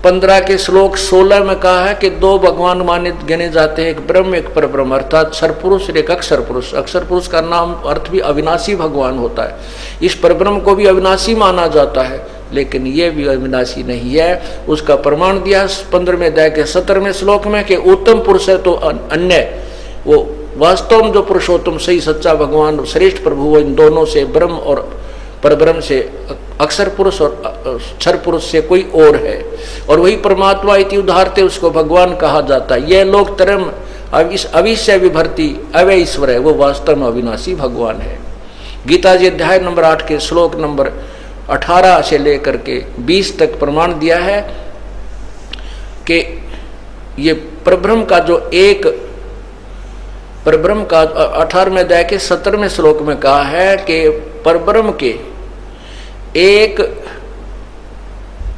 15 के श्लोक 16 में कहा है कि 2 भगवान माने गिने जाते हैं, एक ब्रह्म एक परब्रह्म, अर्थात सरपुरुष और एक अक्षर पुरुष। अक्षर पुरुष का नाम अर्थ भी अविनाशी भगवान होता है। इस परब्रह्म को भी अविनाशी माना जाता है, लेकिन ये भी अविनाशी नहीं है। उसका प्रमाण दिया 15वें अध्याय के 17वें श्लोक में कि उत्तम पुरुष है तो अन्य, वो वास्तव में जो पुरुषोत्तम सही सच्चा भगवान श्रेष्ठ प्रभु, वो इन दोनों से, ब्रह्म और परब्रह्म से, अक्षर पुरुष और क्षर पुरुष से कोई और है। और वही परमात्मा इति उदाहरते उसको भगवान कहा जाता है। यह लोक तरम अविश्य विभर्ति अवय ईश्वर है, वो वास्तव में अविनाशी भगवान है। गीता जी अध्याय नंबर 8 के श्लोक नंबर 18 से लेकर के 20 तक प्रमाण दिया है कि ये परब्रह्म का जो एक परब्रह्म का 18वें अध्याय के 17वें श्लोक में कहा है कि परब्रह्म के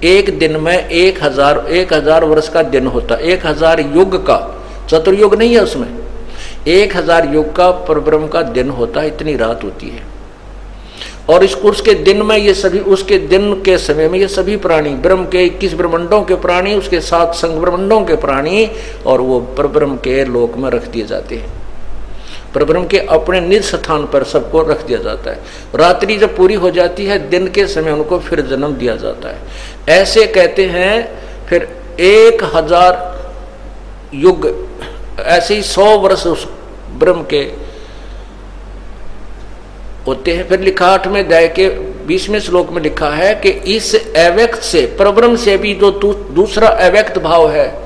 एक दिन में 1000 वर्ष का दिन होता, 1000 युग का, चतुर्युग नहीं है उसमें, 1000 युग का परब्रह्म का दिन होता है, इतनी रात होती है। और उसके दिन में ये सभी, उसके दिन के समय में ये सभी प्राणी, ब्रह्म के 21 ब्रह्मंडों के प्राणी, उसके 7 संग ब्रह्मंडों के प्राणी, और वो परब्रह्म के लोक में रख दिए जाते हैं। परब्रह्म के अपने निज स्थान पर सबको रख दिया जाता है। रात्रि जब पूरी हो जाती है, दिन के समय उनको फिर जन्म दिया जाता है। ऐसे कहते हैं। फिर 1000 युग, ऐसे ही 100 वर्ष उस ब्रह्म के होते हैं। फिर लिखा 8वें अध्याय के 20वें श्लोक में लिखा है कि इस अव्यक्त से, परब्रह्म से भी जो दूसरा अव्यक्त भाव है,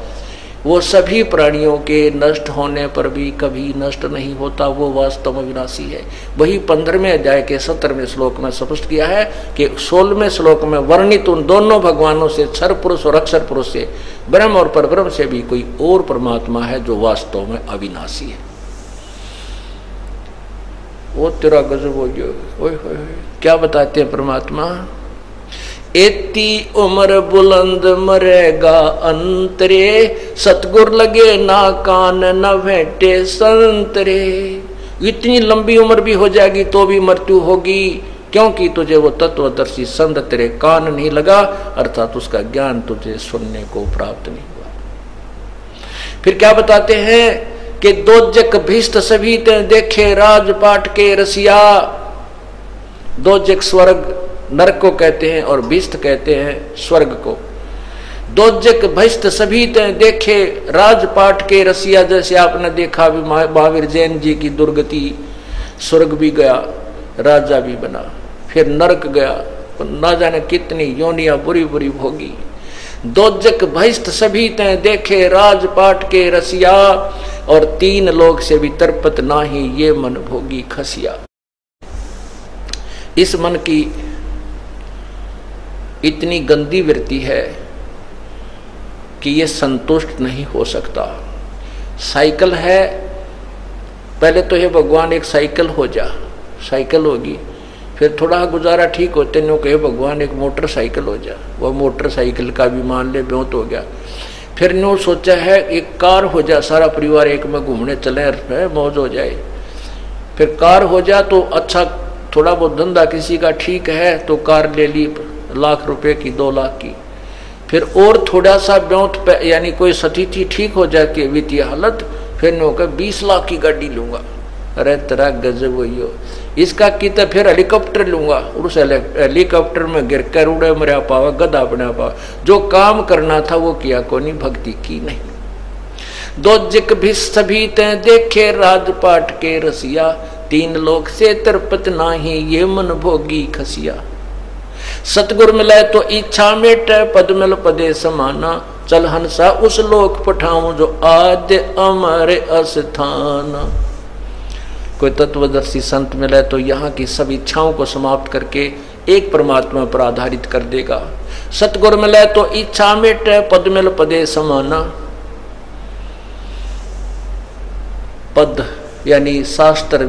वो सभी प्राणियों के नष्ट होने पर भी कभी नष्ट नहीं होता, वो वास्तव में विनाशी है। वही 15वें अध्याय के 17वें श्लोक में स्पष्ट किया है कि 16वें श्लोक में वर्णित उन दोनों भगवानों से, क्षर पुरुष और अक्षर पुरुष से, ब्रह्म और परब्रह्म से भी कोई और परमात्मा है जो वास्तव में अविनाशी है। वो तेरा गजब हो गया। क्या बताते हैं परमात्मा? एती उम्र बुलंद मरेगा अंतरे, सतगुर लगे ना कान न भेंटे संतरे। इतनी लंबी उम्र भी हो जाएगी तो भी मृत्यु होगी, क्योंकि तुझे वो तत्वदर्शी संत तेरे कान नहीं लगा, अर्थात उसका ज्ञान तुझे सुनने को प्राप्त नहीं हुआ। फिर क्या बताते हैं कि दोजक भिष्ट सभी ते देखे राजपाट के रसिया। दोजक स्वर्ग नरक को कहते हैं और भिष्ट कहते हैं स्वर्ग को। दोजक भिष्ट सभी ते देखे राजपाट के रसिया, जैसे आपने देखा भी महावीर जैन जी की दुर्गति, स्वर्ग भी गया, राजा भी बना, फिर नरक गया, ना जाने कितनी योनियां बुरी बुरी भोगी। दोजक भिष्ट सभी ते देखे राजपाट के रसिया, और 3 लोक से भी तरपत नाही ये मन भोगी खसिया। इस मन की इतनी गंदी वृत्ति है कि ये संतुष्ट नहीं हो सकता। साइकिल है, पहले तो हे भगवान एक साइकिल हो जा, साइकिल होगी, फिर थोड़ा गुजारा ठीक होते नो कहे भगवान एक मोटरसाइकिल हो जा, वह मोटरसाइकिल का भी मान ले बहुत हो गया। फिर नो सोचा है एक कार हो जा, सारा परिवार एक में घूमने चले, मौज हो जाए। फिर कार हो जा तो अच्छा, थोड़ा बहुत धंधा किसी का ठीक है तो कार ले ली लाख रुपए की, 2 लाख की। फिर और थोड़ा सा ब्योत यानी कोई स्थिति ठीक हो जाती है वित्तीय हालत, फिर नो का 20 लाख की गाड़ी लूंगा। अरे तेरा गजब वही हो, इसका की तो फिर हेलीकॉप्टर लूंगा, और उस हेलीकॉप्टर में गिर कर उड़े मरा पावा, गधा बना पावा। जो काम करना था वो किया को नहीं, भक्ति की नहीं। दोजिक भी सभी ते देखे राजपाट के रसिया, 3 लोक से तरपत नाही ये मन भोगी खसिया। सतगुर मिले तो इच्छा मेटे, पद मिल पदे समाना, चल हंसा उस लोक पठाऊं जो आद्य अमर अस्थान। कोई तत्वदर्शी संत मिले तो यहाँ की सब इच्छाओं को समाप्त करके एक परमात्मा पर आधारित कर देगा। सतगुर मिले तो इच्छा मेटे, पद मिल पदे समाना। पद यानी शास्त्र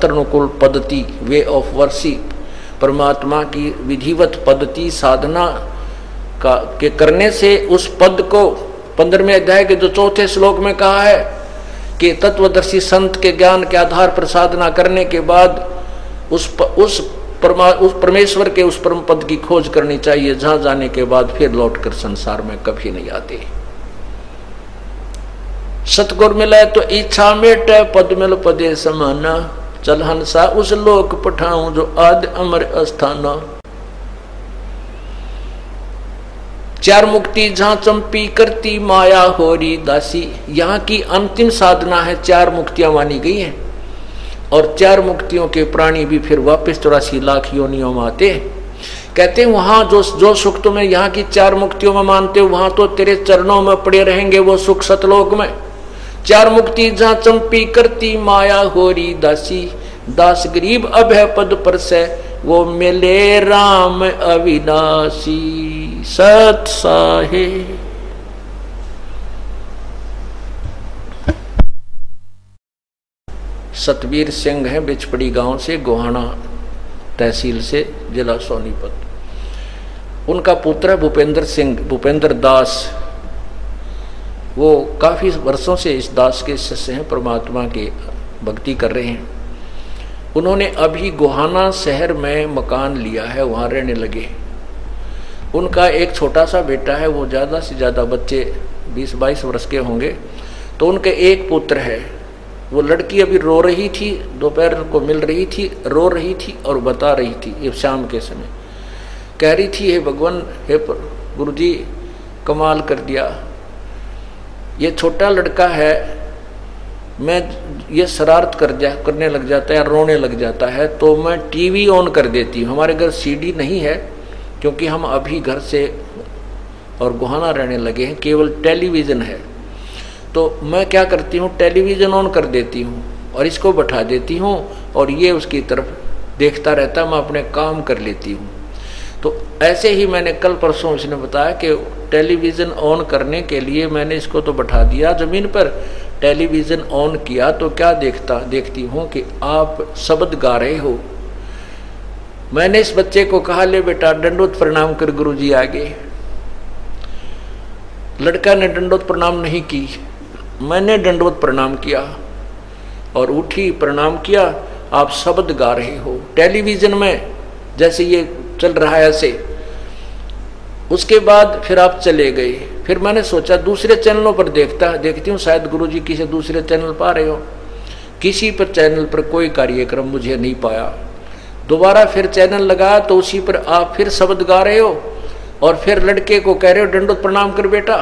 अनुकूल पद्धति, वे ऑफ वर्शिप, परमात्मा की विधिवत पद्धति साधना के करने से उस पद को 15वें अध्याय के जो 4थे श्लोक में कहा है कि तत्वदर्शी संत के ज्ञान के आधार पर साधना करने के बाद उस परमेश्वर के उस परम पद की खोज करनी चाहिए, जहां जाने के बाद फिर लौटकर संसार में कभी नहीं आते। सतगुर मिले तो इच्छा मेटे, पद मिल पदे समाना, चल हंसा उस लोक पठाऊं जो आद्य अमर अस्थाना। 4 मुक्ति जहां चंपी करती माया होरी दासी, यहाँ की अंतिम साधना है 4 मुक्तियां मानी गई हैं, और 4 मुक्तियों के प्राणी भी फिर वापस 84 लाख योनियों में आते हैं। कहते हैं वहां जो सुख तुम्हें यहाँ की 4 मुक्तियों में मानते हो, वहां तो तेरे चरणों में पड़े रहेंगे वो सुख सतलोक में। 4 मुक्ति जहां चंपी करती माया होरी दासी, दास गरीब अभय पद पर से वो मिले राम अविनाशी। सत साहे सतवीर सिंह है, बिचपड़ी गांव से, गोहाना तहसील से, जिला सोनीपत। उनका पुत्र है भूपेंद्र दास। वो काफी वर्षों से इस दास के शिष्य हैं, परमात्मा के भक्ति कर रहे हैं। उन्होंने अभी गोहाना शहर में मकान लिया है, वहाँ रहने लगे। उनका एक छोटा सा बेटा है, वो ज़्यादा से ज़्यादा बच्चे 20-22 वर्ष के होंगे। तो उनके एक पुत्र है। वो लड़की अभी रो रही थी, दोपहर को मिल रही थी, रो रही थी और बता रही थी, ये शाम के समय कह रही थी, हे भगवान, हे गुरुजी, कमाल कर दिया। ये छोटा लड़का है, मैं ये शरारत करने लग जाता है, रोने लग जाता है, तो मैं टीवी ऑन कर देती हूँ। हमारे घर सीडी नहीं है, क्योंकि हम अभी घर से और गोहाना रहने लगे हैं, केवल टेलीविज़न है। तो मैं क्या करती हूँ, टेलीविज़न ऑन कर देती हूँ और इसको बैठा देती हूँ, और ये उसकी तरफ देखता रहता, मैं अपने काम कर लेती हूँ। तो ऐसे ही मैंने कल परसों इसने बताया कि टेलीविज़न ऑन करने के लिए मैंने इसको तो बैठा दिया ज़मीन पर, टेलीविज़न ऑन किया तो क्या देखती हूँ कि आप शब्द गा रहे हो। मैंने इस बच्चे को कहा, ले बेटा दंडोत प्रणाम कर गुरुजी आगे। लड़का ने दंडोत प्रणाम नहीं की, मैंने दंडोत प्रणाम किया और उठी, प्रणाम किया। आप शब्द गा रहे हो टेलीविज़न में, जैसे ये चल रहा है ऐसे। उसके बाद फिर आप चले गए। फिर मैंने सोचा दूसरे चैनलों पर देखती हूँ, शायद गुरुजी किसी दूसरे चैनल पा रहे हो। किसी पर चैनल पर कोई कार्यक्रम मुझे नहीं पाया। दोबारा फिर चैनल लगाया तो उसी पर आप फिर शब्द गा रहे हो, और फिर लड़के को कह रहे हो दंडोत प्रणाम कर बेटा।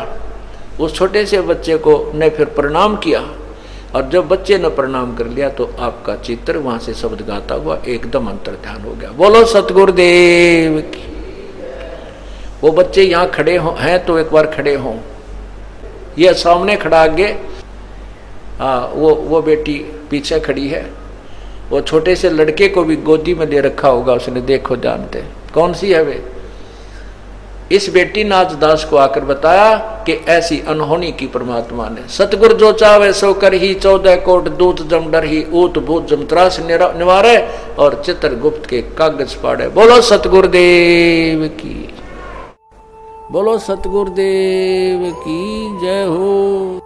उस छोटे से बच्चे को ने फिर प्रणाम किया, और जब बच्चे ने प्रणाम कर लिया तो आपका चित्र वहां से शब्द गाता हुआ एकदम अंतर्ध्यान हो गया। बोलो सतगुरुदेव की। वो बच्चे यहाँ खड़े हैं तो एक बार खड़े हों। ये सामने खड़ा आगे, वो बेटी पीछे खड़ी है। वो छोटे से लड़के को भी गोदी में ले रखा होगा उसने, देखो जानते कौन सी है वे। इस बेटी नाचदास को आकर बताया कि ऐसी अनहोनी की परमात्मा ने। सतगुर जो चावे सो कर ही, 14 कोट दूत जम डर ही, ऊत भूत जम त्रास निवारे, और चित्रगुप्त के कागज पाड़े। बोलो सतगुरुदेव की, बोलो सतगुरुदेव की जय हो।